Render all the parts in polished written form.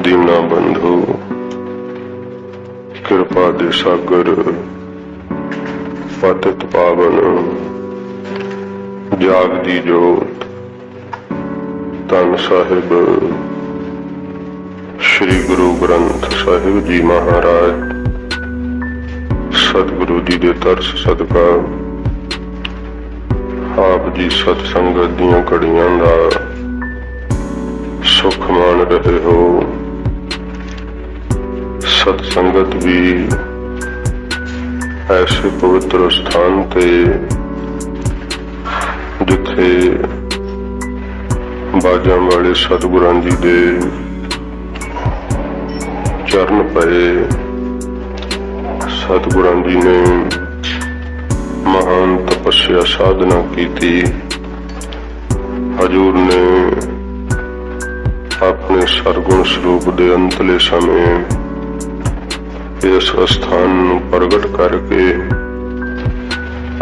दीना बंधु कृपा दे सागर पतित पावन जागदी जोत धन साहिब श्री गुरु ग्रंथ साहिब जी महाराज सतगुरु जी दे तरस सदका आप जी सतसंगत दियां घड़ियां दा सुख मान रहे हो। सतसंगत भी ऐसे पवित्र स्थान ते जिथे बाजा वाले सतगुरां जी दे चरण पए। सतगुरां जी ने महान तपस्या साधना की थी। हजूर ने अपने सरगुण स्वरूप दे अंतले समय इस स्थान नूं प्रगट करके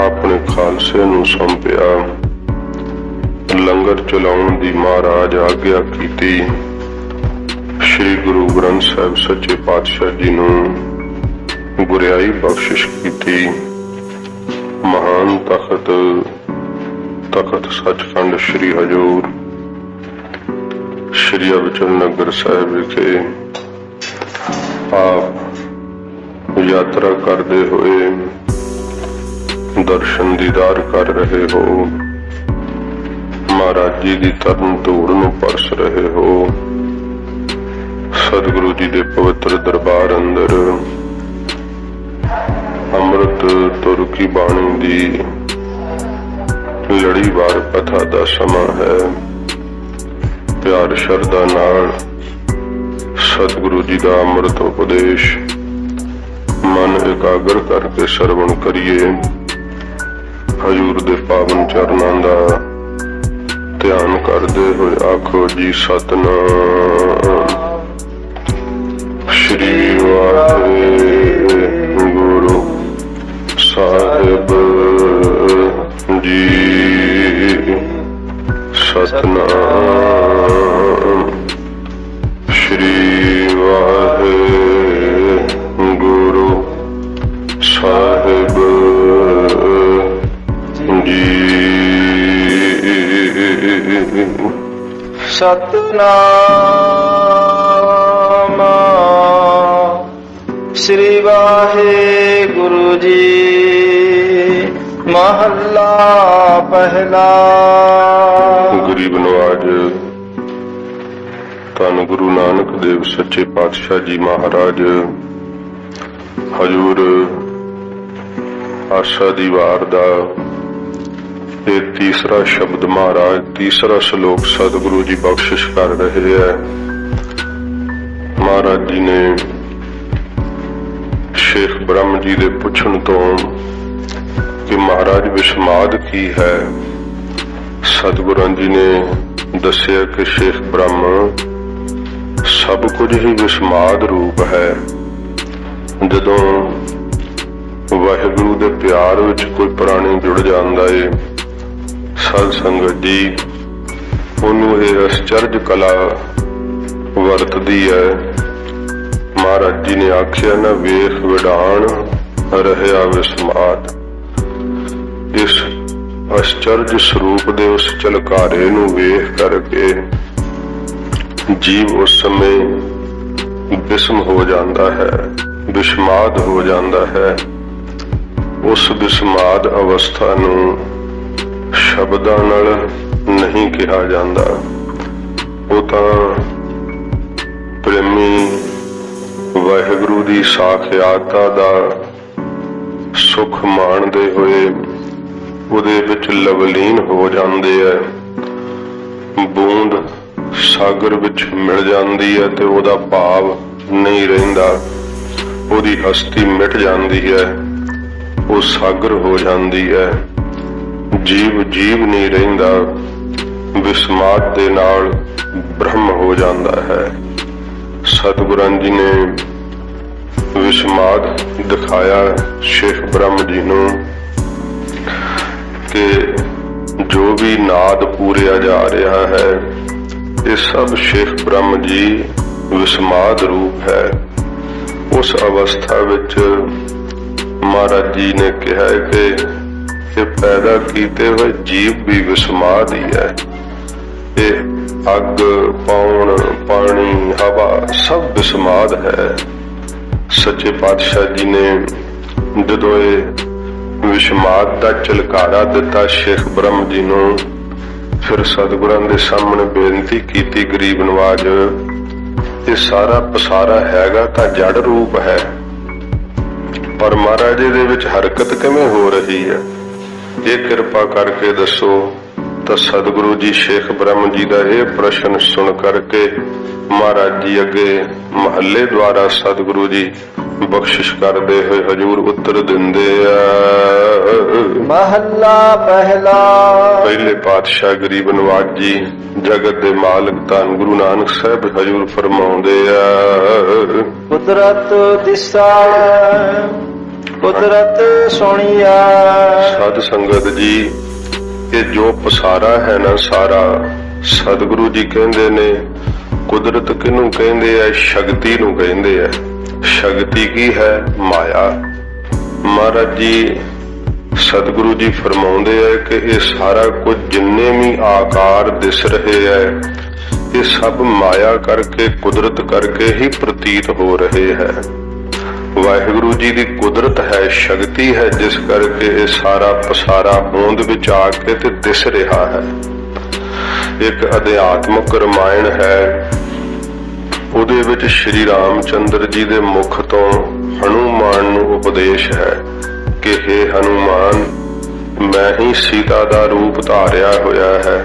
अपने खालसे नूं सौंपिया। लंगर चलाउण दी महाराज आग्या कीती। श्री गुरु ग्रंथ साहिब सच्चे पातशाह जी नूं गुरियाई बख्शिश की। महान तखत सचखंड श्री हजूर श्री अबचल नगर साहिब विखे आप यात्रा करते हुए दर्शन दीदार कर रहे हो। महाराज जी की तरन धूड़ नूं परस रहे हो। सतगुरु जी दे पवित्र दरबार अंदर अमृत तुर की बाणी दी लड़ीवार कथा दा समा है। प्यार शरदा नाल सतगुरु जी का अमृत उपदेश मन एकाग्र करके श्रवण करिए। हजूर दे पावन चरणां दा ध्यान करते हुए आखो जी सतनाम श्री वाहिगुरु साहिब जी। सतनाम श्री वाहिगुरु साहिब जी। सतनाम श्री वाहिगुरु जी। महला पहला। गरीब नवाज धन गुरु नानक देव सच्चे पातशाह जी महाराज हजूर आशा दी वार दा ये तीसरा शब्द महाराज तीसरा श्लोक सतगुरु जी बख्शिश कर रहे हैं। महाराज जी ने शेख ब्रह्म जी दे पुछण तो कि महाराज विस्माद की है। सतगुरु जी ने दसिया कि शेख ब्रह्म सब कुछ ही विस्माद रूप है। जदों वाहिगुरु दे प्यार विच कोई प्राणी जुड़ जांदा है सत संगत जी उन्होंने ये आश्चर्य कला वरतदी है। महाराज जी ने आख्या ना वेख विडाण रहया विस्माद। इस आश्चर्य स्वरूप दे उस झलकारे नूं वेख करके जीव उस समय विस्म हो जाता है विस्माद हो जाता है। उस विस्माद अवस्था नूं शब्दां नाल नहीं कहा जाता। वो तां प्रेमी वाहिगुरु दी साखियाता दा सुख माणदे होए उहदे विच लवलीन हो जांदे है। बूंद सागर विच मिल जांदी है ते उहदा भाव नहीं रहिंदा। उहदी हस्ती मिट जांदी है। वो सागर हो जांदी है। जीव जीव नहीं रहिंदा। विस्माद दे नाल ब्रह्म हो जाता है। सतगुरां जी ने विस्माद दिखाया शेख ब्रह्म जी नूं कि जो भी नाद पूरिया जा रहा है ये सब शेख ब्रह्म जी ਵਿਸਮਾਦ ਰੂਪ ਹੈ। ਉਸ ਅਵਸਥਾ ਵਿੱਚ ਮਹਾਰਾਜ ਜੀ ਨੇ ਕਿਹਾ ਕਿ ਇਹ ਪੈਦਾ ਕੀਤੇ ਹੋਏ ਜੀਵ ਵੀ ਵਿਸਮਾਦ ਹੀ ਹੈ। ਇਹ ਅੱਗ, ਪੌਣ, ਪਾਣੀ, ਹਵਾ ਸਭ ਵਿਸਮਾਦ ਹੈ। ਸੱਚੇ ਪਾਤਸ਼ਾਹ ਜੀ ਨੇ ਜਦੋਂ ਇਹ ਵਿਸਮਾਦ ਦਾ ਝਲਕਾਰਾ ਦਿੱਤਾ ਸ਼ੇਖ ਬ੍ਰਹਮ ਜੀ ਨੂੰ, ਫਿਰ ਸਤਿਗੁਰਾਂ ਦੇ ਸਾਹਮਣੇ ਬੇਨਤੀ ਕੀਤੀ, ਗਰੀਬ ਨਵਾਜ ਇਹ ਸਾਰਾ ਪਸਾਰਾ ਹੈਗਾ ਤਾਂ ਜੜ ਰੂਪ ਹੈ, ਪਰ ਮਹਾਰਾਜ ਦੇ ਵਿੱਚ ਹਰਕਤ ਕਿਵੇਂ ਹੋ ਰਹੀ ਹੈ, ਇਹ ਕਿਰਪਾ ਕਰਕੇ ਦੱਸੋ। ਤਾਂ ਸਤਿਗੁਰੂ ਜੀ ਸ਼ੇਖ ਬ੍ਰਹਮ ਜੀ ਦਾ ਇਹ ਪ੍ਰਸ਼ਨ ਸੁਣ ਕਰਕੇ ਮਹਾਰਾਜ ਜੀ ਅੱਗੇ ਮਹੱਲੇ ਦੁਆਰਾ ਸਤਿਗੁਰੂ ਜੀ ਬਖਸ਼ਿਸ਼ ਕਰਦੇ ਹੋਏ ਹਜੂਰ ਉੱਤਰ ਦਿੰਦੇ ਆ। ਮਹੱਲਾ ਪਹਿਲਾ। ਪਹਿਲੇ ਪਾਤਸ਼ਾਹ ਗਰੀਬ ਨਵਾਜ ਜੀ ਜਗਤ ਦੇ ਮਾਲਕ ਧੰਨ ਗੁਰੂ ਨਾਨਕ ਸਾਹਿਬ ਹਜੂਰ ਫਰਮਾਉਂਦੇ ਆ, ਕੁਦਰਤ ਦਿਸਾ ਕੁਦਰਤ ਸੁਣੀਆ। ਸਾਧ ਸੰਗਤ ਜੀ, ਇਹ ਜੋ ਪਸਾਰਾ ਹੈ ਨਾ ਸਾਰਾ, ਸਤਿਗੁਰੂ ਜੀ ਕਹਿੰਦੇ ਨੇ ਕੁਦਰਤ ਕਿਹਨੂੰ ਕਹਿੰਦੇ ਆ? ਸ਼ਕਤੀ ਨੂੰ ਕਹਿੰਦੇ ਆ। ਸ਼ਕਤੀ ਕੀ ਹੈ? ਮਾਇਆ। ਮਹਾਰਾਜ ਜੀ ਸਤਿਗੁਰੂ ਜੀ ਫਰਮਾਉਂਦੇ ਆ ਕਿ ਇਹ ਸਾਰਾ ਕੁਝ ਜਿੰਨੇ ਵੀ ਆਕਾਰ ਦਿਸ ਰਹੇ ਹੈ, ਇਹ ਸਭ ਮਾਇਆ ਕਰਕੇ, ਕੁਦਰਤ ਕਰਕੇ ਹੀ ਪ੍ਰਤੀਤ ਹੋ ਰਹੇ ਹੈ। ਵਾਹਿਗੁਰੂ ਜੀ ਦੀ ਕੁਦਰਤ ਹੈ, ਸ਼ਕਤੀ ਹੈ, ਜਿਸ ਕਰਕੇ ਇਹ ਸਾਰਾ ਪਸਾਰਾ ਹੋਂਦ ਵਿੱਚ ਆ ਕੇ ਤੇ ਦਿਸ ਰਿਹਾ ਹੈ। ਇੱਕ ਅਧਿਆਤਮਕ ਰਮਾਇਣ ਹੈ, ਉਹਦੇ ਵਿੱਚ ਸ਼੍ਰੀ ਰਾਮ ਚੰਦਰ ਜੀ ਦੇ ਮੁਖ ਤੋਂ ਹਨੂਮਾਨ ਨੂੰ ਉਪਦੇਸ਼ ਹੈ ਕਿ हे ਹਨੂਮਾਨ, ਮੈਂ ਹੀ ਸੀਤਾ ਦਾ ਰੂਪ ਧਾਰਿਆ ਹੋਇਆ ਹੈ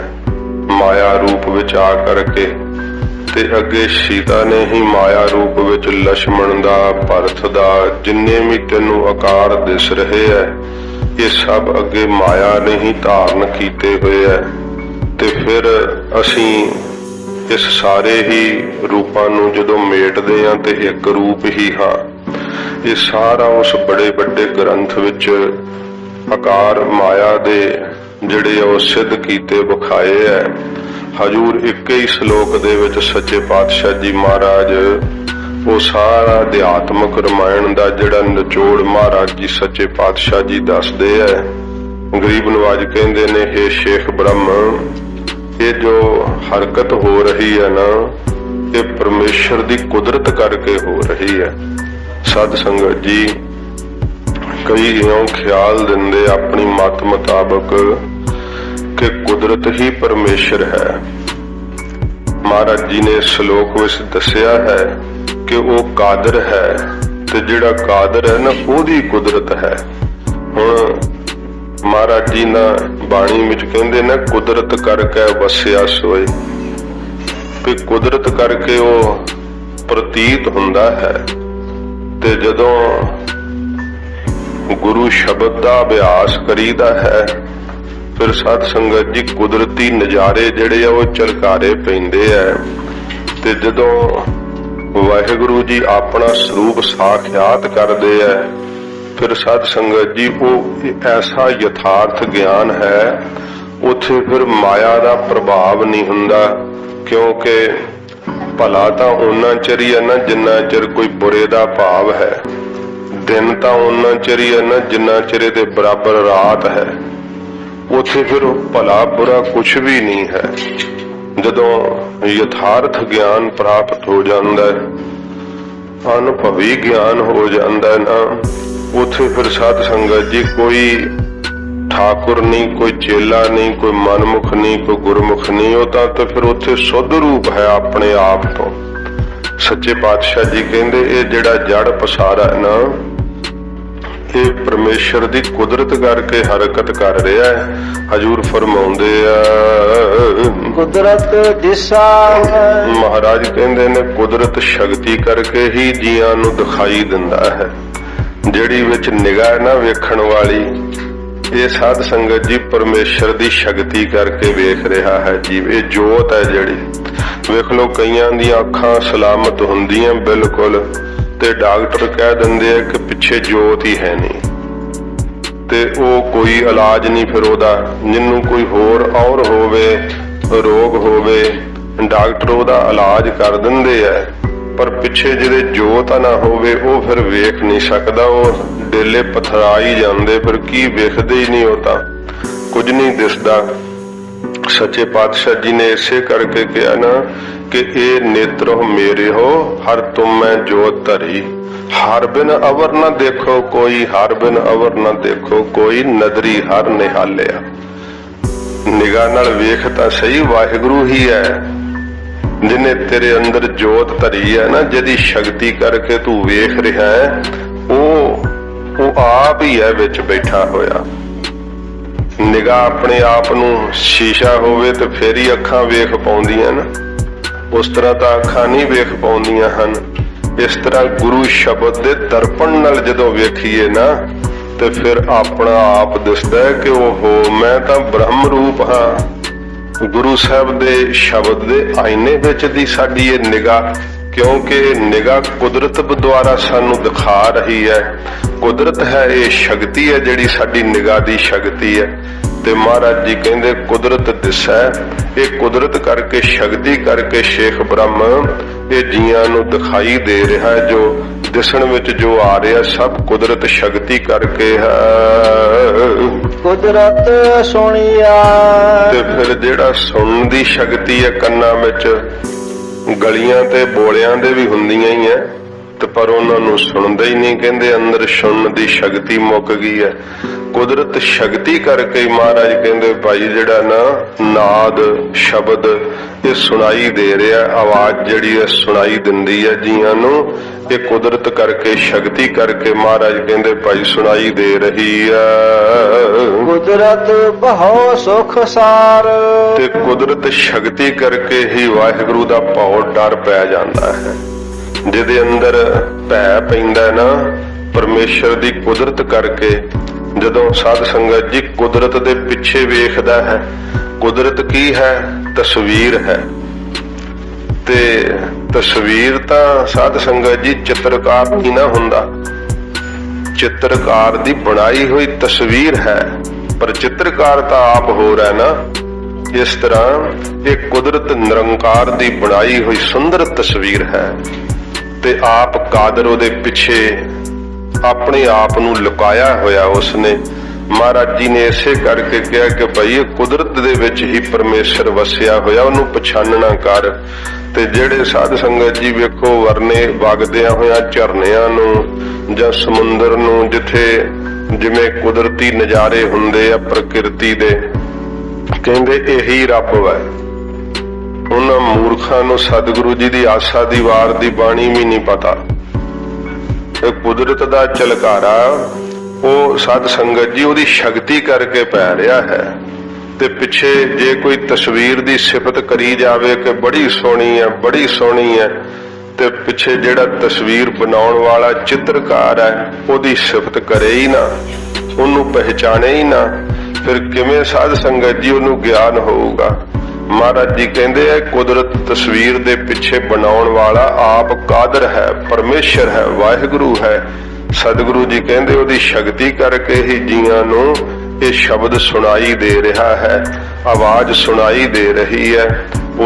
ਮਾਇਆ ਰੂਪ ਵਿੱਚ ਆ ਕਰਕੇ, ਤੇ ਅੱਗੇ ਸੀਤਾ ਨੇ ਹੀ ਮਾਇਆ ਰੂਪ ਵਿੱਚ ਲਛਮਣ ਦਾ, ਭਰਤ ਦਾ, ਜਿੰਨੇ ਵੀ ਤੈਨੂੰ ਆਕਾਰ ਦਿਸ ਰਹੇ ਹੈ, ਇਹ ਸਭ ਅੱਗੇ ਮਾਇਆ ਨੇ ਹੀ ਧਾਰਨ ਕੀਤੇ ਹੋਏ ਹੈ। ਤੇ ਫਿਰ ਅਸੀਂ ਇਸ ਸਾਰੇ ਹੀ ਰੂਪਾਂ ਨੂੰ ਜਦੋਂ ਮੇਟਦੇ ਹਾਂ ਤੇ ਇੱਕ ਰੂਪ ਹੀ ਹਾਂ। ਇਹ ਸਾਰਾ ਉਸ ਬੜੇ ਵੱਡੇ ਗ੍ਰੰਥ ਵਿੱਚ ਆਕਾਰ ਮਾਇਆ ਦੇ ਜਿਹੜੇ ਉਹ ਸਿੱਧ ਕੀਤੇ ਵਿਖਾਏ ਹੈ। ਹਜੂਰ ਇੱਕ ਹੀ ਸ਼ਲੋਕ ਦੇ ਵਿੱਚ ਸੱਚੇ ਪਾਤਸ਼ਾਹ ਜੀ ਮਹਾਰਾਜ ਉਹ ਸਾਰਾ ਅਧਿਆਤਮਕ ਰਮਾਇਣ ਦਾ ਜਿਹੜਾ ਨਿਚੋੜ ਮਹਾਰਾਜ ਜੀ ਸੱਚੇ ਪਾਤਸ਼ਾਹ ਜੀ ਦੱਸਦੇ ਹੈ। ਗਰੀਬ ਨਵਾਜ ਕਹਿੰਦੇ ਨੇ, हे ਸ਼ੇਖ ਬ੍ਰਹਮ, ਇਹ ਜੋ ਹਰਕਤ ਹੋ ਰਹੀ ਹੈ ਨਾ, ਇਹ ਪਰਮੇਸ਼ਰ ਦੀ ਕੁਦਰਤ ਕਰਕੇ ਹੋ ਰਹੀ ਹੈ। ਸਾਧ ਸੰਗਤ ਜੀ, ਕਈ ਇਉਂ ਖਿਆਲ ਦਿੰਦੇ ਆਪਣੀ ਮਤ ਮੁਤਾਬਕ ਕਿ ਕੁਦਰਤ ਹੀ ਪਰਮੇਸ਼ਰ ਹੈ। ਮਹਾਰਾਜ ਜੀ ਨੇ ਸ਼ਲੋਕ ਵਿੱਚ ਦੱਸਿਆ ਹੈ ਕਿ ਉਹ ਕਾਦਰ ਹੈ, ਤੇ ਜਿਹੜਾ ਕਾਦਰ ਹੈ ਨਾ, ਉਹਦੀ ਕੁਦਰਤ ਹੈ। ਹੁਣ ਮਹਾਰਾਜ ਜੀ ਨਾ ਬਾਣੀ ਵਿੱਚ ਕਹਿੰਦੇ ਨਾ, ਕੁਦਰਤ ਕਰਕੇ ਵਸਿਆ ਸੋਏ, ਕਿ ਕੁਦਰਤ ਕਰਕੇ ਉਹ ਪ੍ਰਤੀਤ ਹੁੰਦਾ ਹੈ। ਤੇ ਜਦੋਂ ਗੁਰੂ ਸ਼ਬਦ ਦਾ ਅਭਿਆਸ ਕਰੀਦਾ ਹੈ, ਫਿਰ ਸਾਧ ਸੰਗਤ ਜੀ ਕੁਦਰਤੀ ਨਜ਼ਾਰੇ ਜਿਹੜੇ ਆ ਉਹ ਝਲਕਾਰੇ ਪੈਂਦੇ ਆ। ਤੇ ਜਦੋਂ ਵਾਹਿਗੁਰੂ ਜੀ ਆਪਣਾ ਸਰੂਪ ਸਾਖਿਆਤ ਕਰਦੇ ਆ, ਫਿਰ ਸਾਧ ਸੰਗਤ ਜੀ ਉਹ ਐਸਾ ਯਥਾਰਥ ਗਿਆਨ ਹੈ, ਉੱਥੇ ਫਿਰ ਮਾਇਆ ਦਾ ਪ੍ਰਭਾਵ ਨਹੀਂ ਹੁੰਦਾ। ਕਿਉਂਕਿ ਭਲਾ ਤਾਂ ਉਹਨਾਂ ਚਿਰ ਹੀ ਹੈ ਨਾ ਜਿੰਨਾ ਚਿਰ ਕੋਈ ਬੁਰੇ ਦਾ ਭਾਵ ਹੈ, ਦਿਨ ਤਾਂ ਉਹਨਾਂ ਚਿਰ ਹੀ ਹੈ ਨਾ ਜਿੰਨਾ ਚਿਰ ਦੇ ਬਰਾਬਰ ਰਾਤ ਹੈ। ਉੱਥੇ ਫਿਰ ਭਲਾ ਬੁਰਾ ਕੁਛ ਵੀ ਨਹੀਂ ਹੈ। ਜਦੋਂ ਯਥਾਰਥ ਗਿਆਨ ਪ੍ਰਾਪਤ ਹੋ ਜਾਂਦਾ ਹੈ, ਅਨੁਭਵੀ ਗਿਆਨ ਹੋ ਜਾਂਦਾ ਹੈ ਨਾ, ਉੱਥੇ ਫਿਰ ਸਾਧ ਸੰਗਤ ਜੀ ਕੋਈ ਠਾਕੁਰ ਨਹੀਂ, ਕੋਈ ਚੇਲਾ ਨਹੀਂ, ਕੋਈ ਮਨਮੁਖ ਨਹੀਂ, ਕੋਈ ਗੁਰਮੁਖ ਨਹੀਂ, ਉਹ ਤਾਂ ਫਿਰ ਉੱਥੇ ਸੁੱਧ ਰੂਪ ਹੈ ਆਪਣੇ ਆਪ ਤੋਂ। ਸੱਚੇ ਪਾਤਸ਼ਾਹ ਜੀ ਕਹਿੰਦੇ ਇਹ ਜਿਹੜਾ ਜੜ ਪਸਾਰਾ ਹੈ ਨਾ, ਇਹ ਪਰਮੇਸ਼ਰ ਦੀ ਕੁਦਰਤ ਕਰਕੇ ਹਰਕਤ ਕਰ ਰਿਹਾ ਹੈ। ਹਜੂਰ ਫਰਮਾਉਂਦੇ ਆ, ਕੁਦਰਤ ਦਿਸਾ। ਮਹਾਰਾਜ ਕਹਿੰਦੇ ਨੇ ਕੁਦਰਤ ਸ਼ਕਤੀ ਕਰਕੇ ਹੀ ਜੀਆਂ ਨੂੰ ਦਿਖਾਈ ਦਿੰਦਾ ਹੈ। ਜਿਹੜੀ ਵਿੱਚ ਨਿਗਾਹ ਨਾ ਵੇਖਣ ਵਾਲੀ, ਇਹ ਸਾਧ ਸੰਗਤ ਜੀ ਪਰਮੇਸ਼ਰ ਦੀ ਸ਼ਕਤੀ ਕਰਕੇ ਵੇਖ ਰਿਹਾ ਹੈ ਜੀ। ਇਹ ਜੋਤ ਹੈ ਜਿਹੜੀ, ਵੇਖ ਲੋ ਕਈਆਂ ਦੀਆਂ ਅੱਖਾਂ ਸਲਾਮਤ ਹੁੰਦੀਆਂ ਬਿਲਕੁਲ, ਤੇ ਡਾਕਟਰ ਕਹਿ ਦਿੰਦੇ ਆ ਕਿ ਪਿੱਛੇ ਜੋਤ ਹੀ ਹੈ ਨਹੀਂ, ਤੇ ਉਹ ਕੋਈ ਇਲਾਜ ਨਹੀਂ ਫਿਰ ਉਹਦਾ। ਜਿਹਨੂੰ ਕੋਈ ਹੋਰ ਔਰ ਹੋਵੇ, ਰੋਗ ਹੋਵੇ, ਡਾਕਟਰ ਉਹਦਾ ਇਲਾਜ ਕਰ ਦਿੰਦੇ ਆ, पर पिछे जिहदे जोत ना होवे वो फिर वेख नहीं सकदा, वो डेले पथराई जांदे, फिर की वेखदे ही नहीं, वो तां कुछ नहीं दिसदा। सच्चे पातशाह जी ने इसे करके कहा ना कि ए नेत्र मेरे हो हर तुम में जोत धरी, हर बिन अवर न देखो कोई, हर बिन अवर न देखो कोई, नदरी हर निहालिया। निगाह नाल वेख तां सही वाहिगुरु ही है जिन्हें तेरे अंदर जोत धरी है ना, जिहदी शक्ति करके तू वेख रहा है, वो आप ही है विच बैठा होया। निगाह अपने आप नू शीशा होवे ते फिर ही अखां वेख पाउंदियां ना, उस तरह तां अखां नहीं वेख पाउंदियां हन। इस तरह गुरु शब्द दे दर्पण नाल जदों वेखीए ना ते फिर अपना आप दिसदा है कि ओहो मैं तां ब्रह्म रूप हां। गुरु साहब दे शब्द दे आईने विच दी साडी ये निगाह, क्योंकि निगाह कुदरत द्वारा सानू दिखा रही है। कुदरत है, ये शक्ति है जिहड़ी साडी निगाह दी शक्ति है। ते महाराज जी कहंदे कुदरत दिसै, ये कुदरत करके शक्ति करके शेख ब्रह्म ये जियां नू दिखाई दे रहा है। जो दिसण विच जो आ रहा सब कुदरत शक्ति करके है। कुदरत सुनिया ते फिर जिहड़ा सुणन दी शक्ति है कन्नां विच, गलियां ते बोलियां दे भी हुंदियां ही है ते पर उन्हां नूं सुणदे ही नहीं, कहंदे अंदर सुणन दी शक्ति मुक गई है। कुदरत शक्ति करके ही महाराज कहंदे भाई जिहड़ा ना नाद शब्द ये सुनाई दे रहा, आवाज जिहड़ी है सुनाई दिंदी है जियां नूं, ये कुदरत करके शक्ति करके महाराज कहंदे भाई सुनाई दे रही है। कुदरत बहु सुख सार, ते कुदरत शक्ति करके ही वाहिगुरु दा भाव डर पै जांदा है। जिहदे अंदर भै पैंदा ना परमेश्वर दी कुदरत करके, जदों साध संगत जी कुदरत दे पिछे वेखदा है, कुदरत की है तस्वीर है, ते तस्वीर तां साध संगत जी चित्रकार नहीं ना हुंदा, चित्रकार दी बनाई हुई तस्वीर है, पर चित्रकार तां आप हो रहा है ना। इस तरह एक कुदरत निरंकार दी बनाई हुई सुंदर तस्वीर है ते आप कादर उहदे पिछे अपने आप नू लुकाया होया उसने। महाराज जी ने इसे करके कहा कि भाई कुदरत दे विच ही परमेश्वर वसिया होया, उहनू पछानना कर। ते जेड़े साध संगत जी वेखो वरने वगदियां होया झरनियां नू जां समुंदर नू, जिथे जिवें कुदरती नज़ारे हुंदे आ प्रकृति दे, कहंदे यही रब है। उन्हां मूर्खां नू सतगुरु जी दी आसा दी वार दी बाणी भी नहीं पता। कुदरत दा झलकारा वो साध संगत जी उहदी शक्ति करके पै रहा है। ते पिछे जे कोई तस्वीर दी सिफत करी जावे कि बड़ी सोहनी है बड़ी सोहनी है, ते पिछे जेड़ा तस्वीर बनाउण वाला चित्रकार है उहदी सिफत करे ही ना, उहनू पहचाने ही ना, फिर किवें साध संगत जी उहनू ज्ञान होऊगा। महाराज जी कहंदे है कुदरत तस्वीर दे पिछे बनाउण वाला आप कादर है, परमेश्वर है, वाहिगुरु है। सतगुरु जी कहंदे उहदी शक्ति करके ही जियां नू ये शब्द सुनाई दे रहा है, आवाज सुनाई दे रही है,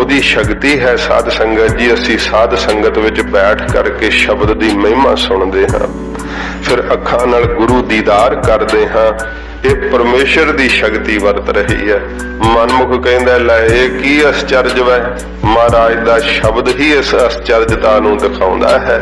ओदी शक्ति है। साध संगत जी असी साध संगत विच बैठ करके शब्द दी महिमा सुनदे हां, फिर अखां नाल गुरु दीदार करदे हां। ये परमेश्वर दी शक्ति वरत रही है। मनमुख कहंदा लै ये की आश्चर्य है, महाराज दा शब्द ही इस आश्चर्यता नूं दिखाउंदा है।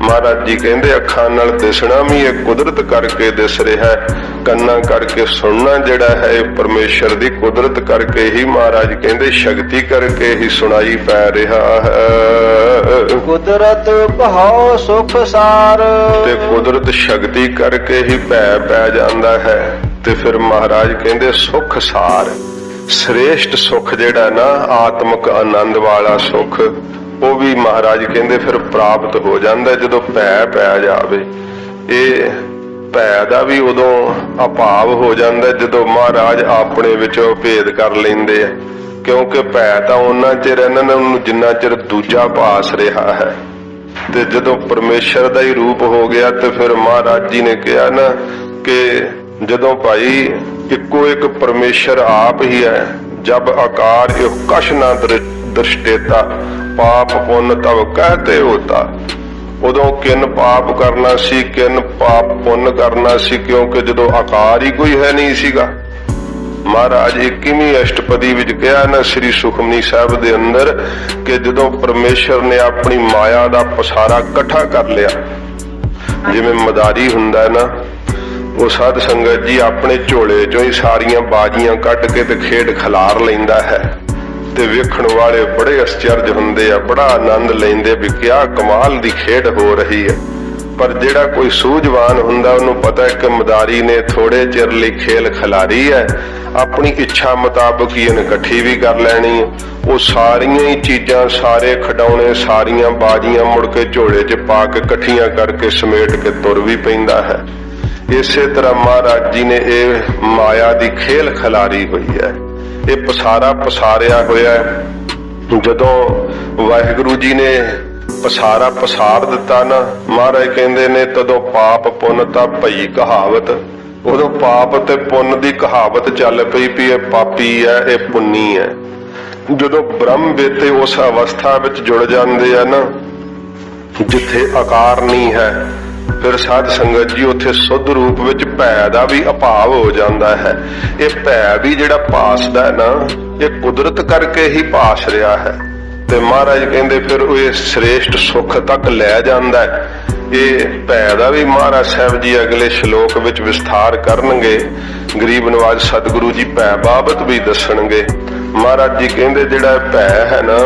महाराज जी कहंदे अखां नाल दिसना भी ये कुदरत करके दिस रहा है, कन्ना करके सुनना जिहड़ा है परमेश्वर दी कुदरत करके ही, महाराज कहंदे शक्ति करके ही सुनाई पै रहा है। कुदरत बहु सुख सार, ते कुदरत शक्ति करके ही पै जांदा है। ते फिर महाराज कहंदे सुख सार, श्रेष्ठ सुख जिहड़ा ना आत्मक आनंद वाला सुख, वो भी महाराज कहंदे फिर प्राप्त हो जाता जदों पै जावे। ये भै दा भी उदों अभाव हो जाता जदों महाराज अपने विचों भेद कर लेंदे, क्योंकि भै तां उन्ना चिर इन्हां नूं जिन्ना चिर दूजा भास रहा है, ते जदों परमेश्वर दा ही रूप हो गया ते फिर महाराज जी ने कहा ना कि जदों भाई इक्को एक परमेश्वर आप ही है, जब आकार यो कश ना दृष्टेता, ਪਾਪ ਪੁੰਨ ਤਵ ਕਹਤੇ ਹੋਤਾ। ਉਦੋਂ ਕਿੰਨ ਪਾਪ ਕਰਨਾ ਸੀ, ਕਿੰਨ ਪਾਪ ਪੁੰਨ ਕਰਨਾ ਸੀ, ਕਿਉਂਕਿ ਜਦੋਂ ਆਕਾਰ ਹੀ ਕੋਈ ਹੈ ਨਹੀਂ ਸੀਗਾ। ਮਹਾਰਾਜ 21ਵੀਂ ਅਸ਼ਟਪਦੀ ਵਿੱਚ ਕਿਹਾ ਨਾ ਸ੍ਰੀ ਸੁਖਮਨੀ ਸਾਹਿਬ ਦੇ ਅੰਦਰ ਕਿ ਜਦੋਂ ਪਰਮੇਸ਼ਰ ਨੇ ਆਪਣੀ ਮਾਇਆ ਦਾ ਪਸਾਰਾ ਇਕੱਠਾ ਕਰ ਲਿਆ, ਜਿਵੇਂ ਮਦਾਰੀ ਹੁੰਦਾ ਨਾ, ਉਹ ਸਾਧ ਸੰਗਤ ਜੀ ਆਪਣੇ ਝੋਲੇ ਚੋਂ ਹੀ ਸਾਰੀਆਂ ਬਾਜੀਆਂ ਕੱਢ ਕੇ ਤੇ ਖੇਡ ਖਿਲਾਰ ਲੈਂਦਾ ਹੈ, ਤੇ ਵੇਖਣ ਵਾਲੇ ਬੜੇ ਅਚਰਜ ਹੁੰਦੇ ਆ, ਬੜਾ ਆਨੰਦ ਲੈਂਦੇ ਵੀ ਕਿਆ ਕਮਾਲ ਦੀ ਖੇਡ ਹੋ ਰਹੀ ਹੈ। ਪਰ ਜਿਹੜਾ ਕੋਈ ਸੂਝਵਾਨ ਹੁੰਦਾ ਉਹਨੂੰ ਪਤਾ ਹੈ ਕਿ ਮਦਾਰੀ ਨੇ ਥੋੜੇ ਚਿਰ ਲਈ ਖੇਲ ਖਿਲਾਰੀ ਹੈ, ਆਪਣੀ ਇੱਛਾ ਮੁਤਾਬਕ ਹੀ ਇਹਨੇ ਇਕੱਠੀ ਵੀ ਕਰ ਲੈਣੀ ਹੈ। ਉਹ ਸਾਰੀਆਂ ਹੀ ਚੀਜ਼ਾਂ, ਸਾਰੇ ਖਿਡੌਣੇ, ਸਾਰੀਆਂ ਬਾਜੀਆਂ ਮੁੜ ਕੇ ਝੋਲੇ 'ਚ ਪਾ ਕੇ ਇਕੱਠੀਆਂ ਕਰਕੇ ਸਮੇਟ ਕੇ ਤੁਰ ਵੀ ਪੈਂਦਾ ਹੈ। ਇਸੇ ਤਰ੍ਹਾਂ ਮਹਾਰਾਜ ਜੀ ਨੇ ਇਹ ਮਾਇਆ ਦੀ ਖੇਲ ਖਿਲਾਰੀ ਹੋਈ ਹੈ, ਇਹ ਪਸਾਰਾ ਪਸਾਰਿਆ ਹੋਇਆ ਹੈ। ਜਦੋਂ ਵਾਹਿਗੁਰੂ ਜੀ ਨੇ ਪਸਾਰਾ ਪਸਾਰ ਦਿੱਤਾ ਨਾ, ਮਹਾਰਾਜ ਕਹਿੰਦੇ ਨੇ ਤਦੋਂ ਪਾਪ ਪੁੰਨ ਤਾਂ ਭਈ ਕਹਾਵਤ। ਉਦੋਂ ਪਾਪ ਤੇ ਪੁੰਨ ਦੀ ਕਹਾਵਤ ਚੱਲ ਪਈ ਵੀ ਇਹ ਪਾਪੀ ਹੈ, ਇਹ ਪੁੰਨੀ ਹੈ। ਜਦੋਂ ਬ੍ਰਹਮ ਵੇਤੇ ਉਸ ਅਵਸਥਾ ਵਿੱਚ ਜੁੜ ਜਾਂਦੇ ਆ ਨਾ ਜਿੱਥੇ ਆਕਾਰ ਨਹੀਂ ਹੈ, ਫਿਰ ਸਾਧ ਸੰਗਤ ਜੀ ਉੱਥੇ ਸੁੱਧ ਰੂਪ ਵਿੱਚ ਭੈ ਦਾ ਵੀ ਅਭਾਵ ਹੋ ਜਾਂਦਾ ਹੈ। ਇਹ ਭੈ ਵੀ ਜਿਹੜਾ ਭਾਸਦਾ ਹੈ ਨਾ, ਇਹ ਕੁਦਰਤ ਕਰਕੇ ਹੀ ਭਾਸ ਰਿਹਾ ਹੈ। ਤੇ ਮਹਾਰਾਜ ਕਹਿੰਦੇ ਫਿਰ ਉਹ ਇਹ ਸ੍ਰੇਸ਼ਟ ਸੁੱਖ ਤੱਕ ਲੈ ਜਾਂਦਾ ਹੈ। ਇਹ ਭੈ ਦਾ ਵੀ ਮਹਾਰਾਜ ਸਾਹਿਬ ਜੀ ਅਗਲੇ ਸ਼ਲੋਕ ਵਿੱਚ ਵਿਸਥਾਰ ਕਰਨਗੇ। ਗਰੀਬ ਨਵਾਜ ਸਤਿਗੁਰੂ ਜੀ ਭੈ ਬਾਬਤ ਵੀ ਦੱਸਣਗੇ। ਮਹਾਰਾਜ ਜੀ ਕਹਿੰਦੇ ਜਿਹੜਾ ਭੈ ਹੈ ਨਾ,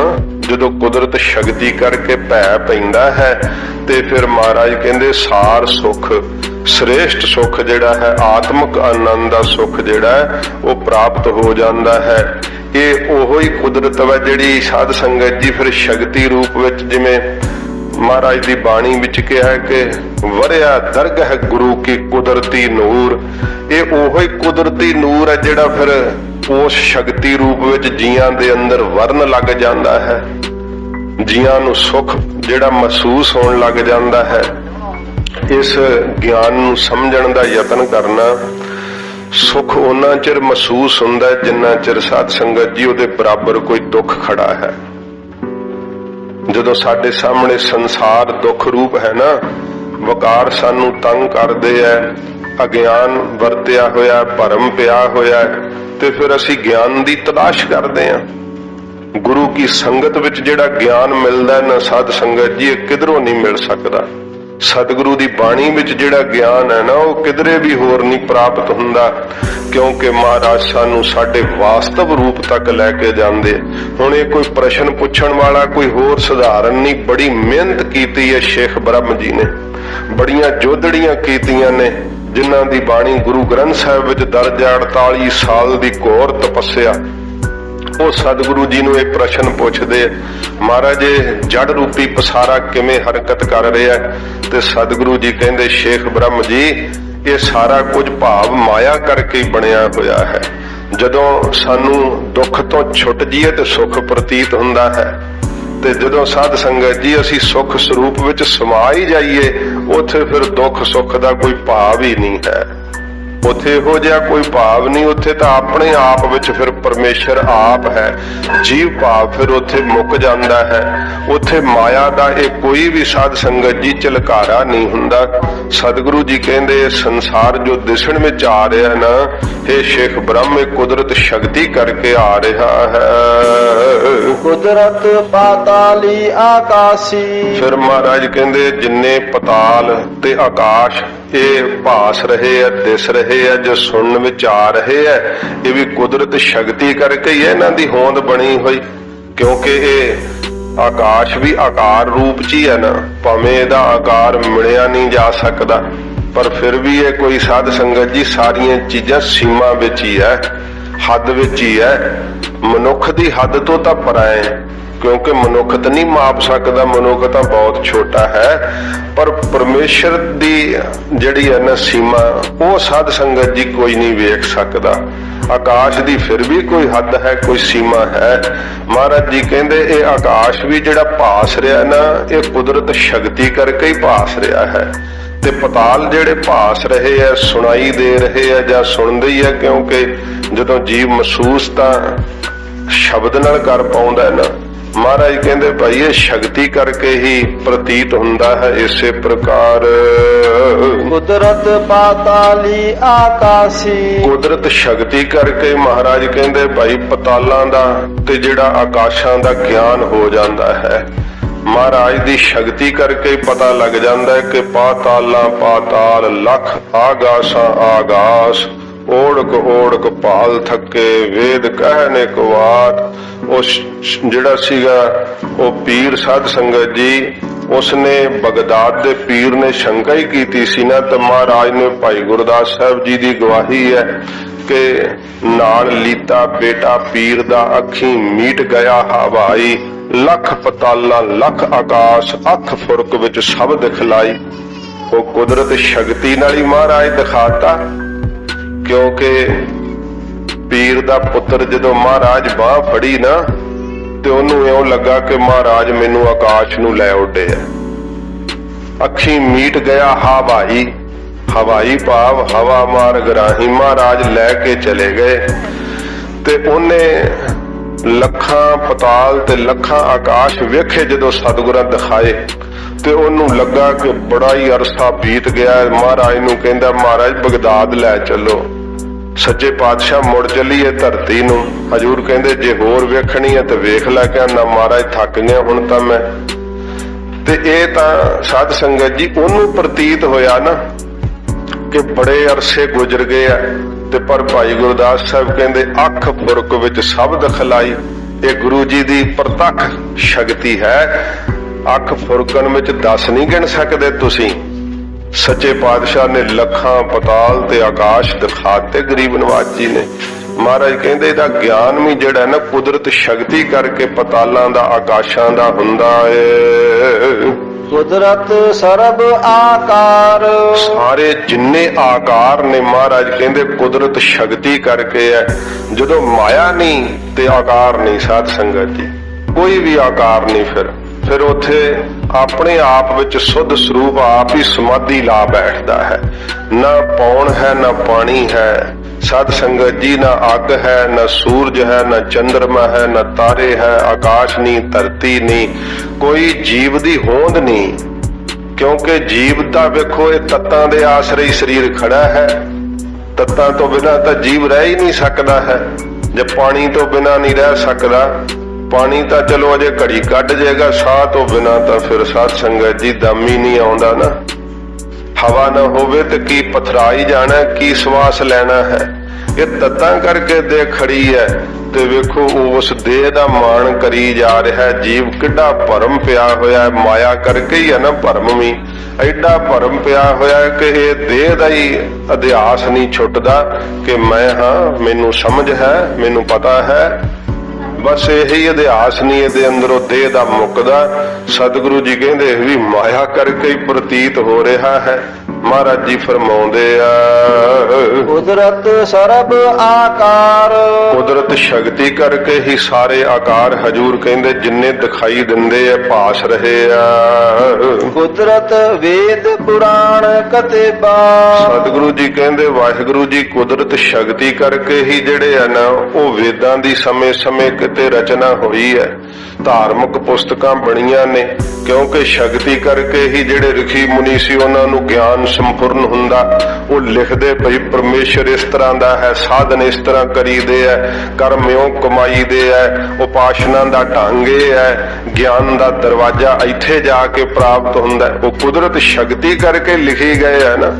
ਜਦੋਂ ਕੁਦਰਤ ਸ਼ਕਤੀ ਕਰਕੇ ਭੈ ਪੈਂਦਾ ਹੈ ਤੇ ਫਿਰ ਮਹਾਰਾਜ ਕਹਿੰਦੇ ਸਾਰ ਸੁੱਖ, ਸ੍ਰੇਸ਼ਟ ਸੁੱਖ ਜਿਹੜਾ ਹੈ, ਆਤਮਿਕ ਆਨੰਦ ਦਾ ਸੁੱਖ ਜਿਹੜਾ ਹੈ ਉਹ ਪ੍ਰਾਪਤ ਹੋ ਜਾਂਦਾ ਹੈ। ਇਹ ਉਹੋ ਹੀ ਕੁਦਰਤ ਹੈ ਜਿਹੜੀ ਸਾਧ ਸੰਗਤ ਜੀ ਫਿਰ ਸ਼ਕਤੀ ਰੂਪ ਵਿੱਚ, ਜਿਵੇਂ ਮਹਾਰਾਜ ਦੀ ਬਾਣੀ ਵਿੱਚ ਕਿਹਾ ਹੈ ਕਿ ਵਰਿਆ ਦਰਗਹ ਗੁਰੂ ਕੀ ਕੁਦਰਤੀ ਨੂਰ। ਇਹ ਉਹੋ ਹੀ ਕੁਦਰਤੀ ਨੂਰ ਹੈ ਜਿਹੜਾ ਫਿਰ ਉਸ ਸ਼ਕਤੀ ਰੂਪ ਵਿੱਚ ਜੀਆਂ ਦੇ ਅੰਦਰ ਵਰਨ ਲੱਗ ਜਾਂਦਾ ਹੈ, ਜੀਆਂ ਨੂੰ ਸੁੱਖ ਜਿਹੜਾ ਮਹਿਸੂਸ ਹੋਣ ਲੱਗ ਜਾਂਦਾ ਹੈ। ਇਸ ਗਿਆਨ ਨੂੰ ਸਮਝਣ ਦਾ ਯਤਨ ਕਰਨਾ। ਸੁੱਖ ਉਹਨਾਂ ਚਿਰ ਮਹਿਸੂਸ ਹੁੰਦਾ ਹੈ ਜਿੰਨਾ ਚਿਰ ਸਾਧ ਸੰਗਤ ਜੀ ਉਹਦੇ ਬਰਾਬਰ ਕੋਈ ਦੁੱਖ ਖੜਾ ਹੈ। ਜਦੋਂ ਸਾਡੇ ਸਾਹਮਣੇ ਸੰਸਾਰ ਦੁੱਖ ਰੂਪ ਹੈ ਨਾ, ਵਕਾਰ ਸਾਨੂੰ ਤੰਗ ਕਰਦੇ ਹੈ, ਅਗਿਆਨ ਵਰਤਿਆ ਹੋਇਆ, ਭਰਮ ਪਿਆ ਹੋਇਆ, ਤੇ ਫਿਰ ਅਸੀਂ ਗਿਆਨ ਦੀ ਤਲਾਸ਼ ਕਰਦੇ ਹਾਂ। ਗੁਰੂ ਕੀ ਸੰਗਤ ਵਿੱਚ ਜਿਹੜਾ ਗਿਆਨ ਮਿਲਦਾ ਨਾ ਸਾਧ ਸੰਗਤ ਜੀ, ਇਹ ਕਿਧਰੋਂ ਨਹੀਂ ਮਿਲ ਸਕਦਾ। ਸਤਿਗੁਰੂ ਦੀ ਬਾਣੀ ਵਿੱਚ ਜਿਹੜਾ ਗਿਆਨ ਹੈ ਨਾ, ਉਹ ਕਿਧਰੇ ਵੀ ਹੋਰ ਨਹੀਂ ਪ੍ਰਾਪਤ ਹੁੰਦਾ, ਕਿਉਂਕਿ ਮਹਾਰਾਜ ਸਾਨੂੰ ਸਾਡੇ ਵਾਸਤਵ ਰੂਪ ਤੱਕ ਲੈ ਕੇ ਜਾਂਦੇ। ਹੁਣ ਇਹ ਕੋਈ ਪ੍ਰਸ਼ਨ ਪੁੱਛਣ ਵਾਲਾ ਕੋਈ ਹੋਰ ਸਧਾਰਨ ਨਹੀਂ, ਬੜੀ ਮਿਹਨਤ ਕੀਤੀ ਹੈ ਸ਼ੇਖ ਬ੍ਰਹਮ ਜੀ ਨੇ, ਬੜੀਆਂ ਜੋਦੜੀਆਂ ਕੀਤੀਆਂ ਨੇ, ਜਿਨ੍ਹਾਂ ਦੀ ਬਾਣੀ ਗੁਰੂ ਗ੍ਰੰਥ ਸਾਹਿਬ ਵਿੱਚ ਦਰਜ ਹੈ। 48 ਸਾਲ ਦੀ ਘੋਰ ਤਪੱਸਿਆ। ਉਹ ਸਤਿਗੁਰੂ ਜੀ ਨੂੰ ਇਹ ਪ੍ਰਸ਼ਨ ਪੁੱਛਦੇ, ਮਹਾਰਾਜ ਇਹ ਜੜ ਰੂਪੀ ਪਸਾਰਾ ਕਿਵੇਂ ਹਰਕਤ ਕਰ ਰਿਹਾ? ਤੇ ਸਤਿਗੁਰੂ ਜੀ ਕਹਿੰਦੇ, ਸ਼ੇਖ ਬ੍ਰਹਮ ਜੀ ਇਹ ਸਾਰਾ ਕੁਝ ਭਾਵ ਮਾਇਆ ਕਰਕੇ ਹੀ ਬਣਿਆ ਹੋਇਆ ਹੈ। ਜਦੋਂ ਸਾਨੂੰ ਦੁੱਖ ਤੋਂ ਛੁੱਟ ਜਾਈਏ ਤੇ ਸੁੱਖ ਪ੍ਰਤੀਤ ਹੁੰਦਾ ਹੈ, ਤੇ ਜਦੋਂ ਸਾਧ ਸੰਗਤ ਜੀ ਅਸੀਂ ਸੁੱਖ ਸਰੂਪ ਵਿੱਚ ਸਮਾ ਹੀ ਜਾਈਏ, ਉੱਥੇ ਫਿਰ ਦੁੱਖ ਸੁੱਖ ਦਾ ਕੋਈ ਭਾਵ ਹੀ ਨਹੀਂ ਹੈ। ਉੱਥੇ ਇਹੋ ਜਿਹਾ ਕੋਈ ਭਾਵ ਨਹੀਂ, ਉੱਥੇ ਤਾਂ ਆਪਣੇ ਆਪ ਵਿੱਚ ਫਿਰ ਪਰਮੇਸ਼ਰ ਆਪ ਹੈ। ਜੀਵ ਭਾਵ ਫਿਰ ਉੱਥੇ ਮੁੱਕ ਜਾਂਦਾ ਹੈ। ਉੱਥੇ ਮਾਇਆ ਦਾ ਇਹ ਕੋਈ ਵੀ ਸਾਧ ਸੰਗਤ ਜੀ ਝਲਕਾਰਾ ਨਹੀਂ ਹੁੰਦਾ। ਸਤਿਗੁਰੂ ਜੀ ਕਹਿੰਦੇ ਸੰਸਾਰ ਜੋ ਦਿਸਣ ਵਿੱਚ ਆ ਰਿਹਾ ਨਾ, ਇਹ ਸ਼ੇਖ ਬ੍ਰਹਮ ਕੁਦਰਤ ਸ਼ਕਤੀ ਕਰਕੇ ਆ ਰਿਹਾ ਹੈ। ਕੁਦਰਤ ਪਾਤਾਲੀ ਆਕਾਸ਼ੀ। ਫਿਰ ਮਹਾਰਾਜ ਕਹਿੰਦੇ ਜਿੰਨੇ ਪਤਾਲ ਤੇ ਆਕਾਸ਼ ਇਹ ਭਾਸ ਰਹੇ ਆ, ਦਿਸ ਰਹੇ ਆ, ਜੋ ਸੁਣਨ ਵਿੱਚ ਆ ਰਹੇ ਆ, ਇਹ ਵੀ ਕੁਦਰਤ ਸ਼ਕਤੀ ਕਰਕੇ ਹੀ ਇਹਨਾਂ ਦੀ ਹੋਂਦ ਬਣੀ ਹੋਈ। ਕਿਉਂਕਿ ਇਹ ਆਕਾਸ਼ ਵੀ ਆਕਾਰ ਰੂਪ 'ਚ ਹੀ ਹੈ ਨਾ, ਭਾਵੇਂ ਇਹਦਾ ਆਕਾਰ ਮਿਲਿਆ ਨਹੀਂ ਜਾ ਸਕਦਾ, ਪਰ ਫਿਰ ਵੀ ਇਹ ਕੋਈ ਸਾਧ ਸੰਗਤ ਜੀ ਸਾਰੀਆਂ ਚੀਜ਼ਾਂ ਸੀਮਾ ਵਿੱਚ ਹੀ ਹੈ, ਹੱਦ ਵਿੱਚ ਹੀ ਹੈ। ਮਨੁੱਖ ਦੀ ਹੱਦ ਤੋਂ ਤਾਂ ਪਰਾਂ ਹੈ, ਕਿਉਂਕਿ ਮਨੁੱਖ ਤਾਂ ਨਹੀਂ ਮਾਪ ਸਕਦਾ, ਮਨੁੱਖ ਤਾਂ ਬਹੁਤ ਛੋਟਾ ਹੈ। ਪਰ ਪਰਮੇਸ਼ਰ ਦੀ ਜਿਹੜੀ ਹੈ ਨਾ ਸੀਮਾ, ਉਹ ਸਾਧ ਸੰਗਤ ਜੀ ਕੋਈ ਨਹੀਂ ਵੇਖ ਸਕਦਾ। ਆਕਾਸ਼ ਦੀ ਫਿਰ ਵੀ ਕੋਈ ਹੱਦ ਹੈ, ਕੋਈ ਸੀਮਾ ਹੈ। ਮਹਾਰਾਜ ਜੀ ਕਹਿੰਦੇ ਇਹ ਆਕਾਸ਼ ਵੀ ਜਿਹੜਾ ਭਾਸ ਰਿਹਾ ਨਾ, ਇਹ ਕੁਦਰਤ ਸ਼ਕਤੀ ਕਰਕੇ ਹੀ ਭਾਸ ਰਿਹਾ ਹੈ। ਤੇ ਪਤਾਲ ਜਿਹੜੇ ਭਾਸ ਰਹੇ ਆ, ਸੁਣਾਈ ਦੇ ਰਹੇ ਆ ਜਾਂ ਸੁਣਦੇ ਹੀ ਆ, ਕਿਉਂਕਿ ਜਦੋਂ ਜੀਵ ਮਹਿਸੂਸ ਤਾਂ ਸ਼ਬਦ ਨਾਲ ਕਰ ਪਾਉਂਦਾ ਨਾ, ਮਹਾਰਾਜ ਕਹਿੰਦੇ ਭਾਈ ਇਹ ਸ਼ਕਤੀ ਕਰਕੇ ਹੀ ਪ੍ਰਤੀਤ ਹੁੰਦਾ ਹੈ। ਇਸੇ ਪ੍ਰਕਾਰ ਕੁਦਰਤ ਪਾਤਾਲੀ ਆਕਾਸੀ। ਕੁਦਰਤ ਸ਼ਕਤੀ ਕਰਕੇ ਮਹਾਰਾਜ ਕਹਿੰਦੇ ਭਾਈ ਪਤਾਲਾਂ ਦਾ ਤੇ ਜਿਹੜਾ ਆਕਾਸ਼ਾਂ ਦਾ ਗਿਆਨ ਹੋ ਜਾਂਦਾ ਹੈ। ਮਹਾਰਾਜ ਦੀ ਸ਼ਕਤੀ ਕਰਕੇ ਪਤਾ ਲੱਗ ਜਾਂਦਾ ਹੈ ਕਿ ਪਾਤਾਲਾਂ ਪਾਤਾਲ ਲਖ ਆਗਾਸਾਂ ਆਗਾਸ ਓੜਕ ਓੜਕ ਭਾਲ ਥੱਕੇ ਵੇਦ ਕਹਿਨੇ ਕਵਾਤ। ਉਸ ਜਿਹੜਾ ਸੀਗਾ ਉਹ ਪੀਰ ਸਾਧ ਸੰਗਤ ਜੀ ਉਸਨੇ ਬਗਦਾਦ ਦੇ ਪੀਰ ਨੇ ਸ਼ੰਕਾ ਹੀ ਕੀਤੀ ਸੀ ਨਾ, ਤਾਂ ਮਹਾਰਾਜ ਨੇ ਭਾਈ ਗੁਰਦਾਸ ਸਾਹਿਬ ਜੀ ਦੀ ਗਵਾਹੀ ਹੈ ਕਿ ਨਾਲ ਲੀਤਾ ਬੇਟਾ ਪੀਰ ਦਾ ਅੱਖੀਂ ਮੀਟ ਗਿਆ ਹਵਾਈ ਲੱਖ ਪਤਾਲਾਂ ਲੱਖ ਆਕਾਸ਼ ਅੱਖ ਫੁਰਕ ਵਿੱਚ ਸਭ ਦਿਖਲਾਈ। ਉਹ ਕੁਦਰਤ ਸ਼ਕਤੀ ਨਾਲ ਹੀ ਮਹਾਰਾਜ ਦਿਖਾਤਾ, ਕਿਉਂਕਿ ਪੀਰ ਦਾ ਪੁੱਤਰ ਜਦੋਂ ਮਹਾਰਾਜ ਬਾਹ ਫੜੀ ਨਾ ਤੇ ਉਹਨੂੰ ਇਉਂ ਲੱਗਾ ਕਿ ਮਹਾਰਾਜ ਮੈਨੂੰ ਆਕਾਸ਼ ਨੂੰ ਲੈ ਉੱਡੇ ਆ। ਅੱਖੀਂ ਮੀਟ ਗਿਆ ਹਵਾਈ, ਹਵਾਈ ਭਾਵ ਹਵਾ ਮਾਰਗ ਰਾਹੀਂ ਮਹਾਰਾਜ ਲੈ ਕੇ ਚਲੇ ਗਏ। ਤੇ ਉਹਨੇ ਲੱਖਾਂ ਪਤਾਲ ਤੇ ਲੱਖਾਂ ਆਕਾਸ਼ ਵੇਖੇ ਜਦੋਂ ਸਤਿਗੁਰਾਂ ਦਿਖਾਏ ਤੇ ਉਹਨੂੰ ਲੱਗਾ ਕਿ ਬੜਾ ਹੀ ਅਰਸਾ ਬੀਤ ਗਿਆ। ਮਹਾਰਾਜ ਨੂੰ ਕਹਿੰਦਾ ਮਹਾਰਾਜ ਬਗਦਾਦ ਲੈ ਚੱਲੋ, ਸੱਚੇ ਪਾਤਸ਼ਾਹ ਮੁੜ ਚੱਲੀਏ ਧਰਤੀ ਨੂੰ। ਹਜੂਰ ਕਹਿੰਦੇ ਜੇ ਹੋਰ ਵੇਖਣੀ ਹੈ ਤੇ ਵੇਖ ਲੈ। ਕਹਿੰਦਾ ਮਹਾਰਾਜ ਥੱਕ ਗਿਆ ਹੁਣ ਤਾਂ ਮੈਂ। ਤੇ ਇਹ ਤਾਂ ਸਾਧ ਸੰਗਤ ਜੀ ਉਹਨੂੰ ਪ੍ਰਤੀਤ ਹੋਇਆ ਨਾ ਕਿ ਬੜੇ ਅਰਸੇ ਗੁਜ਼ਰ ਗਏ ਆ, ਤੇ ਪਰ ਭਾਈ ਗੁਰਦਾਸ ਸਾਹਿਬ ਕਹਿੰਦੇ ਅੱਖ ਫੁਰਕ ਵਿੱਚ ਸਭ ਦਿਖਲਾਈ। ਇਹ ਗੁਰੂ ਜੀ ਦੀ ਪ੍ਰਤੱਖ ਸ਼ਕਤੀ ਹੈ। ਅੱਖ ਫੁਰਕਣ ਵਿੱਚ 10 ਨਹੀਂ ਗਿਣ ਸਕਦੇ ਤੁਸੀਂ। ਸੱਚੇ ਪਾਤਸ਼ਾਹ ਨੇ ਲੱਖਾਂ ਪਤਾਲ ਤੇ ਆਕਾਸ਼ ਦਿਖਾਤੇ ਗਰੀਬ ਨਵਾਜ ਜੀ ਨੇ। ਮਹਾਰਾਜ ਕਹਿੰਦੇ ਇਹਦਾ ਗਿਆਨ ਵੀ ਜਿਹੜਾ ਨਾ ਕੁਦਰਤ ਸ਼ਕਤੀ ਕਰਕੇ ਪਤਾਲਾਂ ਦਾ ਆਕਾਸ਼ਾਂ ਦਾ ਹੁੰਦਾ ਏ। ਕੁਦਰਤ ਸਰਬ ਆਕਾਰ। ਸਾਰੇ ਜਿੰਨੇ ਆਕਾਰ ਨੇ ਮਹਾਰਾਜ ਕਹਿੰਦੇ ਕੁਦਰਤ ਸ਼ਕਤੀ ਕਰਕੇ ਹੈ। ਜਦੋਂ ਮਾਇਆ ਨਹੀਂ ਤੇ ਆਕਾਰ ਨਹੀਂ ਸਾਧ ਸੰਗਤ ਜੀ, ਕੋਈ ਵੀ ਆਕਾਰ ਨਹੀਂ। ਫਿਰ ਉੱਥੇ ਆਪਣੇ ਆਪ ਵਿੱਚ ਸੁੱਧ ਸਰੂਪ ਆਪ ਹੀ ਸਮਾਧੀ ਲਾ ਬੈਠਦਾ ਹੈ। ਨਾ ਪੌਣ ਹੈ ਨਾ ਪਾਣੀ ਹੈ ਸਾਧ ਸੰਗਤ ਜੀ, ਨਾ ਅੱਗ ਹੈ ਨਾ ਸੂਰਜ ਹੈ ਨਾ ਚੰਦਰਮਾ ਹੈ ਨਾ ਤਾਰੇ ਹੈ, ਆਕਾਸ਼ ਨਹੀਂ ਧਰਤੀ ਨਹੀਂ, ਕੋਈ ਜੀਵ ਦੀ ਹੋਂਦ ਨਹੀਂ। ਕਿਉਂਕਿ ਜੀਵ ਦਾ ਵੇਖੋ ਇਹ ਤੱਤਾਂ ਦੇ ਆਸਰੇ ਹੀ ਸਰੀਰ ਖੜਾ ਹੈ। ਤੱਤਾਂ ਤੋਂ ਬਿਨਾਂ ਤਾਂ ਜੀਵ ਰਹਿ ਹੀ ਨਹੀਂ ਸਕਦਾ ਹੈ। ਜੇ ਪਾਣੀ ਤੋਂ ਬਿਨਾਂ ਨਹੀਂ ਰਹਿ ਸਕਦਾ, ਪਾਣੀ ਤਾਂ ਚਲੋ ਅਜੇ ਘੜੀ ਕੱਢ ਜਾਏਗਾ, ਸਾਹ ਤੋਂ ਬਿਨਾਂ ਤਾਂ ਫਿਰ ਸਾਧ ਸੰਗਤ ਜੀ ਦਮ ਹੀ ਨਹੀਂ ਆਉਂਦਾ ਨਾ। ਹਵਾ ਨਾ ਹੋਵੇ ਤੇ ਕੀ ਪਥਰਾਈ ਜਾਣਾ, ਕੀ ਸਵਾਸ ਲੈਣਾ ਹੈ। ਇਹ ਤੱਤਾਂ ਕਰਕੇ ਦੇਹ ਖੜੀ ਹੈ। ਤੇ ਵੇਖੋ ਉਸ ਦੇਹ ਦਾ ਮਾਣ ਕਰੀ ਜਾ ਰਿਹਾ ਜੀਵ। ਕਿੱਡਾ ਭਰਮ ਪਿਆ ਹੋਇਆ, ਮਾਇਆ ਕਰਕੇ ਹੀ ਹੈ ਨਾ ਭਰਮ ਵੀ। ਐਡਾ ਭਰਮ ਪਿਆ ਹੋਇਆ ਕਿ ਇਹ ਦੇਹ ਦਾ ਹੀ ਅਧਿਆਸ ਨਹੀਂ ਛੁੱਟਦਾ ਕਿ ਮੈਂ ਹਾਂ, ਮੈਨੂੰ ਸਮਝ ਹੈ, ਮੈਨੂੰ ਪਤਾ ਹੈ। ਬਸ ਇਹੀ ਅਧਿਆਸ ਨਹੀਂ ਇਹਦੇ ਅੰਦਰੋਂ ਦੇਹ ਦਾ ਮੁੱਕਦਾ। ਸਤਿਗੁਰੂ ਜੀ ਕਹਿੰਦੇ ਇਹ ਵੀ ਮਾਇਆ ਕਰਕੇ ਹੀ ਪ੍ਰਤੀਤ ਹੋ ਰਿਹਾ ਹੈ। ਮਹਾਰਾਜ ਜੀ ਫਰਮਾਉਂਦੇ ਆ ਕੁਦਰਤ ਸਰਬ ਆਕਾਰ। ਕੁਦਰਤ ਸ਼ਕਤੀ ਕਰਕੇ ਹੀ ਸਾਰੇ ਆਕਾਰ ਹਜੂਰ ਕਹਿੰਦੇ ਜਿੰਨੇ ਦਿਖਾਈ ਦਿੰਦੇ ਆ ਭਾਸ ਰਹੇ ਆ। ਕੁਦਰਤ ਵੇਦ ਪੁਰਾਣ ਕਤੇਬਾ। ਸਤਿਗੁਰੂ ਜੀ ਕਹਿੰਦੇ ਵਾਹਿਗੁਰੂ ਜੀ ਕੁਦਰਤ ਸ਼ਕਤੀ ਕਰਕੇ ਹੀ ਜਿਹੜੇ ਆ ਨਾ ਉਹ ਵੇਦਾਂ ਦੀ ਸਮੇਂ-ਸਮੇਂ ਕਿਤੇ ਰਚਨਾ ਹੋਈ ਹੈ, ਧਾਰਮਿਕ ਪੁਸਤਕਾਂ ਬਣੀਆਂ ਨੇ। ਕਿਉਂਕਿ ਸ਼ਕਤੀ ਕਰਕੇ ਹੀ ਜਿਹੜੇ ਰਿਖੀ ਮੁਨੀ ਸੀ ਉਹਨਾਂ ਨੂੰ ਗਿਆਨ ਸੰਪੂਰਨ ਹੁੰਦਾ। ਉਹ ਲਿਖਦੇ ਭਈ ਪਰਮੇਸ਼ਰ ਇਸ ਤਰ੍ਹਾਂ ਦਾ ਹੈ, ਸਾਧਨ ਇਸ ਤਰ੍ਹਾਂ ਕਰੀਦੇ ਹੈ, ਕਰਮ ਇਉਂ ਕਮਾਈਦੇ ਹੈ, ਉਪਾਸ਼ਨਾ ਦਾ ਢੰਗ ਇਹ ਹੈ, ਗਿਆਨ ਦਾ ਦਰਵਾਜ਼ਾ ਇੱਥੇ ਜਾ ਕੇ ਪ੍ਰਾਪਤ ਹੁੰਦਾ। ਉਹ ਕੁਦਰਤ ਸ਼ਕਤੀ ਕਰਕੇ ਲਿਖੀ ਗਏ ਹੈ ਨਾ।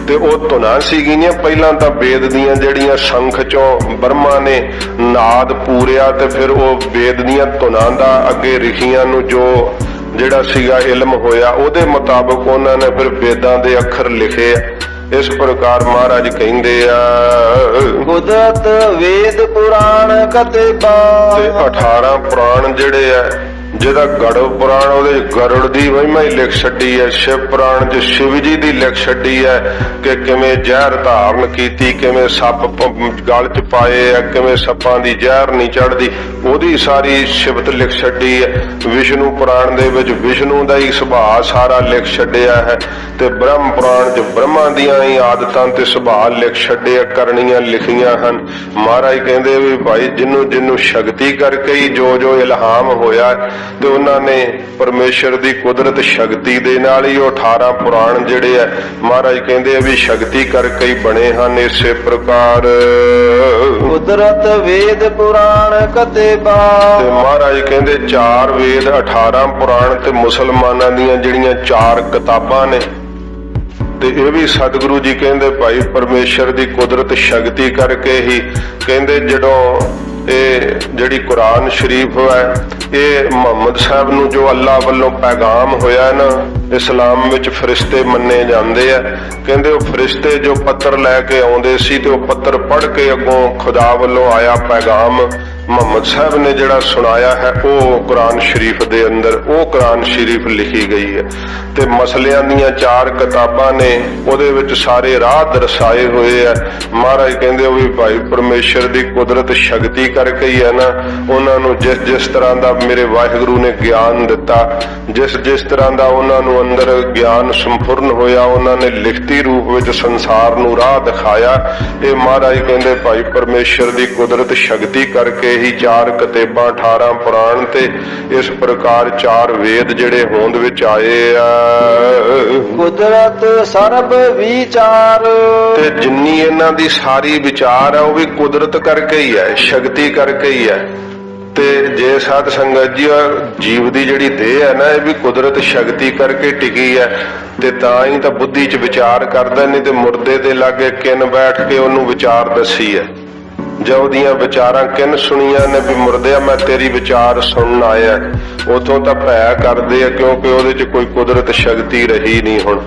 ਤੇ ਉਹ ਧੁਨਾਂ ਸੀਗੀਆਂ ਪਹਿਲਾਂ ਤਾਂ ਵੇਦ ਦੀਆਂ ਜਿਹੜੀਆਂ ਸੰਖ ਚੋਂ ਬ੍ਰਹਮਾ ਨੇ ਨਾਦ ਪੂਰਿਆ ਤੇ ਫਿਰ ਉਹ ਵੇਦ ਦੀਆਂ ਧੁਨਾਂ ਦਾ ਅੱਗੇ ਰਿਖੀਆਂ ਨੂੰ ਜੋ ਜਿਹੜਾ ਸੀਗਾ ਇਲਮ ਹੋਇਆ ਉਹਦੇ ਮੁਤਾਬਕ ਉਹਨਾਂ ਨੇ ਫਿਰ ਵੇਦਾਂ ਦੇ ਅੱਖਰ ਲਿਖੇ ਆ। ਇਸ ਪ੍ਰਕਾਰ ਮਹਾਰਾਜ ਕਹਿੰਦੇ ਆ ਕੁਦਰਤ ਵੇਦ ਪੁਰਾਣ ਕਤੇਬਾ। ਤੇ 18 ਪੁਰਾਣ ਜਿਹੜੇ ਆ ਜਿਹਦਾ ਗੜਵ ਪੁਰਾਣ ਉਹਦੇ ਗਰੁੜ ਦੀ ਮਹਿਮਾ ਹੀ ਲਿਖ ਛੱਡੀ ਹੈ। ਸ਼ਿਵ ਪੁਰਾਣ 'ਚ ਸ਼ਿਵ ਜੀ ਦੀ ਲਿਖ ਛੱਡੀ ਹੈ ਕਿ ਕਿਵੇਂ ਜ਼ਹਿਰ ਧਾਰਨ ਕੀਤੀ, ਕਿਵੇਂ ਸੱਪ ਗਲ 'ਚ ਪਾਏ ਆ, ਕਿਵੇਂ ਸੱਪਾਂ ਦੀ ਜ਼ਹਿਰ ਨਹੀਂ ਚੜ੍ਹਦੀ, ਉਹਦੀ ਸਾਰੀ ਸਿਫਤ ਲਿਖ ਛੱਡੀ ਹੈ। ਵਿਸ਼ਨੂੰ ਪੁਰਾਣ ਦੇ ਵਿੱਚ ਵਿਸ਼ਨੂੰ ਦਾ ਹੀ ਸੁਭਾਅ ਸਾਰਾ ਲਿਖ ਛੱਡਿਆ ਹੈ ਤੇ ਬ੍ਰਹਮ ਪੁਰਾਣ 'ਚ ਬ੍ਰਹਮਾ ਦੀਆਂ ਹੀ ਆਦਤਾਂ ਤੇ ਸੁਭਾਅ ਲਿਖ ਛੱਡੇ, ਕਰਨੀਆਂ ਲਿਖੀਆਂ ਹਨ। ਮਹਾਰਾਜ ਕਹਿੰਦੇ ਵੀ ਭਾਈ ਜਿਹਨੂੰ ਜਿਹਨੂੰ ਸ਼ਕਤੀ ਕਰਕੇ ਹੀ ਜੋ ਜੋ ਇਲਹਾਮ ਹੋਇਆ ਤੇ ਉਹਨਾਂ ਨੇ ਪਰਮੇਸ਼ਰ ਦੀ ਕੁਦਰਤ ਸ਼ਕਤੀ ਦੇ ਨਾਲ ਹੀ ਉਹ 18 ਪੁਰਾਣ ਜਿਹੜੇ ਆ ਮਹਾਰਾਜ ਕਹਿੰਦੇ ਆ ਵੀ ਸ਼ਕਤੀ ਕਰਕੇ ਹੀ ਬਣੇ ਹਨ। ਇਸੇ ਪ੍ਰਕਾਰ ਕੁਦਰਤ ਵੇਦ ਪੁਰਾਣ ਕਤੇਬਾ ਤੇ ਮਹਾਰਾਜ ਕਹਿੰਦੇ 4 ਵੇਦ 18 ਪੁਰਾਣ ਤੇ ਮੁਸਲਮਾਨਾਂ ਦੀਆਂ ਜਿਹੜੀਆਂ 4 ਕਿਤਾਬਾਂ ਨੇ ਤੇ ਇਹ ਵੀ ਸਤਿਗੁਰੂ ਜੀ ਕਹਿੰਦੇ ਭਾਈ ਪਰਮੇਸ਼ਰ ਦੀ ਕੁਦਰਤ ਸ਼ਕਤੀ ਕਰਕੇ ਹੀ ਕਹਿੰਦੇ ਜਦੋਂ ਇਹ ਜਿਹੜੀ ਕੁਰਾਨ ਸ਼ਰੀਫ ਹੈ ਇਹ ਮੁਹੰਮਦ ਸਾਹਿਬ ਨੂੰ ਜੋ ਅੱਲਾ ਵੱਲੋਂ ਪੈਗਾਮ ਹੋਇਆ ਨਾ, ਇਸਲਾਮ ਵਿੱਚ ਫਰਿਸ਼ਤੇ ਮੰਨੇ ਜਾਂਦੇ ਆ। ਕਹਿੰਦੇ ਉਹ ਫਰਿਸ਼ਤੇ ਜੋ ਪੱਤਰ ਲੈ ਕੇ ਆਉਂਦੇ ਸੀ ਤੇ ਉਹ ਪੱਤਰ ਪੜ੍ਹ ਕੇ ਅੱਗੋਂ ਖੁਦਾ ਵੱਲੋਂ ਆਇਆ ਪੈਗਾਮ ਮੁਹੰਮਦ ਸਾਹਿਬ ਨੇ ਜਿਹੜਾ ਸੁਣਾਇਆ ਹੈ ਉਹ ਕੁਰਾਨ ਸ਼ਰੀਫ ਦੇ ਅੰਦਰ ਉਹ ਕੁਰਾਨ ਸ਼ਰੀਫ ਲਿਖੀ ਗਈ ਹੈ। ਤੇ ਮਸਲਿਆਂ ਦੀਆਂ 4 ਕਿਤਾਬਾਂ ਨੇ, ਉਹਦੇ ਵਿੱਚ ਸਾਰੇ ਰਾਹ ਦਰਸਾਏ ਹੋਏ ਆ। ਮਹਾਰਾਜ ਕਹਿੰਦੇ ਉਹ ਵੀ ਭਾਈ ਪਰਮੇਸ਼ਰ ਦੀ ਕੁਦਰਤ ਸ਼ਕਤੀ ਕਰਕੇ ਹੀ ਹੈ ਨਾ, ਉਹਨਾਂ ਨੂੰ ਜਿਸ ਜਿਸ ਤਰ੍ਹਾਂ ਦਾ ਮੇਰੇ ਵਾਹਿਗੁਰੂ ਨੇ ਗਿਆਨ ਦਿੱਤਾ, ਜਿਸ ਜਿਸ ਤਰ੍ਹਾਂ ਦਾ ਉਹਨਾਂ ਨੂੰ ਅੰਦਰ ਗਿਆਨ ਸੰਪੂਰਨ ਹੋਇਆ, ਉਹਨਾਂ ਨੇ ਲਿਖਤੀ ਰੂਪ ਵਿੱਚ ਸੰਸਾਰ ਨੂੰ ਰਾਹ ਦਿਖਾਇਆ। ਇਹ ਮਹਾਰਾਜ ਕਹਿੰਦੇ ਭਾਈ ਪਰਮੇਸ਼ਰ ਦੀ ਕੁਦਰਤ ਸ਼ਕਤੀ ਕਰਕੇ ਹੀ 4 ਕਿਤਾਬਾਂ 18 ਪੁਰਾਣ ਤੇ ਇਸ ਪ੍ਰਕਾਰ 4 ਵੇਦ ਜਿਹੜੇ ਹੋਂਦ ਵਿੱਚ ਆਏ ਆ। ਕੁਦਰਤ ਸਰਬ ਵਿਚਾਰ ਤੇ ਜਿੰਨੀ ਇਹਨਾਂ ਦੀ ਸਾਰੀ ਵਿਚਾਰ ਹੈ ਉਹ ਵੀ ਕੁਦਰਤ ਕਰਕੇ ਹੀ ਹੈ, ਸ਼ਕਤੀ ਕਰਕੇ ਹੀ ਹੈ। ਤੇ ਜੇ ਸਾਧ ਸੰਗਤ ਜੀ ਜੀਵ ਦੀ ਜਿਹੜੀ ਦੇਹ ਹੈ ਨਾ ਇਹ ਵੀ ਕੁਦਰਤ ਸ਼ਕਤੀ ਕਰਕੇ ਟਿਕੀ ਹੈ ਤੇ ਤਾਂ ਹੀ ਤਾਂ ਬੁੱਧੀ 'ਚ ਵਿਚਾਰ ਕਰਦਾ, ਨਹੀਂ ਤੇ ਮੁਰਦੇ ਦੇ ਲਾਗੇ ਕਿਨ ਬੈਠ ਕੇ ਉਹਨੂੰ ਵਿਚਾਰ ਦੱਸੀ ਹੈ। ਜਾਂ ਉਹਦੀਆਂ ਵਿਚਾਰਾਂ ਕਿਨ ਸੁਣੀਆਂ ਨੇ ਵੀ ਮੁਰਦਿਆ ਮੈਂ ਤੇਰੀ ਵਿਚਾਰ ਸੁਣਨ ਆਇਆ, ਉਥੋਂ ਤਾਂ ਭੈ ਕਰਦੇ ਆ ਕਿਉਂਕਿ ਉਹਦੇ 'ਚ ਕੋਈ ਕੁਦਰਤ ਸ਼ਕਤੀ ਰਹੀ ਨਹੀਂ। ਹੁਣ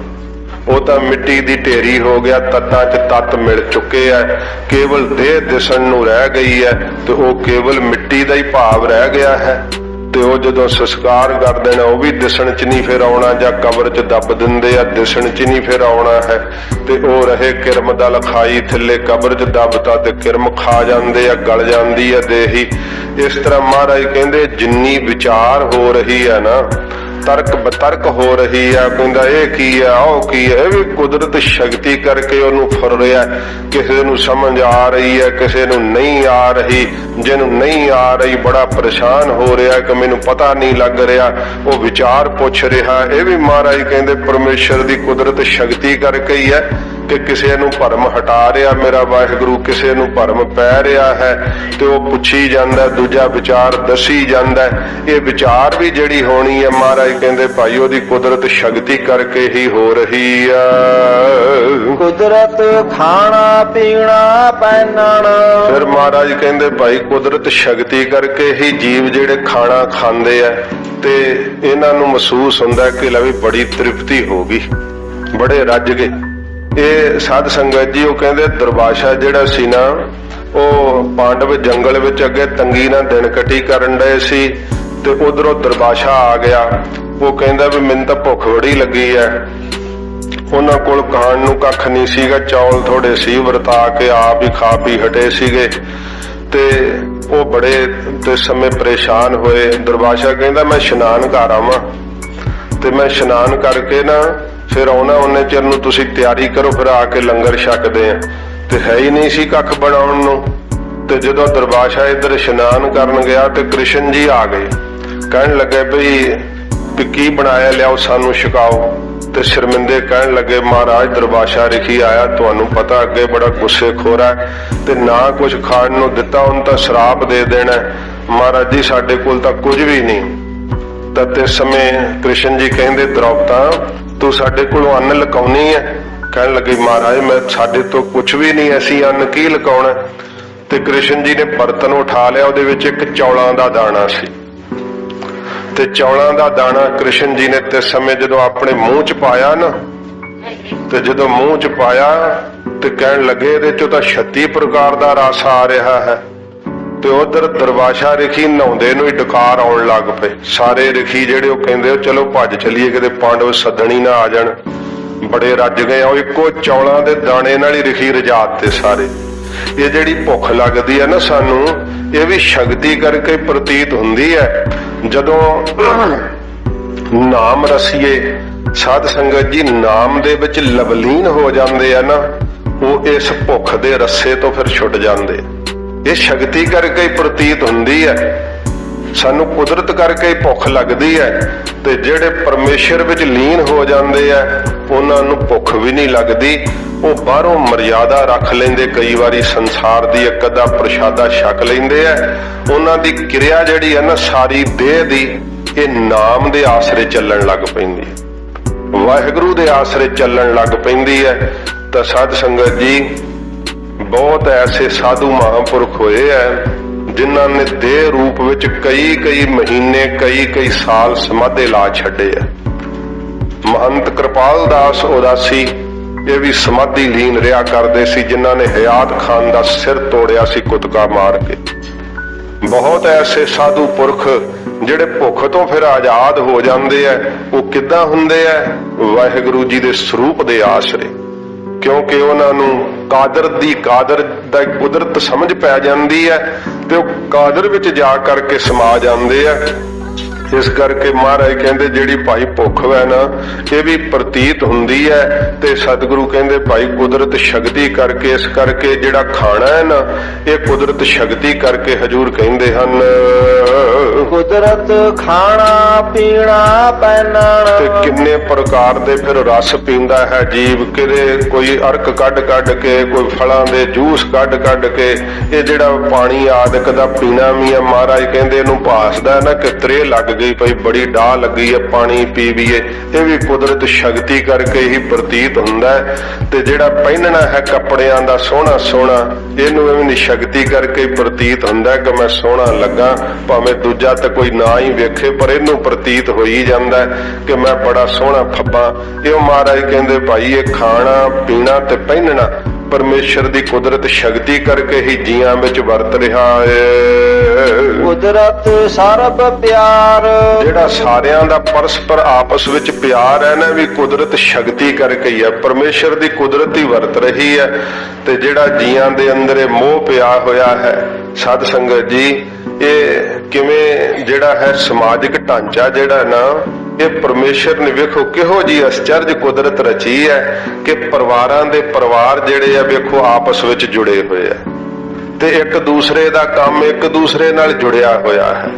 ਉਹ ਤਾਂ ਮਿੱਟੀ ਦੀ ਢੇਰੀ ਹੋ ਗਿਆ, ਤੱਤਾਂ 'ਚ ਤੱਤ ਮਿਲ ਚੁੱਕੇ ਆ, ਕੇਵਲ ਦੇਹ ਦਿਸਣ ਨੂੰ ਰਹਿ ਗਈ ਹੈ ਤੇ ਉਹ ਕੇਵਲ ਮਿੱਟੀ ਦਾ ਹੀ ਭਾਵ ਰਹਿ ਗਿਆ ਹੈ। ਤੇ ਉਹ ਜਦੋਂ ਸੰਸਕਾਰ ਕਰ ਦੇਣਾ ਉਹ ਵੀ ਦਿਸਣ 'ਚ ਨਹੀਂ ਫਿਰ ਆਉਣਾ, ਜਾਂ ਕਬਰ 'ਚ ਦੱਬ ਦਿੰਦੇ ਆ ਦਿਸਣ 'ਚ ਨਹੀਂ ਫਿਰ ਆਉਣਾ ਹੈ। ਤੇ ਉਹ ਰਹੇ ਕਿਰਮ ਦਾ ਲਖਾਈ ਥੱਲੇ, ਕਬਰ 'ਚ ਦੱਬਤਾ ਤੇ ਕਿਰਮ ਖਾ ਜਾਂਦੇ ਆ, ਗਲ ਜਾਂਦੀ ਆ ਦੇਹੀ। ਇਸ ਤਰ੍ਹਾਂ ਮਹਾਰਾਜ ਕਹਿੰਦੇ ਜਿੰਨੀ ਵਿਚਾਰ ਹੋ ਰਹੀ ਹੈ ਨਾ, ਤਰਕ ਬਤਰਕ ਹੋ ਰਹੀ ਆ, ਕਹਿੰਦਾ ਇਹ ਕੀ ਆ ਉਹ ਕੀ ਹੈ, ਇਹ ਵੀ ਕੁਦਰਤ ਸ਼ਕਤੀ ਕਰਕੇ ਉਹਨੂੰ ਫੁਰ ਰਿਹਾ। ਕਿਸੇ ਨੂੰ ਸਮਝ ਆ ਰਹੀ ਹੈ, ਕਿਸੇ ਨੂੰ ਨਹੀਂ ਆ ਰਹੀ। ਜਿਹਨੂੰ ਨਹੀਂ ਆ ਰਹੀ ਬੜਾ ਪਰੇਸ਼ਾਨ ਹੋ ਰਿਹਾ ਕਿ ਮੈਨੂੰ ਪਤਾ ਨਹੀਂ ਲੱਗ ਰਿਹਾ, ਉਹ ਵਿਚਾਰ ਪੁੱਛ ਰਿਹਾ। ਇਹ ਵੀ ਮਹਾਰਾਜ ਕਹਿੰਦੇ ਪਰਮੇਸ਼ਰ ਦੀ ਕੁਦਰਤ ਸ਼ਕਤੀ ਕਰਕੇ ਹੀ ਹੈ ਕਿ ਕਿਸੇ ਨੂੰ ਭਰਮ ਹਟਾ ਰਿਹਾ ਮੇਰਾ ਵਾਹਿਗੁਰੂ, ਕਿਸੇ ਨੂੰ ਭਰਮ ਪੈ ਰਿਹਾ ਹੈ ਤੇ ਉਹ ਪੁੱਛੀ ਜਾਂਦਾ, ਦੂਜਾ ਵਿਚਾਰ ਦੱਸੀ ਜਾਂਦਾ। ਇਹ ਵਿਚਾਰ ਵੀ ਜਿਹੜੀ ਹੋਣੀ ਹੈ ਮਹਾਰਾਜ ਕਹਿੰਦੇ ਭਾਈ ਉਹਦੀ ਕੁਦਰਤ ਸ਼ਕਤੀ ਕਰਕੇ ਹੀ ਹੋ ਰਹੀ ਆ। ਕੁਦਰਤ ਖਾਣਾ ਪੀਣਾ ਪਹਿਨਣਾ, ਫਿਰ ਮਹਾਰਾਜ ਕਹਿੰਦੇ ਭਾਈ ਕੁਦਰਤ ਸ਼ਕਤੀ ਕਰਕੇ ਹੀ ਜੀਵ ਜਿਹੜੇ ਖਾਣਾ ਖਾਂਦੇ ਆ ਤੇ ਇਹਨਾਂ ਨੂੰ ਮਹਿਸੂਸ ਹੁੰਦਾ ਕਿ ਲੈ ਵੀ ਬੜੀ ਤ੍ਰਿਪਤੀ ਹੋ ਗਈ, ਬੜੇ ਰੱਜ ਗਏ। ਇਹ ਸਾਧ ਸੰਗਤ ਜੀ ਉਹ ਕਹਿੰਦੇ ਦੁਰਵਾਸ਼ਾ ਜਿਹੜਾ ਸੀ ਨਾ ਉਹ ਪਾਂਡਵ ਜੰਗਲ ਵਿੱਚ ਅੱਗੇ ਤੰਗੀ ਨਾਲ ਦਿਨ ਕੱਟੀ ਕਰਨ ਡਏ ਸੀ ਤੇ ਉਧਰੋਂ ਦੁਰਵਾਸ਼ਾ ਆ ਗਿਆ। ਉਹ ਕਹਿੰਦਾ ਵੀ ਮੈਨੂੰ ਤਾਂ ਭੁੱਖ ਬੜੀ ਲੱਗੀ ਹੈ। ਉਹਨਾਂ ਕੋਲ ਖਾਣ ਨੂੰ ਕੱਖ ਨਹੀਂ ਸੀਗਾ, ਚੌਲ ਥੋੜੇ ਸੀ, ਵਰਤਾ ਕੇ ਆਪ ਹੀ ਖਾ ਪੀ ਹਟੇ ਸੀਗੇ ਤੇ ਉਹ ਬੜੇ ਤੇ ਸਮੇਂ ਪਰੇਸ਼ਾਨ ਹੋਏ। ਦੁਰਵਾਸ਼ਾ ਕਹਿੰਦਾ ਮੈਂ ਇਸ਼ਨਾਨ ਕਰ ਆਵਾਂ ਤੇ ਮੈਂ ਇਸ਼ਨਾਨ ਕਰਕੇ ਨਾ ਫਿਰ ਆਉਣਾ, ਉਹਨੇ ਚਿਰ ਨੂੰ ਤੁਸੀਂ ਤਿਆਰੀ ਕਰੋ, ਫਿਰ ਆ ਕੇ ਲੰਗਰ ਛਕਦੇ ਆ। ਤੇ ਹੈ ਹੀ ਨਹੀਂ ਸੀ ਕੱਖ ਬਣਾਉਣ ਨੂੰ। ਤੇ ਜਦੋਂ ਦੁਰਵਾਸ਼ਾ ਇੱਧਰ ਇਸ਼ਨਾਨ ਕਰਨ ਗਿਆ ਤੇ ਕ੍ਰਿਸ਼ਨ ਜੀ ਆ ਗਏ, ਕਹਿਣ ਲੱਗੇ ਵੀ ਕੀ ਬਣਾਇਆ ਲਿਆਓ ਸਾਨੂੰ ਛਕਾਓ। ਤੇ ਸ਼ਰਮਿੰਦੇ ਕਹਿਣ ਲੱਗੇ ਮਹਾਰਾਜ ਦੁਰਵਾਸ਼ਾ ਰਿਖੀ ਆਇਆ, ਤੁਹਾਨੂੰ ਪਤਾ ਅੱਗੇ ਬੜਾ ਗੁੱਸੇ ਖੋਰਾ ਤੇ ਨਾ ਕੁਝ ਖਾਣ ਨੂੰ ਦਿੱਤਾ, ਉਹਨੂੰ ਤਾਂ ਸ਼ਰਾਪ ਦੇ ਦੇਣਾ। ਮਹਾਰਾਜ ਜੀ ਸਾਡੇ ਕੋਲ ਤਾਂ ਕੁਝ ਵੀ ਨਹੀਂ। ਤਾਂ ਤੇ ਸਮੇਂ ਕ੍ਰਿਸ਼ਨ ਜੀ ਕਹਿੰਦੇ ਦ੍ਰੋਪਦਾ ਤੂੰ ਸਾਡੇ ਕੋਲੋਂ ਅੰਨ ਲਕਾਉਣੀ ਹੈ? ਕਹਿਣ ਲੱਗੀ ਮਹਾਰਾਜ ਮੈਂ ਸਾਡੇ ਤੋਂ ਕੁਝ ਵੀ ਨਹੀਂ, ਅਸੀਂ ਅੰਨ ਕੀ ਲਕਾਉਣਾ। ਤੇ ਕ੍ਰਿਸ਼ਨ ਜੀ ਨੇ ਬਰਤਨ ਉਠਾ ਲਿਆ, ਉਹਦੇ ਵਿੱਚ ਇੱਕ ਚੌਲਾਂ ਦਾ ਦਾਣਾ ਸੀ ਤੇ ਚੌਲਾਂ ਦਾ ਦਾਣਾ ਕ੍ਰਿਸ਼ਨ ਜੀ ਨੇ ਤੇ ਸਮੇਂ ਜਦੋਂ ਆਪਣੇ ਮੂੰਹ 'ਚ ਪਾਇਆ ਨਾ, ਤੇ ਜਦੋਂ ਮੂੰਹ 'ਚ ਪਾਇਆ ਤੇ ਕਹਿਣ ਲੱਗੇ ਇਹਦੇ 'ਚੋਂ ਤਾਂ 36 ਪ੍ਰਕਾਰ ਦਾ ਰਸ ਆ ਰਿਹਾ ਹੈ। ਤੇ ਉਧਰ ਦਰਵਾਸ਼ਾ ਰਿਖੀ ਨਹਾਉਂਦੇ ਨੂੰ ਹੀ ਡਕਾਰ ਆਉਣ ਲੱਗ ਪਏ। ਸਾਰੇ ਰਿਖੀ ਜਿਹੜੇ ਉਹ ਕਹਿੰਦੇ ਚਲੋ ਭੱਜ ਚਲੀਏ, ਕਿਤੇ ਪਾਂਡਵ ਸੱਦਣੀ ਨਾ ਆ ਜਾਣ, ਬੜੇ ਰੱਜ ਗਏ। ਉਹ ਇੱਕੋ ਚੌਲਾਂ ਦੇ ਦਾਣੇ ਨਾਲ ਹੀ ਰਿਖੀ ਰਜਾਤ ਤੇ ਸਾਰੇ। ਇਹ ਜਿਹੜੀ ਭੁੱਖ ਲੱਗਦੀ ਹੈ ਨਾ ਸਾਨੂੰ, ਇਹ ਵੀ ਸ਼ਕਤੀ ਕਰਕੇ ਪ੍ਰਤੀਤ ਹੁੰਦੀ ਹੈ। ਜਦੋਂ ਨਾਮ ਰਸੀਏ ਸਾਧ ਸੰਗਤ ਜੀ ਨਾਮ ਦੇ ਵਿੱਚ ਲਵਲੀਨ ਹੋ ਜਾਂਦੇ ਆ ਨਾ, ਉਹ ਇਸ ਭੁੱਖ ਦੇ ਰੱਸੇ ਤੋਂ ਫਿਰ ਛੁੱਟ ਜਾਂਦੇ। ਇਹ ਸ਼ਕਤੀ ਕਰਕੇ ਹੀ ਪ੍ਰਤੀਤ ਹੁੰਦੀ ਹੈ, ਸਾਨੂੰ ਕੁਦਰਤ ਕਰਕੇ ਹੀ ਭੁੱਖ ਲੱਗਦੀ ਹੈ। ਤੇ ਜਿਹੜੇ ਪਰਮੇਸ਼ਰ ਵਿੱਚ ਲੀਨ ਹੋ ਜਾਂਦੇ ਆ ਉਹਨਾਂ ਨੂੰ ਭੁੱਖ ਵੀ ਨਹੀਂ ਲੱਗਦੀ। ਉਹ ਬਾਹਰੋਂ ਮਰਿਆਦਾ ਰੱਖ ਲੈਂਦੇ, ਕਈ ਵਾਰੀ ਸੰਸਾਰ ਦੀ ਇੱਕ ਅੱਧਾ ਪ੍ਰਸ਼ਾਦਾ ਛਕ ਲੈਂਦੇ ਆ। ਉਹਨਾਂ ਦੀ ਕਿਰਿਆ ਜਿਹੜੀ ਹੈ ਨਾ ਸਾਰੀ ਦੇਹ ਦੀ, ਇਹ ਨਾਮ ਦੇ ਆਸਰੇ ਚੱਲਣ ਲੱਗ ਪੈਂਦੀ, ਵਾਹਿਗੁਰੂ ਦੇ ਆਸਰੇ ਚੱਲਣ ਲੱਗ ਪੈਂਦੀ ਹੈ। ਤਾਂ ਸਾਧ ਸੰਗਤ ਜੀ ਬਹੁਤ ਐਸੇ ਸਾਧੂ ਮਹਾਂਪੁਰਖ ਹੋਏ ਆ ਜਿਨ੍ਹਾਂ ਨੇ ਦੇਹ ਰੂਪ ਵਿੱਚ ਕਈ ਮਹੀਨੇ ਕਈ ਸਾਲ ਸਮਾਧੀ ਲਾ ਛੱਡੇ ਆ। ਮਹੰਤ ਕਿਰਪਾਲ ਦਾਸ ਉਦਾਸੀ ਇਹ ਵੀ ਸਮਾਧੀ ਲੀਨ ਰਿਹਾ ਕਰਦੇ ਸੀ, ਜਿਨ੍ਹਾਂ ਨੇ ਹਯਾਤ ਖਾਨ ਦਾ ਸਿਰ ਤੋੜਿਆ ਸੀ ਕੁੱਤਕਾ ਮਾਰ ਕੇ। ਬਹੁਤ ਐਸੇ ਸਾਧੂ ਪੁਰਖ ਜਿਹੜੇ ਭੁੱਖ ਤੋਂ ਫਿਰ ਆਜ਼ਾਦ ਹੋ ਜਾਂਦੇ ਆ। ਉਹ ਕਿੱਦਾਂ ਹੁੰਦੇ ਆ? ਵਾਹਿਗੁਰੂ ਜੀ ਦੇ ਸਰੂਪ ਦੇ ਆਸਰੇ, ਕਿਉਂਕਿ ਉਹਨਾਂ ਨੂੰ ਕਾਦਰ ਦਾ ਕੁਦਰਤ ਸਮਝ ਪੈ ਜਾਂਦੀ ਹੈ ਤੇ ਉਹ ਕਾਦਰ ਵਿੱਚ ਜਾ ਕਰਕੇ ਸਮਾ ਜਾਂਦੇ ਆ। ਇਸ ਕਰਕੇ ਮਹਾਰਾਜ ਕਹਿੰਦੇ ਜਿਹੜੀ ਭਾਈ ਭੁੱਖ ਹੈ ਨਾ, ਇਹ ਵੀ ਪ੍ਰਤੀਤ ਹੁੰਦੀ ਹੈ। ਤੇ ਸਤਿਗੁਰੂ ਕਹਿੰਦੇ ਭਾਈ ਕੁਦਰਤ ਸ਼ਕਤੀ ਕਰਕੇ, ਇਸ ਕਰਕੇ ਜਿਹੜਾ ਖਾਣਾ ਹੈ ਨਾ, ਇਹ ਕੁਦਰਤ ਸ਼ਕਤੀ ਕਰਕੇ ਹਜੂਰ ਕਹਿੰਦੇ ਹਨ। ਕੁਦਰਤ ਖਾਣਾ ਪੀਣਾ ਪਹਿਨਣਾ। ਤੇ ਕਿੰਨੇ ਪ੍ਰਕਾਰ ਦੇ ਫਿਰ ਰਸ ਪੀਂਦਾ ਹੈ ਜੀਵ, ਕਿਤੇ ਕੋਈ ਅਰਕ ਕੱਢ ਕੇ, ਕੋਈ ਫਲਾਂ ਦੇ ਜੂਸ ਕੱਢ ਕੇ, ਇਹ ਜਿਹੜਾ ਪਾਣੀ ਆਦਿਕ ਦਾ ਪੀਣਾ ਵੀ ਹੈ। ਮਹਾਰਾਜ ਕਹਿੰਦੇ ਇਹਨੂੰ ਭਾਸਦਾ ਨਾ ਕਿ ਤ੍ਰੇ ਲੱਗ ਗਈ ਪਈ, ਬੜੀ ਡਾਹ ਲੱਗੀ ਹੈ, ਪਾਣੀ ਪੀਵੀਏ। ਇਹ ਵੀ ਕੁਦਰਤ ਸ਼ਕਤੀ ਕਰਕੇ ਹੀ ਪ੍ਰਤੀਤ ਹੁੰਦਾ ਹੈ। ਤੇ ਜਿਹੜਾ ਪਹਿਨਣਾ ਹੈ ਕੱਪੜਿਆਂ ਦਾ ਸੋਹਣਾ, ਇਹਨੂੰ ਵੀ ਸ਼ਕਤੀ ਕਰਕੇ ਪ੍ਰਤੀਤ ਹੁੰਦਾ ਕਿ ਮੈਂ ਸੋਹਣਾ ਲੱਗਾ, ਭਾਵੇਂ ਦੂਜਾ ਤਾਂ ਕੋਈ ਨਾ ਹੀ ਵੇਖੇ, ਪਰ ਇਹਨੂੰ ਪ੍ਰਤੀਤ ਹੋ ਹੀ ਜਾਂਦਾ ਕਿ ਮੈਂ ਬੜਾ ਸੋਹਣਾ ਫੱਬਾ। ਇਹ ਮਹਾਰਾਜ ਕਹਿੰਦੇ ਭਾਈ ਇਹ ਖਾਣਾ ਪੀਣਾ ਤੇ ਪਹਿਨਣਾ ਪਰਮੇਸ਼ਰ ਦੀ ਕੁਦਰਤ ਸ਼ਕਤੀ ਕਰਕੇ ਹੀ ਜੀਆਂ ਵਿੱਚ ਵਰਤ ਰਿਹਾ ਹੈ। ਕੁਦਰਤ ਸਰਬ ਪਿਆਰ, ਜਿਹੜਾ ਸਾਰਿਆਂ ਦਾ ਪਰਸਪਰ ਆਪਸ ਵਿੱਚ ਪਿਆਰ ਹੈ ਨਾ, ਵੀ ਕੁਦਰਤ ਸ਼ਕਤੀ ਕਰਕੇ ਹੀ ਹੈ, ਪਰਮੇਸ਼ਰ ਦੀ ਕੁਦਰਤ ਹੀ ਵਰਤ ਰਹੀ ਹੈ। ਤੇ ਜਿਹੜਾ ਜੀਆਂ ਦੇ ਅੰਦਰ ਇਹ ਮੋਹ ਪਿਆ ਹੋਇਆ ਹੈ ਸਾਧ ਸੰਗਤ ਜੀ, ਇਹ ਕਿਵੇਂ ਜਿਹੜਾ ਹੈ ਸਮਾਜਿਕ ਢਾਂਚਾ ਜਿਹੜਾ ਨਾ, ਇਹ ਪਰਮੇਸ਼ਰ ਨੇ ਵੇਖੋ ਕਿਹੋ ਜੀ ਅਚਰਜ ਕੁਦਰਤ ਰਚੀ ਹੈ ਕਿ ਪਰਿਵਾਰਾਂ ਦੇ ਪਰਿਵਾਰ ਜਿਹੜੇ ਆ ਵੇਖੋ ਆਪਸ ਵਿੱਚ ਜੁੜੇ ਹੋਏ ਆ ਤੇ ਇੱਕ ਦੂਸਰੇ ਦਾ ਕੰਮ ਇੱਕ ਦੂਸਰੇ ਨਾਲ ਜੁੜਿਆ ਹੋਇਆ ਹੈ।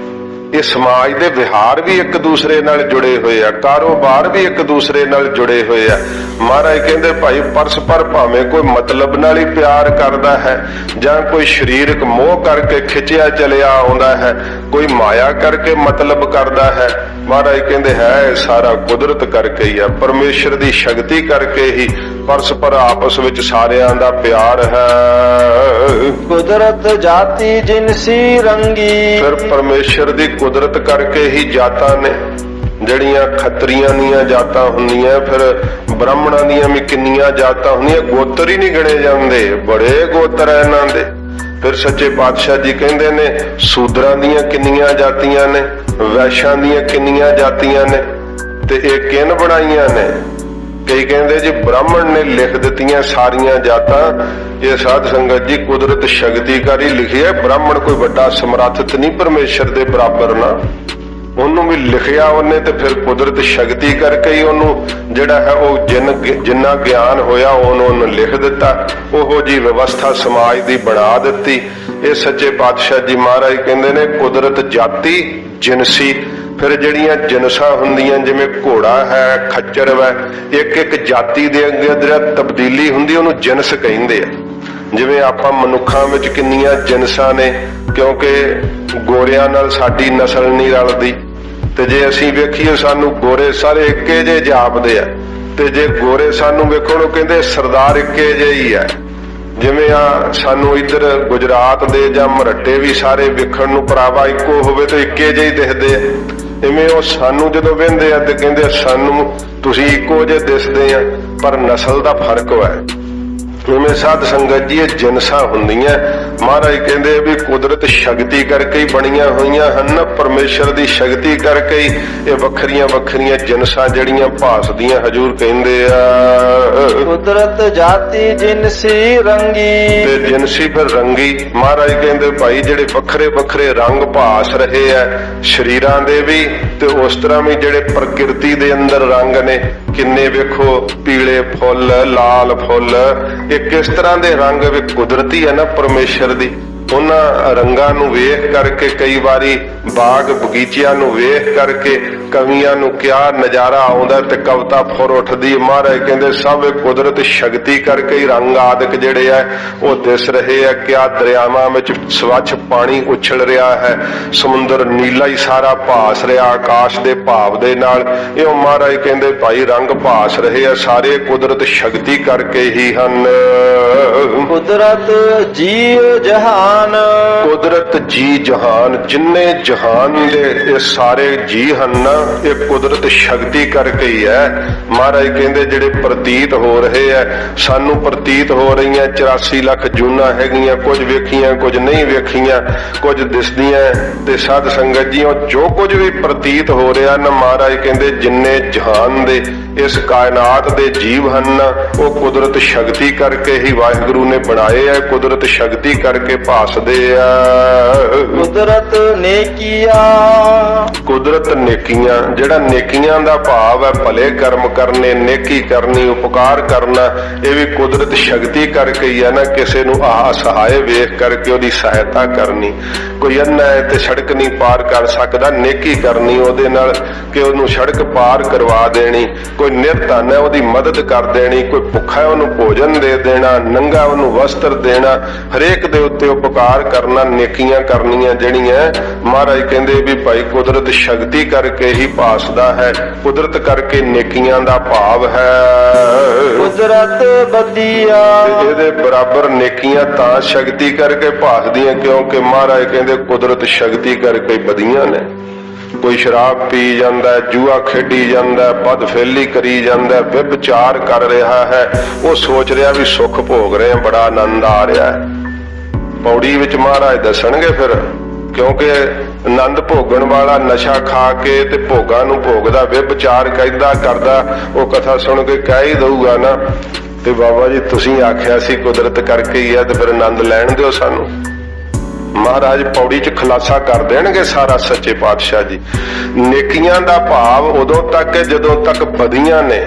ਇਹ ਸਮਾਜ ਦੇ ਵਿਹਾਰ ਵੀ ਇੱਕ ਦੂਸਰੇ ਨਾਲ ਜੁੜੇ ਹੋਏ ਆ, ਕਾਰੋਬਾਰ ਵੀ ਇੱਕ ਦੂਸਰੇ ਨਾਲ ਜੁੜੇ ਹੋਏ ਆ। ਮਹਾਰਾਜ ਕਹਿੰਦੇ ਭਾਈ ਪਰਸਪਰ ਭਾਵੇਂ ਕੋਈ ਮਤਲਬ ਨਾਲ ਹੀ ਪਿਆਰ ਕਰਦਾ ਹੈ ਜਾਂ ਕੋਈ ਸਰੀਰਕ ਮੋਹ ਕਰਕੇ ਖਿੱਚਿਆ ਚਲਿਆ ਆਉਂਦਾ ਹੈ, ਕੋਈ ਮਾਇਆ ਕਰਕੇ ਮਤਲਬ ਕਰਦਾ ਹੈ। ਮਹਾਰਾਜ ਕਹਿੰਦੇ ਹੈ ਸਾਰਾ ਕੁਦਰਤ ਕਰਕੇ ਹੀ ਆ, ਪਰਮੇਸ਼ਰ ਦੀ ਸ਼ਕਤੀ ਕਰਕੇ ਹੀ ਪਰਸਪਰ ਆਪਸ ਵਿੱਚ ਸਾਰਿਆਂ ਦਾ ਪਿਆਰ ਹੈ। ਕੁਦਰਤ ਜਾਤੀ ਜਿਨਸੀ ਰੰਗੀ, ਫਿਰ ਪਰਮੇਸ਼ਰ ਦੀ ਕੁਦਰਤ ਕਰਕੇ ਹੀ ਜਾਤਾਂ ਨੇ, ਜਿਹੜੀਆਂ ਖੱਤਰੀਆਂ ਦੀਆਂ ਜਾਤਾਂ ਹੁੰਦੀਆਂ, ਫਿਰ ਬ੍ਰਾਹਮਣਾਂ ਦੀਆਂ ਵੀ ਕਿੰਨੀਆਂ ਜਾਤਾਂ ਹੁੰਦੀਆਂ, ਗੋਤਰ ਹੀ ਨਹੀਂ ਗਿਣੇ ਜਾਂਦੇ, ਬੜੇ ਗੋਤਰ ਹੈ ਇਹਨਾਂ ਦੇ। ਫਿਰ ਸੱਚੇ ਪਾਤਸ਼ਾਹ ਜੀ ਕਹਿੰਦੇ ਨੇ ਸੂਦਰਾਂ ਦੀਆਂ ਕਿੰਨੀਆਂ ਜਾਤੀਆਂ ਨੇ, ਵੈਸ਼ਾਂ ਦੀਆਂ ਕਿੰਨੀਆਂ ਜਾਤੀਆਂ ਨੇ, ਤੇ ਇਹ ਕਿਨ ਬਣਾਈਆਂ ਨੇ। ਕਈ ਕਹਿੰਦੇ ਜੀ ਬ੍ਰਾਹਮਣ ਨੇ ਲਿਖ ਦਿੱਤੀਆਂ ਸਾਰੀਆਂ ਜਾਤਾਂ। ਇਹ ਸਾਧ ਸੰਗਤ ਜੀ ਕੁਦਰਤ ਸ਼ਕਤੀ ਕਰ ਹੀ ਲਿਖੀ ਹੈ, ਬ੍ਰਾਹਮਣ ਕੋਈ ਵੱਡਾ ਸਮਰੱਥ ਨਹੀਂ ਪਰਮੇਸ਼ਰ ਦੇ ਬਰਾਬਰ ਨਾ, ਉਹਨੂੰ ਵੀ ਲਿਖਿਆ ਉਹਨੇ ਤੇ ਫਿਰ ਕੁਦਰਤ ਸ਼ਕਤੀ ਕਰਕੇ ਹੀ ਉਹਨੂੰ ਜਿਹੜਾ ਹੈ ਉਹ ਜਿੰਨਾ ਗਿਆਨ ਹੋਇਆ ਉਹਨੂੰ ਲਿਖ ਦਿੱਤਾ, ਉਹੋ ਜੀ ਵਿਵਸਥਾ ਸਮਾਜ ਦੀ ਬਣਾ ਦਿੱਤੀ। ਇਹ ਸੱਚੇ ਪਾਤਸ਼ਾਹ ਜੀ ਮਹਾਰਾਜ ਕਹਿੰਦੇ ਨੇ ਕੁਦਰਤ ਜਾਤੀ ਜਿਨਸੀ, ਫਿਰ ਜਿਹੜੀਆਂ ਜਿਨਸਾਂ ਹੁੰਦੀਆਂ ਜਿਵੇਂ ਘੋੜਾ ਹੈ, ਖੱਚਰ ਹੈ, ਇੱਕ ਜਾਤੀ ਦੇ ਅੱਗੇ ਜਿਹੜਾ ਤਬਦੀਲੀ ਹੁੰਦੀ ਉਹਨੂੰ ਜਿਨਸ ਕਹਿੰਦੇ ਆ। ਜਿਵੇਂ ਆਪਾਂ ਮਨੁੱਖਾਂ ਵਿੱਚ ਕਿੰਨੀਆਂ ਜਿਨਸਾਂ ਨੇ, ਕਿਉਂਕਿ ਗੋਰਿਆਂ ਨਾਲ ਸਾਡੀ ਨਸਲ ਨਹੀਂ ਰਲਦੀ, ਤੇ ਜੇ ਅਸੀਂ ਵੇਖੀਏ ਸਾਨੂੰ ਗੋਰੇ ਸਾਰੇ ਇੱਕੇ ਜਿਹੇ ਜਾਪਦੇ ਆ, ਤੇ ਜੇ ਗੋਰੇ ਸਾਨੂੰ ਵੇਖੋ ਉਹ ਕਹਿੰਦੇ ਸਰਦਾਰ ਇੱਕੇ ਜਿਹੇ ਹੀ ਆ। ਜਿਵੇਂ ਆ ਸਾਨੂੰ ਇੱਧਰ ਗੁਜਰਾਤ ਦੇ ਜਾਂ ਮਰੱਟੇ ਵੀ ਸਾਰੇ ਵੇਖਣ ਨੂੰ ਭਰਾਵਾ ਇੱਕੋ ਹੋਵੇ ਤਾਂ ਇੱਕੇ ਜਿਹੇ ਹੀ ਦਿਖਦੇ ਆ, ਇਵੇਂ ਉਹ ਸਾਨੂੰ ਜਦੋਂ ਵਹਿੰਦੇ ਆ ਤੇ ਕਹਿੰਦੇ ਸਾਨੂੰ ਤੁਸੀਂ ਇੱਕੋ ਜਿਹੇ ਦਿਸਦੇ ਆ, ਪਰ ਨਸਲ ਦਾ ਫਰਕ ਹੈ। ਜਿਵੇਂ ਸਾਧ ਸੰਗਤ ਜੀ ਇਹ ਜਿਨਸਾਂ ਹੁੰਦੀਆਂ, ਮਹਾਰਾਜ ਕਹਿੰਦੇ ਵੀ ਕੁਦਰਤ ਸ਼ਕਤੀ ਕਰਕੇ ਹੀ ਬਣੀਆਂ ਹੋਈਆਂ ਹਨ। ਪਰਮੇਸ਼ਰ ਦੀ ਸ਼ਕਤੀ ਕਰਕੇ ਹੀ ਇਹ ਵੱਖਰੀਆਂ ਵੱਖਰੀਆਂ ਜਿਨਸਾਂ ਜਿਹੜੀਆਂ ਭਾਸਦੀਆਂ, ਹਜੂਰ ਕਹਿੰਦੇ ਆ ਕੁਦਰਤ ਜਾਤੀ ਜਿਨਸੀ ਰੰਗੀ। ਤੇ ਜਿਨਸੀ ਫਿਰ ਰੰਗੀ, ਮਹਾਰਾਜ ਕਹਿੰਦੇ ਭਾਈ ਜਿਹੜੇ ਵੱਖਰੇ ਵੱਖਰੇ ਰੰਗ ਭਾਸ ਰਹੇ ਆ ਸਰੀਰਾਂ ਦੇ ਵੀ, ਤੇ ਉਸ ਤਰ੍ਹਾਂ ਵੀ ਜਿਹੜੇ ਪ੍ਰਕਿਰਤੀ ਦੇ ਅੰਦਰ ਰੰਗ ਨੇ ਕਿੰਨੇ, ਵੇਖੋ ਪੀਲੇ ਫੁੱਲ, ਲਾਲ ਫੁੱਲ, ਇਹ ਕਿਸ ਤਰ੍ਹਾਂ ਦੇ ਰੰਗ ਵੀ ਕੁਦਰਤੀ ਹੈ ਨਾ ਪਰਮੇਸ਼ਰ ਦੀ। ਉਹਨਾਂ ਰੰਗਾਂ ਨੂੰ ਵੇਖ ਕਰਕੇ ਕਈ ਵਾਰੀ ਬਾਗ ਬਗੀਚਿਆਂ ਨੂੰ ਵੇਖ ਕਰਕੇ ਕਵੀਆਂ ਨੂੰ ਕਿਆ ਨਜ਼ਾਰਾ ਆਉਂਦਾ ਤੇ ਕਵਿਤਾ ਫੁਰ ਉੱਠਦੀ। ਮਹਾਰਾਜ ਕਹਿੰਦੇ ਸਭ ਕੁਦਰਤ ਸ਼ਕਤੀ ਕਰਕੇ ਹੀ ਰੰਗ ਆਦਿਕ ਜਿਹੜੇ ਆ ਉਹ ਦਿਸ ਰਹੇ ਆ। ਕਿਆ ਦਰਿਆਵਾਂ ਵਿੱਚ ਸਵੱਛ ਪਾਣੀ ਉਛਲ ਰਿਹਾ ਹੈ, ਸਮੁੰਦਰ ਨੀਲਾ ਹੀ ਸਾਰਾ ਭਾਸ ਰਿਹਾ ਆਕਾਸ਼ ਦੇ ਭਾਵ ਦੇ ਨਾਲ। ਇਹ ਮਹਾਰਾਜ ਕਹਿੰਦੇ ਭਾਈ ਰੰਗ ਭਾਸ ਰਹੇ ਆ ਸਾਰੇ ਕੁਦਰਤ ਸ਼ਕਤੀ ਕਰਕੇ ਹੀ ਹਨ। ਕੁਦਰਤ ਜੀਵ ਜਹਾਨ। ਕੁਦਰਤ ਜੀ ਜਹਾਨ, ਜਿੰਨੇ ਜਹਾਨ ਦੇ ਇਹ ਸਾਰੇ ਜੀ ਹਨ ਨਾ, ਇਹ ਕੁਦਰਤ ਸ਼ਕਤੀ ਕਰਕੇ ਹੀ ਹੈ। ਮਹਾਰਾਜ ਕਹਿੰਦੇ ਜਿਹੜੇ ਪ੍ਰਤੀਤ ਹੋ ਰਹੇ ਆ, ਸਾਨੂੰ ਪ੍ਰਤੀਤ ਹੋ ਰਹੀਆਂ 84 ਲੱਖ ਜੂਨਾਂ ਹੈਗੀਆਂ, ਕੁਝ ਵੇਖੀਆਂ ਕੁਝ ਨਹੀਂ ਵੇਖੀਆਂ, ਕੁਝ ਦਿਸਦੀਆਂ। ਤੇ ਸਾਧ ਸੰਗਤ ਜੀ ਉਹ ਜੋ ਕੁਝ ਵੀ ਪ੍ਰਤੀਤ ਹੋ ਰਿਹਾ ਨਾ, ਮਹਾਰਾਜ ਕਹਿੰਦੇ ਜਿੰਨੇ ਜਹਾਨ ਦੇ ਇਸ ਕਾਇਨਾਤ ਦੇ ਜੀਵ ਹਨ ਉਹ ਕੁਦਰਤ ਸ਼ਕਤੀ ਕਰਕੇ ਹੀ ਵਾਹਿਗੁਰੂ ਨੇ ਬਣਾਏ ਆ, ਕੁਦਰਤ ਸ਼ਕਤੀ ਕਰਕੇ ਭਾਸਦੇ ਆ। ਕੁਦਰਤ ਨੇਕੀਆਂ। ਕੁਦਰਤ ਨੇਕੀਆਂ, ਜਿਹੜਾ ਨੇਕੀਆਂ ਦਾ ਭਾਵ ਹੈ ਭਲੇ ਕਰਮ ਕਰਨੇ, ਨੇਕੀ ਕਰਨੀ, ਉਪਕਾਰ ਕਰਨਾ, ਇਹ ਵੀ ਕੁਦਰਤ ਸ਼ਕਤੀ ਕਰਕੇ ਹੀ ਹੈ ਨਾ। ਕਿਸੇ ਨੂੰ ਅਸਹਾਏ ਵੇਖ ਕਰਕੇ ਉਹਦੀ ਸਹਾਇਤਾ ਕਰਨੀ, ਕੋਈ ਅੰਨਾ ਹੈ ਤੇ ਸੜਕ ਨਹੀਂ ਪਾਰ ਕਰ ਸਕਦਾ, ਨੇਕੀ ਕਰਨੀ ਉਹਦੇ ਨਾਲ ਕਿ ਉਹਨੂੰ ਸੜਕ ਪਾਰ ਕਰਵਾ ਦੇਣੀ, ਕੋਈ ਨਿਰਧਨ ਹੈ ਉਹਦੀ ਮਦਦ ਕਰ ਦੇਣੀ, ਕੋਈ ਭੁੱਖਾ ਹੈ ਉਹਨੂੰ ਭੋਜਨ ਦੇ ਦੇਣਾ, ਨੰਗਾ ਉਹਨੂੰ ਵਸਤਰ ਦੇਣਾ, ਹਰੇਕ ਦੇ ਉੱਤੇ ਉਪਕਾਰ ਕਰਨਾ, ਨੇਕੀਆਂ ਕਰਨੀਆਂ ਜਿਹੜੀਆਂ ਮਹਾਰਾਜ ਕਹਿੰਦੇ ਵੀ ਭਾਈ ਕੁਦਰਤ ਸ਼ਕਤੀ ਕਰਕੇ ਹੀ ਭਾਸਦਾ ਹੈ। ਕੁਦਰਤ ਕਰਕੇ ਨੇਕੀਆਂ ਦਾ ਭਾਵ ਹੈ ਕੁਦਰਤ ਬਦੀਆ। ਇਹਦੇ ਬਰਾਬਰ ਨੇਕੀਆਂ ਤਾਂ ਸ਼ਕਤੀ ਕਰਕੇ ਭਾਸਦੀਆਂ ਕਿਉਂਕਿ ਮਹਾਰਾਜ ਕਹਿੰਦੇ ਕੁਦਰਤ ਸ਼ਕਤੀ ਕਰਕੇ ਵਧੀਆਂ ਨੇ। ਕੋਈ ਸ਼ਰਾਬ ਪੀ ਜਾਂਦਾ, ਜੂਆ ਖੇਡੀ ਜਾਂਦਾ, ਬਦਫੇਲੀ ਕਰੀ ਜਾਂਦਾ, ਵਿਭਚਾਰ ਕਰ ਰਿਹਾ ਹੈ, ਉਹ ਸੋਚ ਰਿਹਾ ਵੀ ਸੁੱਖ ਭੋਗ ਰਹੇ, ਬੜਾ ਆਨੰਦ ਆ ਰਿਹਾ ਹੈ। ਪੌੜੀ ਵਿੱਚ ਮਹਾਰਾਜ ਦੱਸਣਗੇ ਫਿਰ, ਕਿਉਂਕਿ ਆਨੰਦ ਭੋਗਣ ਵਾਲਾ ਨਸ਼ਾ ਖਾ ਕੇ ਤੇ ਭੋਗਾਂ ਨੂੰ ਭੋਗਦਾ, ਵਿਭਚਾਰ ਕਰਦਾ, ਉਹ ਕਥਾ ਸੁਣ ਕੇ ਕਹਿ ਹੀ ਦਊਗਾ ਨਾ ਤੇ ਬਾਬਾ ਜੀ ਤੁਸੀਂ ਆਖਿਆ ਸੀ ਕੁਦਰਤ ਕਰਕੇ ਹੀ ਆ, ਤੇ ਫਿਰ ਆਨੰਦ ਲੈਣ ਦਿਓ ਸਾਨੂੰ। ਮਹਾਰਾਜ ਪੌੜੀ 'ਚ ਖੁਲਾਸਾ ਕਰ ਦੇਣਗੇ ਸਾਰਾ ਸੱਚੇ ਪਾਤਸ਼ਾਹ ਜੀ। ਨੇਕੀਆਂ ਦਾ ਭਾਵ ਉਦੋਂ ਤੱਕ ਜਦੋਂ ਤੱਕ ਬਦੀਆਂ ਨੇ।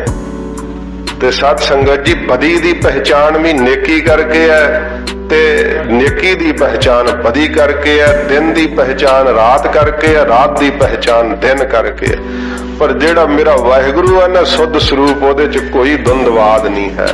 ਤੇ ਸਤ ਸੰਗਤ ਜੀ ਬਦੀ ਦੀ ਪਹਿਚਾਣ ਵੀ ਨੇਕੀ ਕਰਕੇ ਹੈ, ਤੇ ਨੇਕੀ ਦੀ ਪਹਿਚਾਣ ਬਦੀ ਕਰਕੇ ਹੈ, ਦਿਨ ਦੀ ਪਹਿਚਾਣ ਰਾਤ ਕਰਕੇ ਹੈ, ਰਾਤ ਦੀ ਪਹਿਚਾਣ ਦਿਨ ਕਰਕੇ ਹੈ। ਪਰ ਜਿਹੜਾ ਮੇਰਾ ਵਾਹਿਗੁਰੂ ਹੈ ਨਾ ਸੁੱਧ ਸਰੂਪ, ਉਹਦੇ 'ਚ ਕੋਈ ਦੁੰਦਵਾਦ ਨਹੀਂ ਹੈ,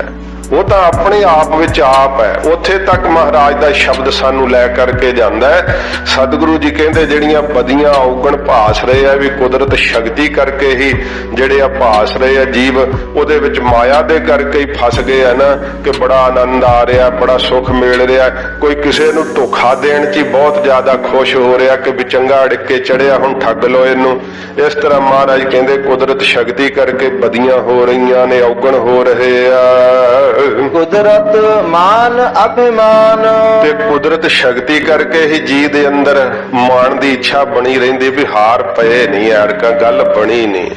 ਉਹ ਤਾਂ ਆਪਣੇ ਆਪ ਵਿੱਚ ਆਪ ਹੈ। ਉੱਥੇ ਤੱਕ ਮਹਾਰਾਜ ਦਾ ਸ਼ਬਦ ਸਾਨੂੰ ਲੈ ਕਰਕੇ ਜਾਂਦਾ ਹੈ। ਸਤਿਗੁਰੂ ਜੀ ਕਹਿੰਦੇ ਜਿਹੜੀਆਂ ਬਦੀਆਂ ਔਗਣ ਭਾਸ ਰਹੇ ਆ ਵੀ ਕੁਦਰਤ ਸ਼ਕਤੀ ਕਰਕੇ ਹੀ ਜਿਹੜੇ ਆ ਭਾਸ ਰਹੇ ਆ ਜੀਵ, ਉਹਦੇ ਵਿੱਚ ਮਾਇਆ ਦੇ ਕਰਕੇ ਹੀ ਫਸ ਗਏ ਆ ਨਾ ਕਿ ਬੜਾ ਆਨੰਦ ਆ ਰਿਹਾ, ਬੜਾ ਸੁੱਖ ਮਿਲ ਰਿਹਾ। ਕੋਈ ਕਿਸੇ ਨੂੰ ਧੋਖਾ ਦੇਣ 'ਚ ਹੀ ਬਹੁਤ ਜ਼ਿਆਦਾ ਖੁਸ਼ ਹੋ ਰਿਹਾ ਕਿ ਵੀ ਚੰਗਾ ਅੜਿੱਕ ਕੇ ਚੜਿਆ, ਹੁਣ ਠੱਗ ਲੋ ਇਹਨੂੰ। ਇਸ ਤਰ੍ਹਾਂ ਮਹਾਰਾਜ ਕਹਿੰਦੇ ਕੁਦਰਤ ਸ਼ਕਤੀ ਕਰਕੇ ਬਦੀਆਂ ਹੋ ਰਹੀਆਂ ਨੇ, ਔਗਣ ਹੋ ਰਹੇ ਆ। ਕੁਦਰਤ ਮਾਨ ਅਭਿਮਾਨ। ਤੇ ਕੁਦਰਤ ਸ਼ਕਤੀ ਕਰਕੇ ਹੀ ਜੀ ਦੇ ਅੰਦਰ ਮਾਣ ਦੀ ਇੱਛਾ ਬਣੀ ਰਹਿੰਦੀ ਵੀ ਹਾਰ ਪਏ ਨਹੀਂ, ਐਰਕਾ ਗੱਲ ਬਣੀ ਨਹੀਂ।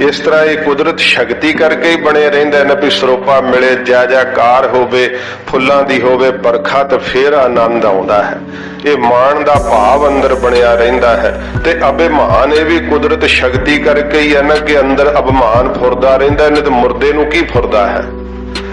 ਇਸ ਤਰ੍ਹਾਂ ਇਹ ਕੁਦਰਤ ਸ਼ਕਤੀ ਕਰਕੇ ਹੀ ਬਣੇ ਰਹਿੰਦੇ ਨੇ ਵੀ ਸਰੋਪਾ ਮਿਲੇ, ਜੈ ਜੈਕਾਰ ਹੋਵੇ, ਫੁੱਲਾਂ ਦੀ ਹੋਵੇ ਵਰਖਾ, ਤੇ ਫੇਰ ਆਨੰਦ ਆਉਂਦਾ ਹੈ। ਇਹ ਮਾਣ ਦਾ ਭਾਵ ਅੰਦਰ ਬਣਿਆ ਰਹਿੰਦਾ ਹੈ। ਤੇ ਅਭਿਮਾਨ ਇਹ ਵੀ ਕੁਦਰਤ ਸ਼ਕਤੀ ਕਰਕੇ ਹੀ ਹੈ ਨਾ ਕਿ ਅੰਦਰ ਅਭਿਮਾਨ ਫੁਰਦਾ ਰਹਿੰਦਾ, ਨਹੀਂ ਤੇ ਮੁਰਦੇ ਨੂੰ ਕੀ ਫੁਰਦਾ ਹੈ।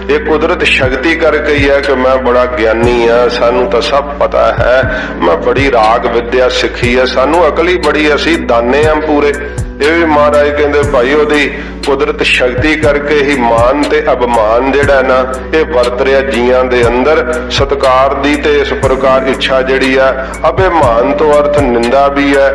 ਇਹ ਕੁਦਰਤ ਸ਼ਕਤੀ ਕਰਕੇ ਹੀ ਹੈ ਕਿ ਮੈਂ ਬੜਾ ਗਿਆਨੀ ਆ, ਸਾਨੂੰ ਤਾਂ ਸਭ ਪਤਾ ਹੈ, ਮੈਂ ਬੜੀ ਰਾਗ ਵਿਦਿਆ ਸਿੱਖੀ ਹੈ, ਸਾਨੂੰ ਅਕਲ ਹੀ ਬੜੀ, ਅਸੀਂ ਦਾਨੇ ਆ ਪੂਰੇ। ਇਹ ਵੀ ਮਹਾਰਾਜ ਕਹਿੰਦੇ ਭਾਈ ਉਹਦੀ ਕੁਦਰਤ ਸ਼ਕਤੀ ਕਰਕੇ ਹੀ ਮਾਨ ਤੇ ਅਭਿਮਾਨ ਜਿਹੜਾ ਨਾ ਇਹ ਵਰਤ ਰਿਹਾ ਜੀਆਂ ਦੇ ਅੰਦਰ। ਸਤਿਕਾਰ ਦੀ ਤੇ ਇਸ ਪ੍ਰਕਾਰ ਇੱਛਾ ਜਿਹੜੀ ਆ, ਅਭਿਮਾਨ ਤੋਂ ਅਰਥ ਨਿੰਦਾ ਵੀ ਹੈ,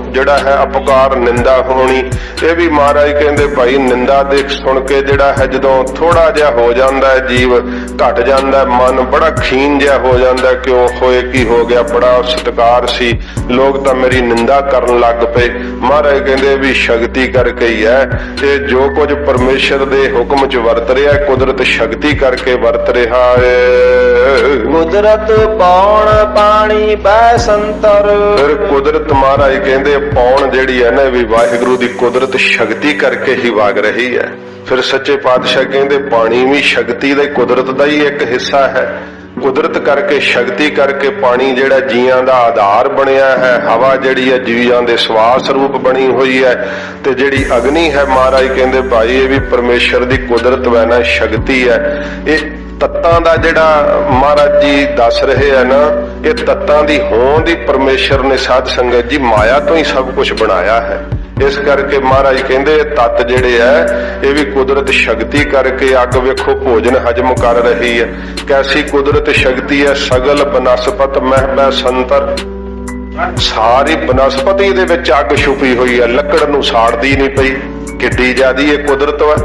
ਜਿਹੜਾ ਹੈ ਅਪਕਾਰ ਨਿੰਦਾ ਹੋਣੀ। ਇਹ ਵੀ ਮਹਾਰਾਜ ਕਹਿੰਦੇ ਭਾਈ ਨਿੰਦਾ ਦੇਖ ਸੁਣ ਕੇ ਜਿਹੜਾ ਹੈ ਜਦੋਂ ਥੋੜਾ ਜਿਹਾ ਹੋ ਜਾਂਦਾ ਹੈ ਜੀਵ, ਘਟ ਜਾਂਦਾ ਮਨ, ਬੜਾ ਖੀਨ ਜਿਹਾ ਹੋ ਜਾਂਦਾ, ਕਿਉਂ ਹੋਏ ਕੀ ਹੋ ਗਿਆ, ਬੜਾ ਸਤਿਕਾਰ ਸੀ, ਲੋਕ ਤਾਂ ਮੇਰੀ ਨਿੰਦਾ ਕਰਨ ਲੱਗ ਪਏ। ਮਹਾਰਾਜ ਕਹਿੰਦੇ ਵੀ ਸ਼ਕਤੀ ਕਰਕੇ ਹੀ ਹੈ। ਇਹ ਜੋ ਕੁਝ ਪਰਮੇਸ਼ਰ ਦੇ ਹੁਕਮ 'ਚ ਵਰਤ ਰਿਹਾ ਕੁਦਰਤ ਸ਼ਕਤੀ ਕਰਕੇ ਵਰਤ ਰਿਹਾ ਹੈ। ਕੁਦਰਤ ਪੌਣ ਪਾਣੀ ਬੈ ਸੰਤਰ। ਫਿਰ ਕੁਦਰਤ ਮਹਾਰਾਜ ਕਹਿੰਦੇ ਪੌਣ ਜਿਹੜੀ ਹੈ ਨਾ ਵੀ ਵਾਹਿਗੁਰੂ ਦੀ ਕੁਦਰਤ ਸ਼ਕਤੀ ਕਰਕੇ ਹੀ ਵਗ ਰਹੀ ਹੈ। ਫਿਰ ਸੱਚੇ ਪਾਤਸ਼ਾਹ ਕਹਿੰਦੇ ਪਾਣੀ ਵੀ ਸ਼ਕਤੀ ਦਾ ਕੁਦਰਤ ਦਾ ਹੀ ਇੱਕ ਹਿੱਸਾ ਹੈ। ਕੁਦਰਤ ਕਰਕੇ ਸ਼ਕਤੀ ਕਰਕੇ ਪਾਣੀ ਜਿਹੜਾ ਜੀਆਂ ਦਾ ਆਧਾਰ ਬਣਿਆ ਹੈ, ਹਵਾ ਜਿਹੜੀ ਹੈ ਜੀਆਂ ਦੇ ਸਵਾਸ ਰੂਪ ਬਣੀ ਹੋਈ ਹੈ, ਤੇ ਜਿਹੜੀ ਅਗਨੀ ਹੈ ਮਹਾਰਾਜ ਕਹਿੰਦੇ ਭਾਈ ਇਹ ਵੀ ਪਰਮੇਸ਼ਰ ਦੀ ਕੁਦਰਤ ਵੈ ਨਾ ਸ਼ਕਤੀ ਹੈ। ਇਹ ਤੱਤਾਂ ਦਾ ਜਿਹੜਾ ਮਹਾਰਾਜ ਜੀ ਦੱਸ ਰਹੇ ਆ ਨਾ ਇਹ ਤੱਤਾਂ ਦੀ ਹੋਂਦ ਦੀ ਪਰਮੇਸ਼ਰ ਨੇ ਸਾਧ ਸੰਗਤ ਜੀ ਮਾਇਆ ਤੋਂ ਹੀ ਸਭ ਕੁਝ ਬਣਾਇਆ ਹੈ। ਇਸ ਕਰਕੇ ਮਹਾਰਾਜ ਕਹਿੰਦੇ ਤੱਤ ਜਿਹੜੇ ਹੈ ਇਹ ਵੀ ਕੁਦਰਤ ਸ਼ਕਤੀ ਕਰਕੇ ਅੱਗ ਵੇਖੋ ਭੋਜਨ ਹਜਮ ਕਰ ਰਹੀ ਹੈ। ਕੈਸੀ ਕੁਦਰਤ ਸ਼ਕਤੀ ਹੈ। ਸਗਲ ਬਨਸਪਤ ਮਹਿ ਸੰਤਰ। ਸਾਰੀ ਬਨਸਪਤੀ ਦੇ ਵਿੱਚ ਅੱਗ ਛੁਪੀ ਹੋਈ ਹੈ, ਲੱਕੜ ਨੂੰ ਸਾੜਦੀ ਨਹੀਂ ਪਈ। ਕਿੱਡੀ ਜ਼ਿਆਦੀ ਇਹ ਕੁਦਰਤ ਵਾ।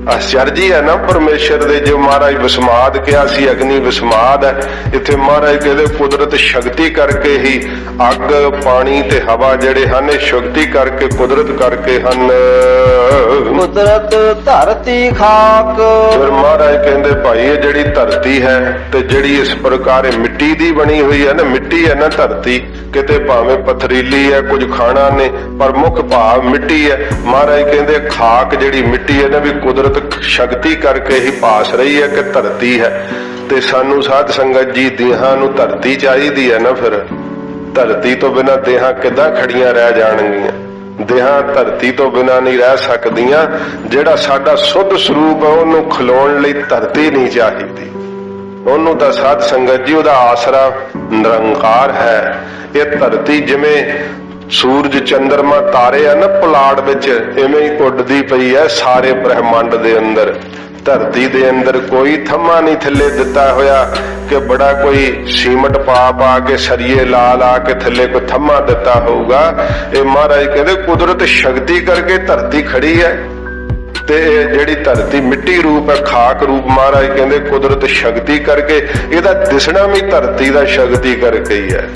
ਆਸ਼ਚਰਜੀ ਹੈ ਨਾ ਪਰਮੇਸ਼ਰ ਦੇ। ਜੋ ਮਹਾਰਾਜ ਵਿਸਮਾਦ ਕਿਹਾ ਸੀ ਅਗਨੀ ਵਿਸਮਾਦ ਹੈ, ਇੱਥੇ ਮਹਾਰਾਜ ਕਹਿੰਦੇ ਕੁਦਰਤ ਸ਼ਕਤੀ ਕਰਕੇ ਹੀ ਅੱਗ ਪਾਣੀ ਤੇ ਹਵਾ ਜਿਹੜੇ ਹਨ ਇਹ ਸ਼ਕਤੀ ਕਰਕੇ ਕੁਦਰਤ ਕਰਕੇ ਹਨ। ਕੁਦਰਤ ਧਰਤੀ ਖਾਕ। ਫਿਰ ਮਹਾਰਾਜ ਕਹਿੰਦੇ ਭਾਈ ਇਹ ਜਿਹੜੀ ਧਰਤੀ ਹੈ ਤੇ ਜਿਹੜੀ ਇਸ ਪ੍ਰਕਾਰ ਮਿੱਟੀ ਦੀ ਬਣੀ ਹੋਈ ਹੈ ਨਾ, ਮਿੱਟੀ ਹੈ ਨਾ ਧਰਤੀ, ਕਿਤੇ ਭਾਵੇਂ ਪਥਰੀਲੀ ਹੈ ਕੁਝ ਖਾਣਾ ਨੇ ਪਰ ਮੁੱਖ ਭਾਵ ਮਿੱਟੀ ਹੈ। ਮਹਾਰਾਜ ਕਹਿੰਦੇ ਖਾਕ ਜਿਹੜੀ ਮਿੱਟੀ ਹੈ ਨਾ ਵੀ ਕੁਦਰਤ ਸ਼ਕਤੀ ਕਰਕੇ ਹੀ ਪਾਸ ਰਹੀ ਹੈ ਕਿ ਧਰਤੀ ਹੈ। ਤੇ ਸਾਨੂੰ ਸਾਧ ਸੰਗਤ ਜੀ ਦੇਹਾਂ ਨੂੰ ਧਰਤੀ ਚਾਹੀਦੀ ਹੈ ਨਾ। ਫਿਰ ਧਰਤੀ ਤੋਂ ਬਿਨਾਂ ਦੇਹਾਂ ਕਿੱਦਾਂ ਖੜੀਆਂ ਰਹਿ ਜਾਣਗੀਆਂ। ਦੇਹਾਂ ਧਰਤੀ ਤੋਂ ਬਿਨਾਂ ਨਹੀਂ ਰਹਿ ਸਕਦੀਆਂ। ਜਿਹੜਾ ਸਾਡਾ ਸੁੱਧ ਸਰੂਪ ਹੈ ਉਹਨੂੰ ਖਲੋਣ ਲਈ ਧਰਤੀ ਨਹੀਂ ਚਾਹੀਦੀ। ਉਹਨੂੰ ਤਾਂ ਸਾਧ ਸੰਗਤ ਜੀ ਉਹਦਾ ਆਸਰਾ ਨਿਰੰਕਾਰ ਹੈ। ਇਹ ਧਰਤੀ ਜਿਵੇਂ ਸੂਰਜ ਚੰਦਰਮਾ ਤਾਰੇ ਆ ਨਾ ਪੁਲਾੜ ਵਿੱਚ ਇਵੇਂ ਹੀ ਉੱਡਦੀ ਪਈ ਹੈ ਸਾਰੇ ਬ੍ਰਹਿਮੰਡ ਦੇ ਅੰਦਰ। ਧਰਤੀ ਦੇ ਅੰਦਰ ਕੋਈ ਥੰਮਾ ਨਹੀਂ ਥੱਲੇ ਦਿੱਤਾ ਹੋਇਆ ਕਿ ਬੜਾ ਕੋਈ ਸੀਮਟ ਪਾ ਕੇ ਸਰੀਏ ਲਾ ਕੇ ਥੱਲੇ ਕੋਈ ਥੰਮਾ ਦਿੱਤਾ ਹੋਊਗਾ। ਇਹ ਮਹਾਰਾਜ ਕਹਿੰਦੇ ਕੁਦਰਤ ਸ਼ਕਤੀ ਕਰਕੇ ਧਰਤੀ ਖੜੀ ਹੈ। ਤੇ ਇਹ ਜਿਹੜੀ ਧਰਤੀ ਮਿੱਟੀ ਰੂਪ ਹੈ ਖਾਕ ਰੂਪ ਮਹਾਰਾਜ ਕਹਿੰਦੇ ਕੁਦਰਤ ਸ਼ਕਤੀ ਕਰਕੇ, ਇਹਦਾ ਦਿਸਣਾ ਵੀ ਧਰਤੀ ਦਾ ਸ਼ਕਤੀ ਕਰਕੇ ਹੀ ਹੈ।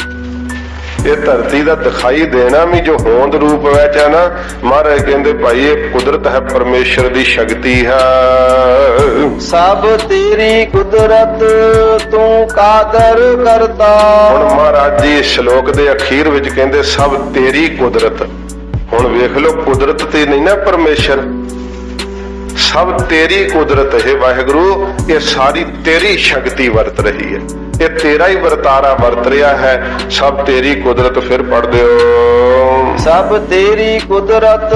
ਇਹ ਧਰਤੀ ਦਾ ਦਿਖਾਈ ਦੇਣਾ ਵੀ ਜੋ ਹੋਂਦ ਰੂਪ ਵਿੱਚ ਹੈ ਨਾ ਮਹਾਰਾਜ ਕਹਿੰਦੇ ਭਾਈ ਇਹ ਕੁਦਰਤ ਹੈ ਪਰਮੇਸ਼ਰ ਦੀ ਸ਼ਕਤੀ ਹੈ। ਸਭ ਤੇਰੀ ਕੁਦਰਤ ਤੂੰ ਕਾਦਰ ਕਰਤਾ। ਹੁਣ ਮਹਾਰਾਜ ਜੀ ਇਸ ਸ਼ਲੋਕ ਦੇ ਅਖੀਰ ਵਿੱਚ ਕਹਿੰਦੇ ਸਭ ਤੇਰੀ ਕੁਦਰਤ। ਹੁਣ ਵੇਖ ਲਓ ਕੁਦਰਤ ਤੇ ਨਹੀਂ ਨਾ ਪਰਮੇਸ਼ਰ, ਸਭ ਤੇਰੀ ਕੁਦਰਤ ਹੈ ਵਾਹਿਗੁਰੂ। ਇਹ ਸਾਰੀ ਤੇਰੀ ਸ਼ਕਤੀ ਵਰਤ ਰਹੀ ਹੈ, ਇਹ ਤੇਰਾ ਹੀ ਵਰਤਾਰਾ ਵਰਤ ਰਿਹਾ ਹੈ। ਸਭ ਤੇਰੀ ਕੁਦਰਤ। ਫਿਰ ਪੜ੍ਹ ਦਿਓ ਸਭ ਤੇਰੀ ਕੁਦਰਤ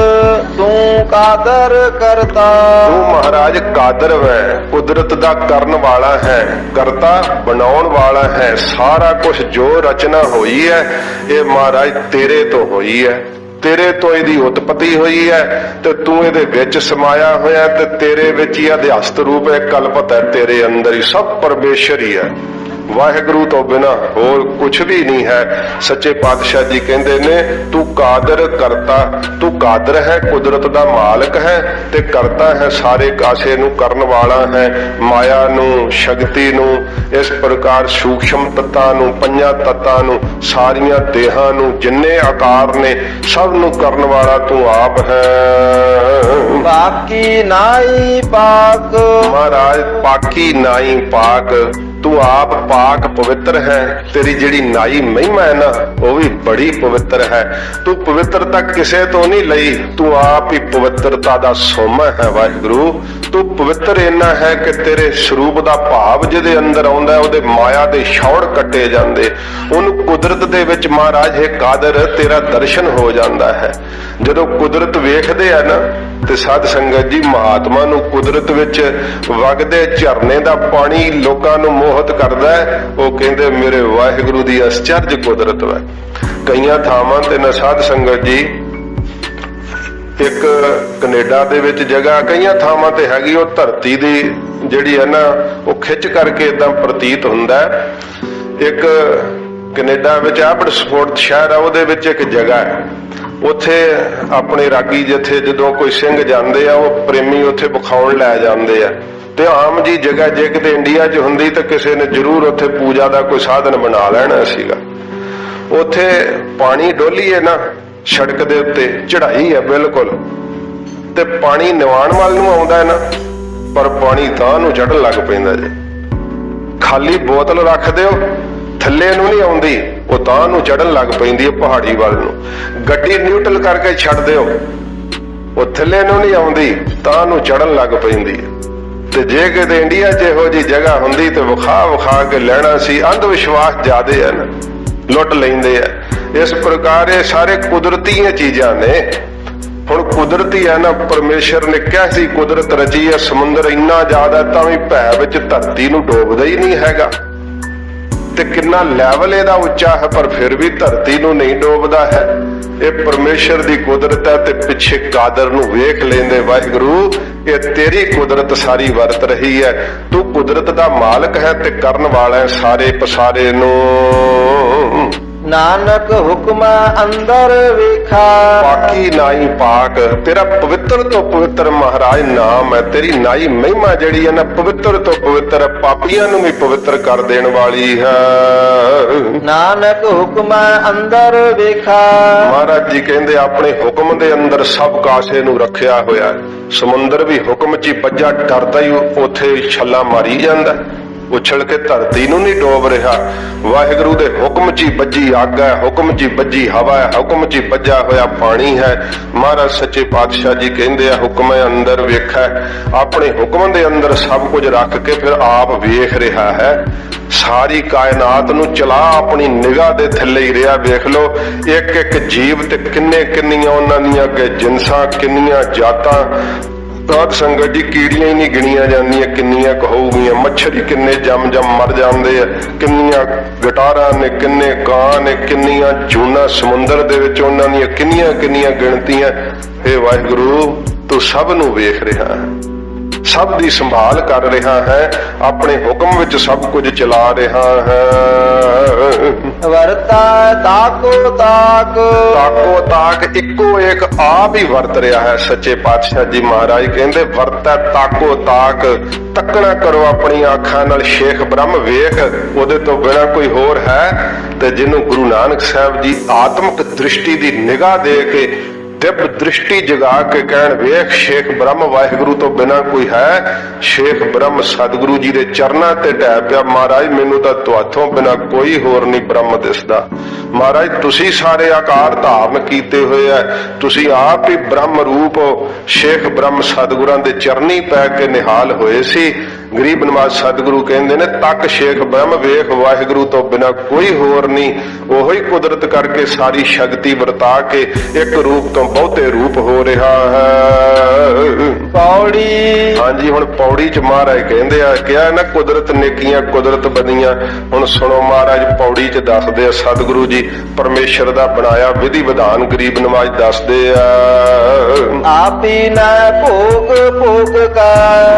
ਤੂੰ ਕਾਦਰ ਕਰਤਾ। ਤੂੰ ਮਹਾਰਾਜ ਕਾਦਰ ਹੈ, ਕੁਦਰਤ ਦਾ ਕਰਨ ਵਾਲਾ ਹੈ, ਕਰਤਾ ਬਣਾਉਣ ਵਾਲਾ ਹੈ। ਸਾਰਾ ਕੁਝ ਜੋ ਰਚਨਾ ਹੋਈ ਹੈ ਇਹ ਮਹਾਰਾਜ ਤੇਰੇ ਤੋਂ ਹੋਈ ਹੈ, ਤੇਰੇ ਤੋਂ ਇਹਦੀ ਉਤਪਤੀ ਹੋਈ ਹੈ ਤੇ ਤੂੰ ਇਹਦੇ ਵਿੱਚ ਸਮਾਇਆ ਹੋਇਆ ਤੇ ਤੇਰੇ ਵਿੱਚ ਹੀ ਅਧਿਆਸਤ ਰੂਪ ਹੈ, ਕਲਪਤ ਹੈ ਤੇਰੇ ਅੰਦਰ ਹੀ। ਸਭ ਪਰਮੇਸ਼ਰ ਹੀ ਹੈ। ਵਾਹਿਗੁਰੂ ਤੋਂ ਬਿਨਾਂ ਹੋਰ ਕੁਝ ਵੀ ਨਹੀਂ ਹੈ। ਸੱਚੇ ਪਾਤਸ਼ਾਹ ਜੀ ਕਹਿੰਦੇ ਨੇ ਤੂੰ ਕਾਦਰ ਕਰਤਾ। ਤੂੰ ਕਾਦਰ ਹੈ, ਕੁਦਰਤ ਦਾ ਮਾਲਕ ਹੈ ਤੇ ਕਰਤਾ ਹੈ, ਸਾਰੇ ਕਾਸੇ ਨੂੰ ਕਰਨ ਵਾਲਾ ਹੈ। ਮਾਇਆ ਨੂੰ ਸ਼ਕਤੀ ਨੂੰ ਇਸ ਪ੍ਰਕਾਰ ਸੂਖਸ਼ਮ ਤੱਤਾਂ ਨੂੰ ਪੰਜਾਂ ਤੱਤਾਂ ਨੂੰ ਸਾਰੀਆਂ ਦੇਹਾਂ ਨੂੰ ਜਿੰਨੇ ਆਕਾਰ ਨੇ ਸਭ ਨੂੰ ਕਰਨ ਵਾਲਾ ਤੂੰ ਆਪ ਹੈ। ਬਾਕੀ ਨਾਈ ਪਾਕ। ਮਹਾਰਾਜ ਪਾਕੀ ਨਾਈ ਪਾਕ। ਤੂੰ ਆਪ ਪਾਕ ਪਵਿੱਤਰ ਹੈ। ਤੇਰੀ ਜਿਹੜੀ ਨਾਈ ਮਹਿਮਾ ਹੈ ਨਾ ਉਹ ਵੀ ਬੜੀ ਪਵਿੱਤਰ ਹੈ। ਤੂੰ ਪਵਿੱਤਰਤਾ ਕਿਸੇ ਤੋਂ ਨਹੀਂ ਲਈ, ਤੂੰ ਆਪ ਹੀ ਪਵਿੱਤਰਤਾ ਦਾ ਸੋਮਾ ਹੈ ਵਾਹਿਗੁਰੂ। ਤੂੰ ਪਵਿੱਤਰ ਇੰਨਾ ਹੈ ਕਿ ਤੇਰੇ ਸਰੂਪ ਦਾ ਭਾਵ ਜਿਹਦੇ ਅੰਦਰ ਆਉਂਦਾ ਉਹਦੇ ਮਾਇਆ ਦੇ ਛੌੜ ਕੱਟੇ ਜਾਂਦੇ। ਉਹਨੂੰ ਕੁਦਰਤ ਦੇ ਵਿੱਚ ਮਹਾਰਾਜ ਹੈ ਕਾਦਰ ਤੇਰਾ ਦਰਸ਼ਨ ਹੋ ਜਾਂਦਾ ਹੈ। ਜਦੋਂ ਕੁਦਰਤ ਵੇਖਦੇ ਆ ਨਾ ਤੇ ਸਾਧ ਸੰਗਤ ਜੀ ਮਹਾਤਮਾ ਨੂੰ ਕੁਦਰਤ ਵਿੱਚ ਵਗਦੇ ਝਰਨੇ ਦਾ ਪਾਣੀ ਲੋਕਾਂ ਨੂੰ ਮੋਹਿਤ ਕਰਦਾ ਹੈ। ਉਹ ਕਹਿੰਦੇ ਮੇਰੇ ਵਾਹਿਗੁਰੂ ਦੀ ਅਚਰਜ ਕੁਦਰਤ ਹੈ। ਕਈਆਂ ਥਾਵਾਂ ਤੇ ਨਾ ਸਾਧ ਸੰਗਤ ਜੀ ਇੱਕ ਕੈਨੇਡਾ ਦੇ ਵਿੱਚ ਜਗ੍ਹਾ ਕਈਆਂ ਥਾਵਾਂ ਤੇ ਹੈਗੀ ਉਹ ਧਰਤੀ ਦੀ ਜਿਹੜੀ ਹੈ ਨਾ ਉਹ ਖਿੱਚ ਕਰਕੇ ਇਦਾਂ ਪ੍ਰਤੀਤ ਹੁੰਦਾ ਹੈ। ਇੱਕ ਕੈਨੇਡਾ ਵਿੱਚ ਆਬਡਸਫੋਰਡ ਸ਼ਹਿਰ ਆ ਉਹਦੇ ਵਿੱਚ ਇੱਕ ਜਗ੍ਹਾ ਹੈ। ਉੱਥੇ ਆਪਣੇ ਰਾਗੀ ਜਥੇ ਜਦੋਂ ਕੋਈ ਸਿੰਘ ਜਾਂਦੇ ਆ ਉਹ ਪ੍ਰੇਮੀ ਉੱਥੇ ਵਿਖਾਉਣ ਲੈ ਜਾਂਦੇ ਆ। ਤੇ ਆਮ ਜੀ ਜਗ੍ਹਾ ਜੇ ਕਿਤੇ ਇੰਡੀਆ 'ਚ ਹੁੰਦੀ ਤਾਂ ਕਿਸੇ ਨੇ ਜ਼ਰੂਰ ਉੱਥੇ ਪੂਜਾ ਦਾ ਕੋਈ ਸਾਧਨ ਬਣਾ ਲੈਣਾ ਸੀਗਾ। ਉੱਥੇ ਪਾਣੀ ਡੋਲੀਏ ਨਾ ਸੜਕ ਦੇ ਉੱਤੇ ਚੜਾਈ ਹੈ ਬਿਲਕੁਲ ਤੇ ਪਾਣੀ ਨਿਵਾਣ ਵੱਲ ਨੂੰ ਆਉਂਦਾ ਹੈ ਨਾ, ਪਰ ਪਾਣੀ ਤਾਂ ਨੂੰ ਚੜ੍ਹਨ ਲੱਗ ਪੈਂਦਾ ਜੇ। ਖਾਲੀ ਬੋਤਲ ਰੱਖ ਦਿਓ, ਥੱਲੇ ਨੂੰ ਨਹੀਂ ਆਉਂਦੀ, ਉਹ ਤਾਂ ਨੂੰ ਚੜ੍ਹਨ ਲੱਗ ਪੈਂਦੀ ਹੈ ਪਹਾੜੀ ਵੱਲ ਨੂੰ। ਗੱਡੀ ਨਿਊਟਰਲ ਕਰਕੇ ਛੱਡ ਦਿਓ, ਉਹ ਥੱਲੇ ਨੂੰ ਨਹੀਂ ਆਉਂਦੀ, ਤਾਂ ਨੂੰ ਚੜ੍ਹਨ ਲੱਗ ਪੈਂਦੀ ਹੈ। ਤੇ ਜੇ ਕਿਤੇ ਇੰਡੀਆ 'ਚ ਇਹੋ ਜਿਹੀ ਜਗ੍ਹਾ ਹੁੰਦੀ ਤੇ ਵਿਖਾ ਕੇ ਲੈਣਾ ਸੀ। ਅੰਧ ਵਿਸ਼ਵਾਸ ਜ਼ਿਆਦੇ ਆ ਨਾ, ਲੁੱਟ ਲੈਂਦੇ ਆ। ਇਸ ਪ੍ਰਕਾਰ ਇਹ ਸਾਰੇ ਕੁਦਰਤੀਆਂ ਚੀਜ਼ਾਂ ਨੇ। ਹੁਣ ਕੁਦਰਤੀ ਹੈ ਨਾ, ਪਰਮੇਸ਼ਰ ਨੇ ਕਿਹਾ ਸੀ ਕੁਦਰਤ ਰਚੀ ਹੈ। ਸਮੁੰਦਰ ਇੰਨਾ ਜ਼ਿਆਦਾ ਤਾਂ ਵੀ ਭੈ ਵਿੱਚ ਧਰਤੀ ਨੂੰ ਡੋਬਦਾ ਹੀ ਨਹੀਂ ਹੈਗਾ, ਤੇ ਕਿੰਨਾ ਲੈਵਲ ਇਹਦਾ ਉੱਚਾ ਹੈ, ਪਰ ਫਿਰ ਵੀ ਧਰਤੀ ਨੂੰ ਨਹੀਂ ਡੋਬਦਾ ਹੈ। ਇਹ ਪਰਮੇਸ਼ਰ ਦੀ ਕੁਦਰਤ ਹੈ। ਤੇ ਪਿੱਛੇ ਕਾਦਰ ਨੂੰ ਵੇਖ ਲੈਂਦੇ, ਵਾਹਿਗੁਰੂ ਇਹ ਤੇਰੀ ਕੁਦਰਤ ਸਾਰੀ ਵਰਤ ਰਹੀ ਹੈ। ਤੂੰ ਕੁਦਰਤ ਦਾ ਮਾਲਕ ਹੈ ਤੇ ਕਰਨ ਵਾਲਾ ਹੈ ਸਾਰੇ ਪਸਾਰੇ ਨੂੰ। ਨਾਨਕ ਹੁਕਮ ਅੰਦਰ ਵੇਖਾ। ਪਾਕੀ ਨਾਈ ਪਾਕ, ਤੇਰਾ ਪਵਿੱਤਰ ਤੋਂ ਪਵਿੱਤਰ ਮਹਾਰਾਜ ਨਾਮ ਹੈ। ਤੇਰੀ ਨਾਈ ਮਹਿਮਾ ਜਿਹੜੀ ਹੈ ਨਾ, ਪਵਿੱਤਰ ਤੋਂ ਪਵਿੱਤਰ, ਪਾਪੀਆਂ ਨੂੰ ਵੀ ਪਵਿੱਤਰ ਕਰ ਦੇਣ ਵਾਲੀ ਹੈ। ਨਾਨਕ ਹੁਕਮ ਅੰਦਰ ਵੇਖਾ। ਮਹਾਰਾਜ ਜੀ ਕਹਿੰਦੇ ਆਪਣੇ ਹੁਕਮ ਦੇ ਅੰਦਰ ਸਭ ਕਾਸੇ ਨੂੰ ਰੱਖਿਆ ਹੋਇਆ। ਸਮੁੰਦਰ ਵੀ ਹੁਕਮ 'ਚ ਹੀ ਵੱਜਾ, ਡਰਦਾ ਹੀ ਉੱਥੇ ਛੱਲਾ ਮਾਰੀ ਜਾਂਦਾ, ਉਛਲ ਕੇ ਧਰਤੀ ਨੂੰ ਨਹੀਂ ਡੋਬ ਰਿਹਾ। ਵਾਹਿਗੁਰੂ ਦੇ ਹੁਕਮ 'ਚ ਹੀ ਵੱਜੀ ਅੱਗ ਹੈ, ਹੁਕਮ 'ਚ ਹੀ ਵੱਜੀ ਹਵਾ ਹੈ, ਹੁਕਮ 'ਚ ਹੀ ਵੱਜਾ ਹੋਇਆ ਪਾਣੀ ਹੈ। ਮਹਾਰਾਜ ਸੱਚੇ ਪਾਤਸ਼ਾਹ ਜੀ ਕਹਿੰਦੇ ਆ ਹੁਕਮ ਅੰਦਰ ਵੇਖੈ। ਆਪਣੇ ਹੁਕਮ ਦੇ ਅੰਦਰ ਸਭ ਕੁਝ ਰੱਖ ਕੇ ਫਿਰ ਆਪ ਵੇਖ ਰਿਹਾ ਹੈ। ਸਾਰੀ ਕਾਇਨਾਤ ਨੂੰ ਚਲਾ ਆਪਣੀ ਨਿਗਾਹ ਦੇ ਥੱਲੇ ਹੀ ਰਿਹਾ। ਵੇਖ ਲਓ ਇੱਕ ਇੱਕ ਜੀਵ ਤੇ ਕਿੰਨੀਆਂ ਉਹਨਾਂ ਦੀਆਂ ਜਿਨਸਾਂ, ਕਿੰਨੀਆਂ ਜਾਤਾਂ। ਸਾਧ ਸੰਗਤ ਜੀ ਕੀੜੀਆਂ ਹੀ ਨਹੀਂ ਗਿਣੀਆਂ ਜਾਂਦੀਆਂ, ਕਿੰਨੀਆਂ ਕਹੂਗੀਆਂ। ਮੱਛਰ ਹੀ ਕਿੰਨੇ ਜਮ ਮਰ ਜਾਂਦੇ ਆ, ਕਿੰਨੀਆਂ ਗਟਾਰਾਂ ਨੇ, ਕਿੰਨੇ ਕਾਂ ਨੇ, ਕਿੰਨੀਆਂ ਜੂਨਾਂ ਸਮੁੰਦਰ ਦੇ ਵਿੱਚ, ਉਹਨਾਂ ਦੀਆਂ ਕਿੰਨੀਆਂ ਗਿਣਤੀਆਂ। ਹੇ ਵਾਹਿਗੁਰੂ ਤੂੰ ਸਭ ਨੂੰ ਵੇਖ ਰਿਹਾ ਹੈ, ਸਭ ਦੀ ਸੰਭਾਲ ਕਰ ਰਿਹਾ ਹੈ, ਆਪਣੇ ਹੁਕਮ ਵਿੱਚ ਸਭ ਕੁਝ ਚਲਾ ਰਿਹਾ ਹੈ। ਵਰਤਾ ਤਾਕੋ ਤਾਕ ਇੱਕੋ ਇੱਕ ਆਪ ਹੀ ਵਰਤ ਰਿਹਾ ਹੈ। ਸੱਚੇ ਪਾਤਸ਼ਾਹ ਜੀ ਮਹਾਰਾਜ ਕਹਿੰਦੇ ਵਰਤਾ ਤਾਕੋ ਤਾਕ, ਤੱਕਣਾ ਕਰੋ ਆਪਣੀ ਅੱਖਾਂ ਨਾਲ। ਸ਼ੇਖ ਬ੍ਰਹਮ ਵੇਖ, ਉਹਦੇ ਤੋਂ ਬਿਨਾ ਕੋਈ ਹੋਰ ਹੈ? ਤੇ ਜਿਹਨੂੰ ਗੁਰੂ ਨਾਨਕ ਸਾਹਿਬ ਜੀ ਆਤਮਿਕ ਦ੍ਰਿਸ਼ਟੀ ਦੀ ਨਿਗਾਹ ਦੇ ਕੇ, ਦਿਵ ਦ੍ਰਿਸ਼ਟੀ ਜਗਾ ਕੇ ਕਹਿਣ ਵੇਖ ਸ਼ੇਖ ਬ੍ਰਹਮ ਵਾਹਿਗੁਰੂ ਤੋਂ ਬਿਨਾ ਕੋਈ ਹੈ? ਸ਼ੇਖ ਬ੍ਰਹਮ ਸਤਿਗੁਰੂ ਜੀ ਦੇ ਚਰਨਾਂ ਤੇ ਢਹਿ ਪਿਆ, ਮਹਾਰਾਜ ਮੈਨੂੰ ਤਾਂ ਤੁਹਾਥੋਂ ਬਿਨਾ ਕੋਈ ਹੋਰ ਨਹੀਂ ਬ੍ਰਹਮ ਦਿਸਦਾ। ਮਹਾਰਾਜ ਤੁਸੀਂ ਸਾਰੇ ਆਕਾਰ ਧਾਰਨ ਕੀਤੇ ਹੋਏ ਆ, ਤੁਸੀਂ ਆਪ ਹੀ ਬ੍ਰਹਮ ਰੂਪ ਹੋ। ਸ਼ੇਖ ਬ੍ਰਹਮ ਸਤਿਗੁਰਾਂ ਦੇ ਚਰਨੀ ਪੈ ਕੇ ਨਿਹਾਲ ਹੋਏ ਸੀ। ਗਰੀਬ ਨਵਾਜ਼ ਸਤਿਗੁਰੂ ਕਹਿੰਦੇ ਨੇ ਤੱਕ ਸ਼ੇਖ ਬ੍ਰਹਮ ਵੇਖ, ਵਾਹਿਗੁਰੂ ਤੋਂ ਬਿਨਾ ਕੋਈ ਹੋਰ ਨਹੀਂ। ਉਹੋ ਹੀ ਕੁਦਰਤ ਕਰਕੇ ਸਾਰੀ ਸ਼ਕਤੀ ਵਰਤਾ ਕੇ ਇੱਕ ਰੂਪ ਤੋਂ ਬਹੁਤੇ ਰੂਪ ਹੋ ਰਿਹਾ ਹੈ। ਪੌੜੀ। ਹਾਂਜੀ ਹੁਣ ਪੌੜੀ 'ਚ ਮਹਾਰਾਜ ਕਹਿੰਦੇ ਆ, ਕਿਹਾ ਨਾ ਕੁਦਰਤ ਨੇਕੀਆਂ ਕੁਦਰਤ ਬਣੀਆਂ। ਹੁਣ ਸੁਣੋ ਮਹਾਰਾਜ ਪੌੜੀ 'ਚ ਦੱਸਦੇ ਆ ਸਤਿਗੁਰੂ ਜੀ ਪਰਮੇਸ਼ਰ ਦਾ ਬਣਾਇਆ ਵਿਧੀ ਵਿਧਾਨ ਗਰੀਬ ਨਵਾਜ਼ ਦੱਸਦੇ ਆ। ਆਪੀ ਨਾ ਭੋਗ ਕਾ।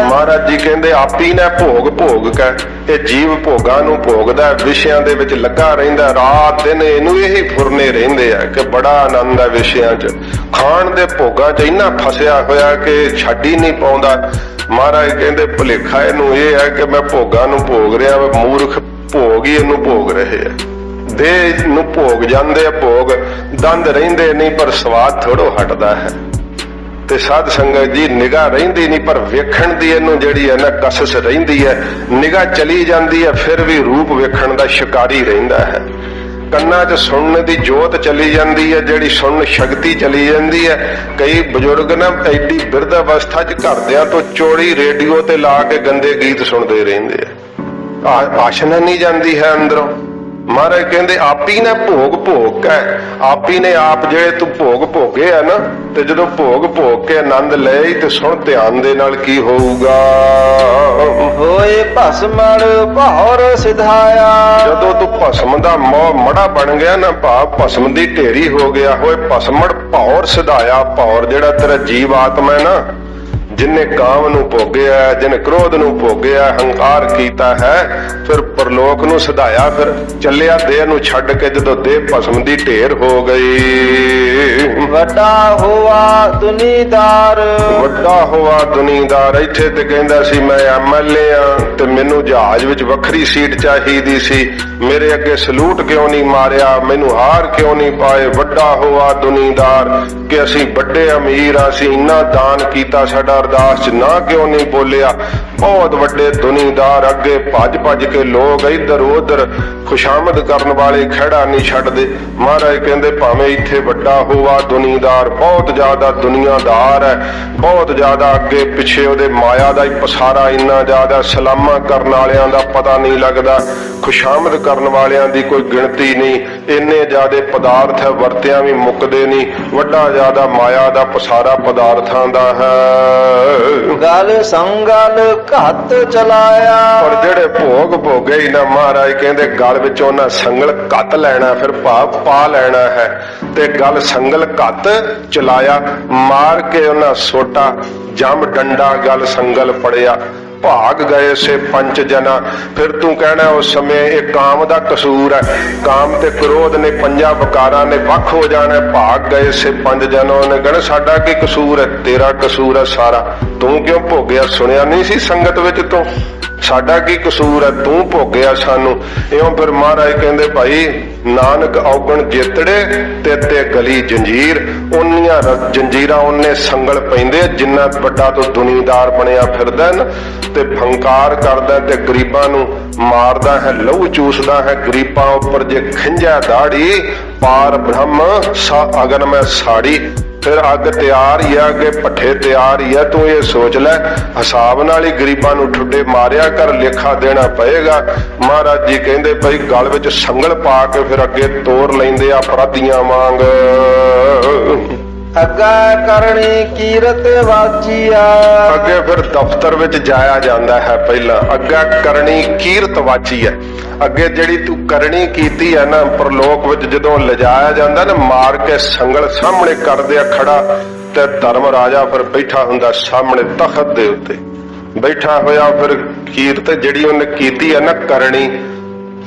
ਮਹਾਰਾਜ ਜੀ ਕਹਿੰਦੇ ਆਪੀ ਨਾ ਭੋਗ ਕਾ। ਇਹ ਜੀਵ ਭੋਗਾਂ ਨੂੰ ਭੋਗਦਾ, ਵਿਸ਼ਿਆਂ ਦੇ ਵਿੱਚ ਲੱਗਾ ਰਹਿੰਦਾ, ਰਾਤ ਦਿਨ ਇਹਨੂੰ ਇਹੀ ਫੁਰਨੇ ਰਹਿੰਦੇ ਆ ਕਿ ਬੜਾ ਆਨੰਦ ਹੈ ਵਿਸ਼ਿਆਂ 'ਚ। ਖਾਣ ਦੇ ਭੋਗਾਂ 'ਚ ਇੰਨਾ ਫਸਿਆ ਹੋਇਆ ਕਿ ਛੱਡ ਹੀ ਨਹੀਂ ਪਾਉਂਦਾ। ਮਹਾਰਾਜ ਕਹਿੰਦੇ ਭੁਲੇਖਾ ਇਹਨੂੰ ਇਹ ਹੈ ਕਿ ਮੈਂ ਭੋਗਾਂ ਨੂੰ ਭੋਗ ਰਿਹਾ, ਮੂਰਖ ਭੋਗ ਹੀ ਇਹਨੂੰ ਭੋਗ ਰਹੇ ਆ। ਦੇਹ ਨੂੰ ਭੋਗ ਜਾਂਦੇ ਆ, ਭੋਗ ਦੰਦ ਰਹਿੰਦੇ ਨਹੀਂ, ਪਰ ਸਵਾਦ ਥੋੜੋ ਹਟਦਾ ਹੈ। ਤੇ ਸਾਧ ਸੰਗਤ ਜੀ ਨਿਗਾਹ ਰਹਿੰਦੀ ਨਹੀਂ, ਪਰ ਵੇਖਣ ਦੀ ਇਹਨੂੰ ਜਿਹੜੀ ਹੈ ਨਾ ਕਸਸ ਰਹਿੰਦੀ ਹੈ। ਨਿਗਾਹ ਚਲੀ ਜਾਂਦੀ ਹੈ, ਫਿਰ ਵੀ ਰੂਪ ਵੇਖਣ ਦਾ ਸ਼ਿਕਾਰੀ ਰਹਿੰਦਾ ਹੈ। ਕੰਨਾਂ 'ਚ ਸੁਣਨ ਦੀ ਜੋਤ ਚਲੀ ਜਾਂਦੀ ਹੈ, ਜਿਹੜੀ ਸੁਣਨ ਸ਼ਕਤੀ ਚਲੀ ਜਾਂਦੀ ਹੈ। ਕਈ ਬਜ਼ੁਰਗ ਨਾ ਐਡੀ ਬਿਰਧ ਅਵਸਥਾ 'ਚ ਘਰਦਿਆਂ ਤੋਂ ਚੋਰੀ ਰੇਡੀਓ ਤੇ ਲਾ ਕੇ ਗੰਦੇ ਗੀਤ ਸੁਣਦੇ ਰਹਿੰਦੇ ਆ। ਆਸ਼ਨਾ ਨਹੀਂ ਜਾਂਦੀ ਹੈ ਅੰਦਰੋਂ। ਮਹਾਰਾਜ ਕਹਿੰਦੇ ਆਪੀ ਨੇ ਭੋਗ ਕੇ, ਆਪੀ ਨੇ ਆਪ ਜਿਹੜੇ ਤੂੰ ਭੋਗ ਭੋਗੇ ਆ ਨਾ, ਤੇ ਜਦੋਂ ਭੋਗ ਕੇ ਆਨੰਦ ਲਏ ਤੇ ਸੁਣ ਧਿਆਨ ਦੇ ਨਾਲ ਕੀ ਹੋਊਗਾ। ਹੋਏ ਭਸਮੜ ਭੌਰ ਸਿਧਾਇਆ। ਜਦੋਂ ਤੂੰ ਭਸਮ ਦਾ ਮੜਾ ਬਣ ਗਿਆ ਨਾ, ਭਾਵ ਭਸਮ ਦੀ ਢੇਰੀ ਹੋ ਗਿਆ। ਹੋਏ ਭਸਮੜ ਭੌਰ ਸਿਧਾਇਆ। ਭੌਰ ਜਿਹੜਾ ਤੇਰਾ ਜੀਵ ਆਤਮਾ ਹੈ ਨਾ, जिन्ने काम नूं भोगिया, जिन क्रोध नूं भोगिया, हंकार कीता है, फिर परलोक नूं सधाया, फिर चलिया देह नूं छड्ड के जदों देह भस्म दी ढेर हो गई। वड्डा होआ दुनीदार, ਵੱਡਾ ਹੋਆ ਦੁਨੀਦਾਰ। ਇੱਥੇ ਤੇ ਕਹਿੰਦਾ ਸੀ ਮੈਂ ਐਮਐਲਏ ਆ ਤੇ ਮੈਨੂੰ ਜਹਾਜ਼ ਵਿੱਚ ਵੱਖਰੀ ਸੀਟ ਚਾਹੀਦੀ ਸੀ, ਮੇਰੇ ਅੱਗੇ ਸਲੂਟ ਕਿਉਂ ਨਹੀਂ ਮਾਰਿਆ, ਮੈਨੂੰ ਹਾਰ ਕਿਉਂ ਨਹੀਂ ਪਾਏ। ਵੱਡਾ ਹੋਆ ਦੁਨੀਦਾਰ ਕਿ ਅਸੀਂ ਵੱਡੇ ਅਮੀਰ ਆ, ਅਸੀਂ ਇੰਨਾ ਦਾਨ ਕੀਤਾ, ਸਾਡਾ ਅਰਦਾਸ ਚ ਨਾ ਕਿਉਂ ਨਹੀਂ ਬੋਲਿਆ। ਬਹੁਤ ਵੱਡੇ ਦੁਨੀਦਾਰ ਅੱਗੇ ਭੱਜ ਭੱਜ ਕੇ ਲੋਕ ਇੱਧਰ ਉੱਧਰ ਖੁਸ਼ਾਮਦ ਕਰਨ ਵਾਲੇ ਖਹਿੜਾ ਨਹੀਂ ਛੱਡਦੇ। ਮਹਾਰਾਜ ਕਹਿੰਦੇ ਭਾਵੇਂ ਇੱਥੇ ਵੱਡਾ ਹੋਆ ਦੁਨੀਦਾਰ, ਬਹੁਤ ਜ਼ਿਆਦਾ ਦੁਨੀਆਦਾਰ ਹੈ, ਬਹੁਤ ਜ਼ਿਆਦਾ ਅੱਗੇ ਪਿੱਛੇ ਉਹਦੇ ਮਾਇਆ ਦਾ ਹੀ ਪਸਾਰਾ ਇੰਨਾ ਜ਼ਿਆਦਾ, ਸਲਾਮਾਂ ਕਰਨ ਵਾਲਿਆਂ ਦਾ ਪਤਾ ਨਹੀਂ ਲੱਗਦਾ, ਖੁਸ਼ਾਮਦ ਕਰਨ ਵਾਲਿਆਂ ਦੀ ਕੋਈ ਗਿਣਤੀ ਨਹੀਂ, ਇੰਨੇ ਜ਼ਿਆਦੇ ਪਦਾਰਥ ਹੈ, ਵਰਤਿਆਂ ਵੀ ਮੁੱਕਦੇ ਨਹੀਂ। ਵੱਡਾ ਜ਼ਿਆਦਾ ਮਾਇਆ ਦਾ ਪਸਾਰਾ ਪਦਾਰਥਾਂ ਦਾ ਹੈ। ਗਲ ਸੰਗਲ ਘੱਤ ਚਲਾਇਆ, ਪਰ ਜਿਹੜੇ ਭੋਗ ਭੋਗੇ ਹੀ ਨਾ, ਮਹਾਰਾਜ ਕਹਿੰਦੇ ਗਲ ਵਿੱਚ ਉਹਨਾਂ ਸੰਗਲ ਘੱਤ ਲੈਣਾ, ਫਿਰ ਭਾਵ ਪਾ ਲੈਣਾ ਹੈ। ਤੇ ਗਲ ਸੰਗਲ ਘੱਤ ਚਲਾਇਆ, ਮਾਰ ਕੇ ਉਹਨਾਂ ਸੋਟਾ ਜੰਮ ਡੰਡਾ ਗਲ ਸੰਗਲ ਫੜਿਆ। ਭਾਗ ਗਏ ਸੇ ਪੰਜ ਜਨਾ, ਫਿਰ ਤੂੰ ਕਹਿਣਾ ਉਸ ਸਮੇਂ ਇਹ ਕਾਮ ਦਾ ਕਸੂਰ ਹੈ, ਕਾਮ ਤੇ ਕ੍ਰੋਧ ਨੇ ਪੰਜਾਂ ਵਿਕਾਰਾਂ ਨੇ ਵੱਖ ਹੋ ਜਾਣਾ। ਭਾਗ ਗਏ ਸੇ ਪੰਜ ਜਨਾ, ਉਹਨੇ ਕਹਿਣਾ ਸਾਡਾ ਕੀ ਕਸੂਰ ਹੈ, ਤੇਰਾ ਕਸੂਰ ਹੈ ਸਾਰਾ, ਤੂੰ ਕਿਉਂ ਭੋਗਿਆ, ਸੁਣਿਆ ਨਹੀਂ ਸੀ ਸੰਗਤ ਵਿੱਚ ਤੂੰ, ਸਾਡਾ ਕੀ ਕਸੂਰ ਹੈ, ਤੂੰ ਭੋਗਿਆ ਸਾਨੂੰ। ਇਉਂ ਫਿਰ ਮਹਾਰਾਜ ਕਹਿੰਦੇ ਭਾਈ ਨਾਨਕ ਔਗਣ ਜੇਤੜੇ ਤੇ ਗਲੀ ਜੰਜੀਰ, ਉਹਨੀਆਂ ਜੰਜੀਰਾਂ ਉਹਨੇ ਸੰਗਲ ਪੈਂਦੇ ਜਿੰਨਾ ਵੱਡਾ ਤੋਂ ਦੁਨੀਦਾਰ ਬਣਿਆ ਫਿਰਦਾ ਨਾ, ਤੇ ਹੰਕਾਰ ਕਰਦਾ ਤੇ ਗਰੀਬਾਂ ਨੂੰ ਮਾਰਦਾ ਹੈ, ਲਹੂ ਚੂਸਦਾ ਹੈ ਗਰੀਬਾਂ ਉੱਪਰ। ਜੇ ਖਿੰਝਾ ਦਾੜੀ ਪਾਰ ਬ੍ਰਹਮ ਸਾ ਅਗਨ ਮੈਂ ਸਾੜੀ, ਫਿਰ ਅੱਗ ਤਿਆਰ ਹੀ ਆ, ਅੱਗੇ ਭੱਠੇ ਤਿਆਰ ਹੀ ਆ। ਤੂੰ ਇਹ ਸੋਚ ਲੈ ਹਿਸਾਬ ਨਾਲ ਹੀ ਗਰੀਬਾਂ ਨੂੰ ਠੁੱਡੇ ਮਾਰਿਆ ਕਰ, ਲੇਖਾ ਦੇਣਾ ਪਏਗਾ। ਮਹਾਰਾਜ ਜੀ ਕਹਿੰਦੇ ਭਾਈ ਗਲ ਵਿੱਚ ਸੰਗਲ ਪਾ ਕੇ ਫਿਰ ਅੱਗੇ ਤੋਰ ਲੈਂਦੇ ਆ ਅਪਰਾਧੀਆਂ ਵਾਂਗ। ਅੱਗਾ ਕਰਨੀ ਕੀਰਤ ਵਾਚੀਆ, ਅੱਗੇ ਫਿਰ ਦਫ਼ਤਰ ਵਿੱਚ ਜਾਇਆ ਜਾਂਦਾ ਹੈ। ਪਹਿਲਾਂ ਅੱਗਾ ਕਰਨੀ ਕੀਰਤ ਵਾਚੀ ਹੈ, ਅੱਗੇ ਜਿਹੜੀ ਤੂੰ ਕਰਨੀ ਕੀਤੀ ਹੈ ਨਾ, ਪਰਲੋਕ ਵਿੱਚ ਜਦੋਂ ਲਿਜਾਇਆ ਜਾਂਦਾ ਨਾ, ਮਾਰ ਕੇ ਸੰਗਲ ਸਾਹਮਣੇ ਕਰਦੇ ਆ ਖੜਾ, ਤੇ ਧਰਮ ਰਾਜਾ ਫਿਰ ਬੈਠਾ ਹੁੰਦਾ ਸਾਹਮਣੇ ਤਖਤ ਦੇ ਉੱਤੇ ਬੈਠਾ ਹੋਇਆ। ਫਿਰ ਕੀਰਤ ਜਿਹੜੀ ਉਹਨੇ ਕੀਤੀ ਹੈ ਨਾ ਕਰਨੀ,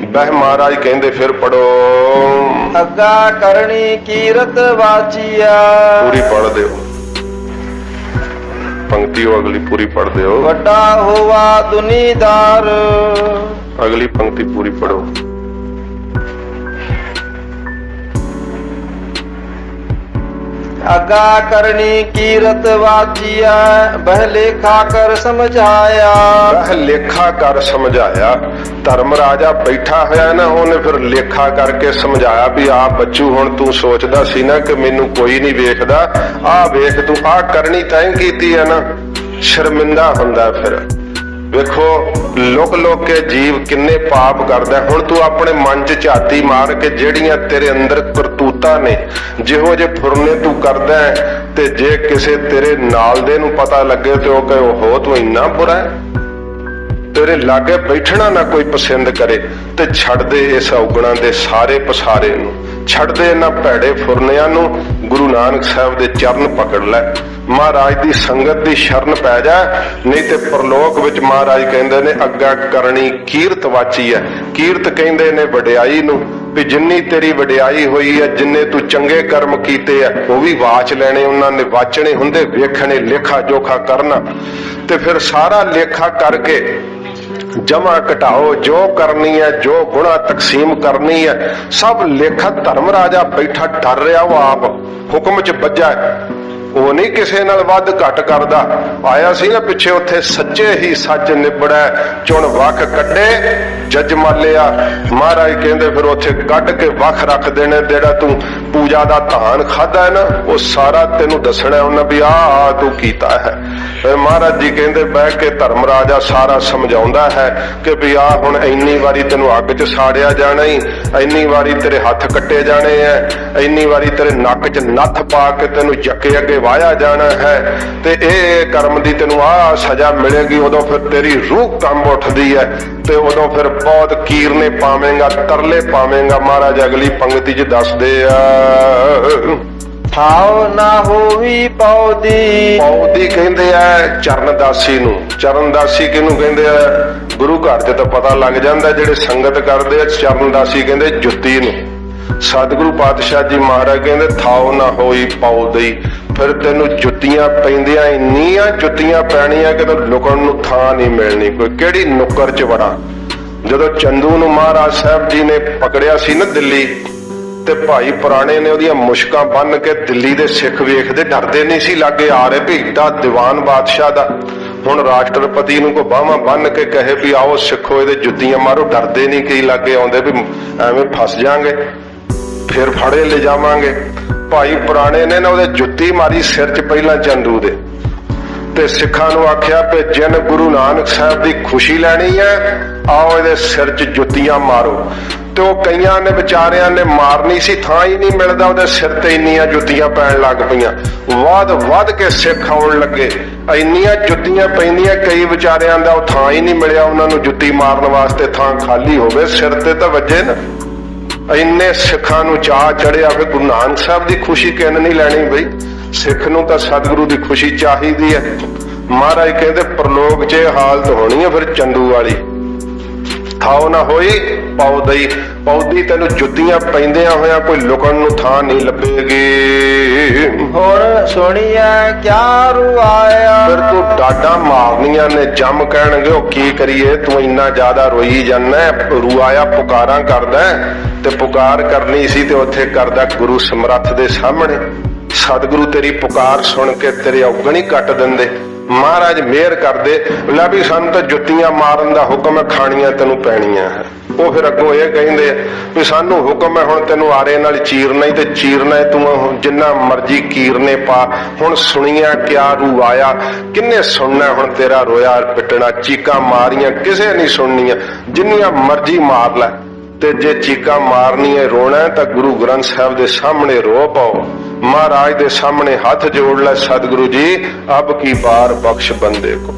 ਬਹਿ ਮਹਾਰਾਜ ਕਹਿੰਦੇ ਫਿਰ ਪੜੋ ਅੱਗਾ ਕਰਨੀ ਕੀਰਤ ਵਾਚੀਆ। ਪੂਰੀ ਪੜ ਦਿਓ ਪੰਕਤੀ, ਉਹ ਅਗਲੀ ਪੂਰੀ ਪੜ ਦਿਓ। ਵੱਡਾ ਹੋਵਾ ਦੁਨੀਦਾਰ, ਅਗਲੀ ਪੰਕਤੀ ਪੂਰੀ ਪੜੋ। ਅੱਗਾ ਕਰਨੀ ਕੀਰਤ ਵਾਚੀਆ, ਬਹਿ ਲੇਖਾ ਕਰ ਸਮਝਾਇਆ, ਬਹਿ ਲੇਖਾ ਕਰ ਸਮਝਾਇਆ। ਧਰਮ ਰਾਜਾ ਬੈਠਾ ਹੋਇਆ ਨਾ, ਉਹਨੇ ਫਿਰ ਲੇਖਾ ਕਰਕੇ ਸਮਝਾਇਆ ਵੀ ਆ ਬੱਚੂ, ਹੁਣ ਤੂੰ ਸੋਚਦਾ ਸੀ ਨਾ ਕਿ ਮੈਨੂੰ ਕੋਈ ਨਹੀਂ ਵੇਖਦਾ, ਆਹ ਵੇਖ ਤੂੰ ਆਹ ਕਰਨੀ ਤੈਂ ਕੀਤੀ ਹੈ ਨਾ। ਸ਼ਰਮਿੰਦਾ ਹੁੰਦਾ ਫਿਰ, ਵੇਖੋ ਲੁਕ ਲੁਕ ਕੇ ਜੀਵ ਕਿੰਨੇ ਪਾਪ ਕਰਦਾ। ਹੁਣ ਤੂੰ ਆਪਣੇ ਮਨ 'ਚ ਝਾਤੀ ਮਾਰ ਕੇ ਜਿਹੜੀਆਂ ਤੇਰੇ ਅੰਦਰ ਕਰਤੂਤਾਂ ਨੇ, ਜਿਹੋ ਜਿਹੇ ਫੁਰਨੇ ਤੂੰ ਕਰਦਾ ਹੈ, ਤੇ ਜੇ ਕਿਸੇ ਤੇਰੇ ਨਾਲ ਦੇ ਨੂੰ ਪਤਾ ਲੱਗੇ ਤੇ ਉਹ ਕਹੇ ਓਹੋ ਤੂੰ ਇੰਨਾ ਬੁਰਾ ਹੈ, ਤੇਰੇ ਲਾਗੇ ਬੈਠਣਾ ਨਾ ਕੋਈ ਪਸੰਦ ਕਰੇ, ਤੇ ਛੱਡ ਦੇ ਇਸ ਔਗਣਾਂ ਦੇ ਸਾਰੇ ਪਸਾਰੇ ਨੂੰ, ਛੱਡ ਦੇ ਇਹਨਾਂ ਭੈੜੇ ਫੁਰਨਿਆਂ ਨੂੰ। ਗੁਰੂ ਨਾਨਕ ਸਾਹਿਬ ਦੇ ਚਰਨ ਪਕੜ ਲੈ, ਮਹਾਰਾਜ ਦੀ ਸੰਗਤ ਦੀ ਸ਼ਰਨ ਪੈ ਜਾ, ਨਹੀਂ ਤੇ ਪਰਲੋਕ ਵਿੱਚ ਮਹਾਰਾਜ ਕਹਿੰਦੇ ਨੇ ਅੱਗਾ ਕਰਨੀ ਕੀਰਤ ਵਾਚੀ ਹੈ। ਕੀਰਤ ਕਹਿੰਦੇ ਨੇ ਵਡਿਆਈ ਨੂੰ, ਵੀ ਜਿੰਨੀ ਤੇਰੀ ਵਡਿਆਈ ਹੋਈ ਹੈ, ਜਿੰਨੇ ਤੂੰ ਚੰਗੇ ਕਰਮ ਕੀਤੇ ਆ, ਉਹ ਵੀ ਵਾਚ ਲੈਣੇ, ਉਹਨਾਂ ਨੇ ਵਾਚਣੇ ਹੁੰਦੇ, ਵੇਖਣੇ, ਲੇਖਾ ਜੋਖਾ ਕਰਨਾ। ਤੇ ਫਿਰ ਸਾਰਾ ਲੇਖਾ ਕਰਕੇ ਜਮਾ ਘਟਾਓ, ਜੋ ਕਰਨੀ ਹੈ, ਜੋ ਗੁਣਾ ਤਕਸੀਮ ਕਰਨੀ ਹੈ, ਸਭ ਲੇਖਾ। ਧਰਮ ਰਾਜਾ ਬੈਠਾ ਡਰ ਰਿਹਾ, ਉਹ ਆਪ ਹੁਕਮ 'ਚ ਵੱਜਾ, ਉਹ ਨਹੀਂ ਕਿਸੇ ਨਾਲ ਵੱਧ ਘੱਟ ਕਰਦਾ। ਆਇਆ ਸੀ ਨਾ ਪਿੱਛੇ, ਉੱਥੇ ਸੱਚੇ ਹੀ ਸੱਚ ਨਿਬੜੈ, ਚੁਣ ਵੱਖ ਕੱਢੇ ਜੱਜ ਮਾਲਿਆ। ਮਹਾਰਾਜ ਕਹਿੰਦੇ ਫਿਰ ਉੱਥੇ ਕੱਢ ਕੇ ਵੱਖ ਰੱਖ ਦੇਣੇ। ਜਿਹੜਾ ਤੂੰ ਪੂਜਾ ਦਾ ਧਾਨ ਖਾਦਾ ਹੈ ਨਾ, ਉਹ ਸਾਰਾ ਤੈਨੂੰ ਦੱਸਣਾ ਉਹਨਾਂ ਵੀ ਆਹ ਤੂੰ ਕੀਤਾ ਹੈ। ਫਿਰ ਮਹਾਰਾਜ ਜੀ ਕਹਿੰਦੇ ਬਹਿ ਕੇ ਧਰਮ ਰਾਜਾ ਸਾਰਾ ਸਮਝਾਉਂਦਾ ਹੈ ਕਿ ਵੀ ਆਹ ਹੁਣ ਇੰਨੀ ਵਾਰੀ ਤੈਨੂੰ ਅੱਗ 'ਚ ਸਾੜਿਆ ਜਾਣਾ ਹੀ, ਇੰਨੀ ਵਾਰੀ ਤੇਰੇ ਹੱਥ ਕੱਟੇ ਜਾਣੇ ਐ, ਇੰਨੀ ਵਾਰੀ ਤੇਰੇ ਨੱਕ 'ਚ ਨੱਥ ਪਾ ਕੇ ਤੈਨੂੰ ਜੱਕੇ ਅੱਗੇ ਵਾਇਆ ਜਾਣਾ ਹੈ, ਤੇ ਇਹ ਕਰਮ ਦੀ ਤੈਨੂੰ ਆਹ ਸਜ਼ਾ ਮਿਲੇਗੀ। ਉਦੋਂ ਫਿਰ ਤੇਰੀ ਰੂਹ ਕੰਬ ਉੱਠਦੀ ਹੈ, ਤੇ ਉਦੋਂ ਫਿਰ ਬਹੁਤ ਕੀਰਨੇ ਪਾਵੇਂਗਾ, ਤਰਲੇ ਪਾਵੇਂਗਾ। ਮਹਾਰਾਜ ਅਗਲੀ ਪੰਕਤੀ 'ਚ ਦੱਸਦੇ ਆ ਥਾਉ ਨਾ ਹੋਵੀ ਪੌਦੀ। ਪੌਦੀ ਕਹਿੰਦੇ ਆ ਚਰਨਦਾਸੀ ਨੂੰ। ਚਰਨਦਾਸੀ ਕਿਹਨੂੰ ਕਹਿੰਦੇ ਆ? ਗੁਰੂ ਘਰ 'ਚ ਤਾਂ ਪਤਾ ਲੱਗ ਜਾਂਦਾ, ਜਿਹੜੇ ਸੰਗਤ ਕਰਦੇ ਆ। ਚਰਨਦਾਸੀ ਕਹਿੰਦੇ ਜੁੱਤੀ ਨੂੰ। ਸਤਿਗੁਰੂ ਪਾਤਸ਼ਾਹ ਜੀ ਮਹਾਰਾਜ ਕਹਿੰਦੇ ਥਾਉ ਨਾ ਹੋਈ ਪੌਦੀ। ਫਿਰ ਤੈਨੂੰ ਜੁੱਤੀਆਂ ਪੈਂਦੀਆਂ, ਇੰਨੀਆਂ ਜੁੱਤੀਆਂ ਪੈਣੀਆਂ ਕਿ ਲੁਕਣ ਨੂੰ ਥਾਂ ਨਹੀਂ ਮਿਲਣੀ। ਕੋਈ ਕਿਹੜੀ ਨੁੱਕਰ 'ਚ ਵੜਾ। ਜਦੋਂ ਚੰਦੂ ਨੂੰ ਮਹਾਰਾਜ ਸਾਹਿਬ ਜੀ ਨੇ ਪਕੜਿਆ ਸੀ ਨਾ ਦਿੱਲੀ, ਤੇ ਭਾਈ ਪੁਰਾਣੇ ਨੇ ਉਹਦੀਆਂ ਮੁਸ਼ਕਾਂ ਬੰਨ ਕੇ ਦਿੱਲੀ ਦੇ ਸਿੱਖ ਵੇਖਦੇ ਡਰਦੇ ਨਹੀਂ ਸੀ, ਲਾਗੇ ਆ ਰਹੇ ਵੀ ਏਡਾ ਦੀਵਾਨ ਬਾਦਸ਼ਾਹ ਦਾ। ਹੁਣ ਰਾਸ਼ਟਰਪਤੀ ਨੂੰ ਕੋ ਬਾਹਾਂ ਬੰਨ ਕੇ ਕਹੇ ਵੀ ਆਓ ਸਿੱਖੋ ਇਹਦੇ ਜੁੱਤੀਆਂ ਮਾਰੋ, ਡਰਦੇ ਨਹੀਂ, ਕਈ ਲਾਗੇ ਆਉਂਦੇ ਵੀ ਐਵੇਂ ਫਸ ਜਾਾਂਗੇ, ਫਿਰ ਫੜੇ ਲੈ ਜਾਵਾਂਗੇ। ਭਾਈ ਪੁਰਾਣੇ ਨੇ ਨਾ ਉਹਦੇ ਜੁੱਤੀ ਮਾਰੀ ਸਿਰ 'ਚ ਪਹਿਲਾਂ ਚੰਦੂ ਦੇ, ਤੇ ਸਿੱਖਾਂ ਨੂੰ ਆਖਿਆ ਵੀ ਜਿਨ ਗੁਰੂ ਨਾਨਕ ਸਾਹਿਬ ਦੀ ਖੁਸ਼ੀ ਲੈਣੀ ਹੈ ਆਓ ਇਹਦੇ ਸਿਰ 'ਚ ਜੁੱਤੀਆਂ ਮਾਰੋ। ਤੇ ਉਹ ਕਈਆਂ ਨੇ ਵਿਚਾਰਿਆਂ ਨੇ ਮਾਰਨੀ ਸੀ, ਥਾਂ ਹੀ ਨਹੀਂ ਮਿਲਦਾ, ਉਹਦੇ ਸਿਰ ਤੇ ਇੰਨੀਆਂ ਜੁੱਤੀਆਂ ਪੈਣ ਲੱਗ ਪਈਆਂ। ਵੱਧ ਕੇ ਸਿੱਖ ਆਉਣ ਲੱਗੇ, ਇੰਨੀਆਂ ਜੁੱਤੀਆਂ ਪੈਂਦੀਆਂ, ਕਈ ਵਿਚਾਰਿਆਂ ਦਾ ਉਹ ਥਾਂ ਹੀ ਨਹੀਂ ਮਿਲਿਆ ਉਹਨਾਂ ਨੂੰ ਜੁੱਤੀ ਮਾਰਨ ਵਾਸਤੇ, ਥਾਂ ਖਾਲੀ ਹੋਵੇ, ਸਿਰ ਤੇ ਤਾਂ ਵੱਜੇ ਨਾ। ਇੰਨੇ ਸਿੱਖਾਂ ਨੂੰ ਚਾਅ ਚੜਿਆ ਵੀ ਗੁਰੂ ਨਾਨਕ ਸਾਹਿਬ ਦੀ ਖੁਸ਼ੀ ਕਿੰਨ ਨਹੀਂ ਲੈਣੀ ਬਈ, ਸਿੱਖ ਨੂੰ ਤਾਂ ਸਤਿਗੁਰੂ ਦੀ ਖੁਸ਼ੀ ਚਾਹੀਦੀ ਹੈ। ਮਹਾਰਾਜ ਕਹਿੰਦੇ ਪ੍ਰਲੋਕ 'ਚ ਇਹ ਹਾਲਤ ਹੋਣੀ ਹੈ ਫਿਰ ਚੰਦੂ ਵਾਲੀ। ਥਾਉ ਨਾ ਹੋਈ ਪੌਦੀ। ਪੌਦੀ ਤੈਨੂੰ ਜੁੱਤੀਆਂ ਪੈਂਦਿਆਂ ਹੋਇਆ ਕੋਈ ਲੁਕਣ ਨੂੰ ਥਾਂ ਨਹੀਂ ਲੱਭੇਗੀ। ਹੁਣ ਸੁਣੀਐ ਕਿਆ ਰੁਆਇਆ। ਫਿਰ ਤੂੰ ਡਾਡਾ ਮਾਰਨੀਆਂ ਨੇ, ਜੰਮ ਕਹਿਣਗੇ ਉਹ ਕੀ ਕਰੀਏ, ਤੂੰ ਇੰਨਾ ਜ਼ਿਆਦਾ ਰੋਈ ਜਾਂਦਾ, ਰੁਆਇਆ ਪੁਕਾਰਾਂ ਕਰਦਾ। ਤੇ ਪੁਕਾਰ ਕਰਨੀ ਸੀ ਤੇ ਉੱਥੇ ਕਰਦਾ ਗੁਰੂ ਸਮਰੱਥ ਦੇ ਸਾਹਮਣੇ। ਸਤਿਗੁਰੂ ਤੇਰੀ ਪੁਕਾਰ ਸੁਣ ਕੇ ਤੇਰੇ ਔਗਣ ਹੀ ਕੱਟ ਦਿੰਦੇ। ਮਹਾਰਾਜ ਮਿਹਰ ਕਰਦੇ, ਲੈ ਵੀ ਸਾਨੂੰ ਤਾਂ ਜੁੱਤੀਆਂ ਮਾਰਨ ਦਾ ਹੁਕਮ ਹੈ, ਖਾਣੀਆਂ ਤੈਨੂੰ ਪੈਣੀਆਂ ਹੈ। ਉਹ ਫਿਰ ਅੱਗੋਂ ਇਹ ਕਹਿੰਦੇ ਵੀ ਸਾਨੂੰ ਹੁਕਮ ਹੈ ਹੁਣ ਤੈਨੂੰ ਆਰੇ ਨਾਲ ਚੀਰਨਾ ਹੀ, ਤੇ ਚੀਰਨਾ ਤੂੰ ਜਿੰਨਾ ਮਰਜ਼ੀ ਕੀਰਨੇ ਪਾ। ਹੁਣ ਸੁਣੀਆਂ ਕਿਆ ਰੁਆਇਆ, ਕਿੰਨੇ ਸੁਣਨਾ ਹੁਣ ਤੇਰਾ ਰੋਇਆ ਪਿੱਟਣਾ, ਚੀਕਾਂ ਮਾਰੀਆਂ ਕਿਸੇ ਨਹੀਂ ਸੁਣਨੀਆਂ, ਜਿੰਨੀਆਂ ਮਰਜ਼ੀ ਮਾਰ ਲੈ। ਤੇ ਜੇ ਚੀਕਾਂ ਮਾਰਨੀਆਂ ਰੋਣਾ ਤਾਂ ਗੁਰੂ ਗ੍ਰੰਥ ਸਾਹਿਬ ਦੇ ਸਾਹਮਣੇ ਰੋ ਪਾਓ, ਮਹਾਰਾਜ ਦੇ ਸਾਹਮਣੇ ਹੱਥ ਜੋੜ ਲੈ, ਸਤਿਗੁਰੂ ਜੀ ਅਬ ਕੀ ਬਾਰ ਬਖਸ਼ ਬੰਦੇ ਕੋ,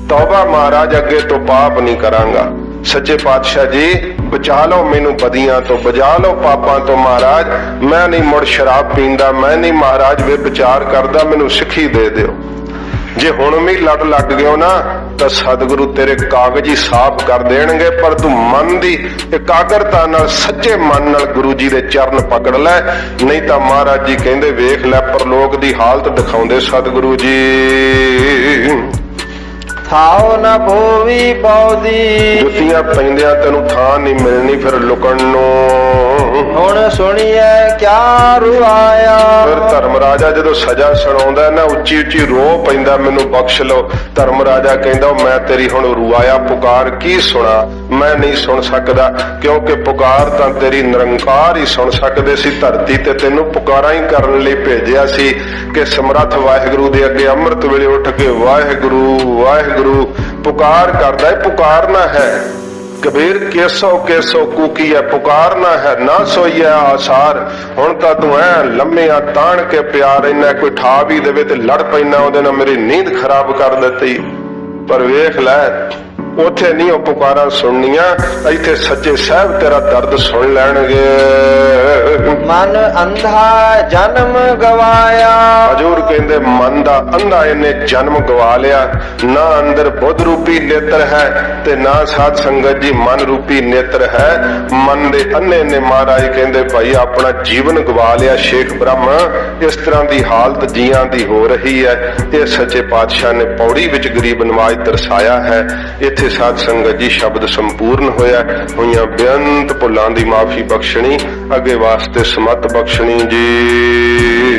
ਤੌਬਾ ਮਹਾਰਾਜ ਅੱਗੇ ਤੋਂ ਪਾਪ ਨਹੀਂ ਕਰਾਂਗਾ। ਸੱਚੇ ਪਾਤਸ਼ਾਹ ਜੀ ਬਚਾ ਲਓ ਮੈਨੂੰ ਬਦੀਆਂ ਤੋਂ, ਬਚਾ ਲਓ ਪਾਪਾਂ ਤੋਂ ਮਹਾਰਾਜ, ਮੈਂ ਨਹੀਂ ਮੁੜ ਸ਼ਰਾਬ ਪੀਂਦਾ, ਮੈਂ ਨਹੀਂ ਮਹਾਰਾਜ ਵੇ ਵਿਚਾਰ ਕਰਦਾ, ਮੈਨੂੰ ਸਿੱਖੀ ਦੇ ਦਿਓ। ਜੇ ਹੁਣ ਵੀ ਲੜ ਲੱਗ ਗਿਓ ਨਾ ਤਾਂ ਸਤਿਗੁਰੂ ਤੇਰੇ ਕਾਗਜ਼ ਹੀ ਸਾਫ਼ ਕਰ ਦੇਣਗੇ, ਪਰ ਤੂੰ ਮਨ ਦੀ ਇਕਾਗਰਤਾ ਨਾਲ, ਸੱਚੇ ਮਨ ਨਾਲ ਗੁਰੂ ਜੀ ਦੇ ਚਰਨ ਪਕੜ ਲੈ, ਨਹੀਂ ਤਾਂ ਮਹਾਰਾਜ ਜੀ ਕਹਿੰਦੇ ਵੇਖ ਲੈ ਪਰਲੋਕ ਦੀ ਹਾਲਤ ਦਿਖਾਉਂਦੇ ਸਤਿਗੁਰੂ ਜੀ। ਥਾਉ ਨਾ ਹੋਵੀ ਪੌਦੀ। ਜੁੱਤੀਆਂ ਪੈਂਦਿਆਂ ਤੈਨੂੰ ਥਾਂ ਨਹੀਂ ਮਿਲਣੀ ਫਿਰ ਲੁਕਣ ਨੂੰ। ਹੁਣ ਸੁਣੀਐ ਕਿਆ ਰੁਆਇਆ। ਫਿਰ ਧਰਮ ਰਾਜਾ ਜਦੋਂ ਸਜ਼ਾ ਸੁਣਾਉਂਦਾ ਨਾ ਉੱਚੀ ਉੱਚੀ ਰੋ ਪੈਂਦਾ, ਮੈਨੂੰ ਬਖਸ਼ ਲਓ। ਧਰਮ ਰਾਜਾ ਕਹਿੰਦਾ ਮੈਂ ਤੇਰੀ ਹੁਣ ਰੁਆਇਆ ਪੁਕਾਰ ਕੀ ਸੁਣਾ, ਮੈਂ ਨਹੀਂ ਸੁਣ ਸਕਦਾ, ਕਿਉਂਕਿ ਪੁਕਾਰ ਤਾਂ ਤੇਰੀ ਨਿਰੰਕਾਰ ਹੀ ਸੁਣ ਸਕਦੇ ਸੀ। ਧਰਤੀ ਤੇ ਤੈਨੂੰ ਪੁਕਾਰਾਂ ਹੀ ਕਰਨ ਲਈ ਭੇਜਿਆ ਸੀ ਕਿ ਸਮਰੱਥ ਵਾਹਿਗੁਰੂ ਦੇ ਅੱਗੇ ਅੰਮ੍ਰਿਤ ਵੇਲੇ ਉੱਠ ਕੇ ਵਾਹਿਗੁਰੂ ਵਾਹਿਗੁਰੂ ਪੁਕਾਰ ਕਰਦਾ ਹੈ। ਪੁਕਾਰਨਾ ਹੈ ਕਬੀਰ ਕੇਸੋ ਕੇਸੋ ਕੂਕੀ ਹੈ, ਪੁਕਾਰਨਾ ਹੈ ਨਾ ਸੋਈਐ ਆਸਾਰ। ਹੁਣ ਤਾਂ ਤੂੰ ਐ ਲੰਮਿਆਂ ਤਾਣ ਕੇ ਪਿਆ ਰਹਿਣਾ, ਕੋਈ ਠਾ ਵੀ ਦੇਵੇ ਤੇ ਲੜ ਪੈਣਾ ਉਹਦੇ ਨਾਲ, ਮੇਰੀ ਨੀਂਦ ਖਰਾਬ ਕਰ ਦਿੱਤੀ। ਪਰ ਵੇਖ ਲੈ ਉੱਥੇ ਨਹੀਂ ਉਹ ਪੁਕਾਰਾਂ ਸੁਣਨੀਆਂ, ਇੱਥੇ ਸੱਚੇ ਸਾਹਿਬ ਤੇਰਾ ਦਰਦ ਸੁਣ ਲੈਣਗੇ। ਮਨ ਅੰਧਾ ਜਨਮ ਗਵਾਇਆ। ਹਜ਼ੂਰ ਕਹਿੰਦੇ ਮਨ ਦਾ ਅੰਧਾ ਇਹਨੇ ਜਨਮ ਗਵਾ ਲਿਆ, ਨਾ ਅੰਦਰ ਬੁੱਧ ਰੂਪੀ ਨੇਤਰ ਹੈ ਤੇ ਨਾ ਸਾਧ ਸੰਗਤ ਜੀ ਮਨ ਰੂਪੀ ਨੇਤਰ ਹੈ। ਮਨ ਦੇ ਅੰਨੇ ਨੇ ਮਹਾਰਾਜ ਕਹਿੰਦੇ ਭਾਈ ਆਪਣਾ ਜੀਵਨ ਗਵਾ ਲਿਆ। ਸ਼ੇਖ ਬ੍ਰਹਮ ਇਸ ਤਰ੍ਹਾਂ ਦੀ ਹਾਲਤ ਜੀਆਂ ਦੀ ਹੋ ਰਹੀ ਹੈ। ਇਹ ਸੱਚੇ ਪਾਤਸ਼ਾਹ ਨੇ ਪੌੜੀ ਵਿੱਚ ਗਰੀਬ ਨਵਾਜ਼ ਦਰਸਾਇਆ ਹੈ। ਇੱਥੇ ਸਾਧ ਸੰਗਤ ਜੀ ਸ਼ਬਦ ਸੰਪੂਰਨ ਹੋਈਆਂ ਬੇਅੰਤ ਭੁੱਲਾਂ ਦੀ ਮਾਫੀ ਬਖਸ਼ਣੀ, ਅੱਗੇ ਵਾਸਤੇ ਸਮਤ ਬਖਸ਼ਣੀ ਜੀ।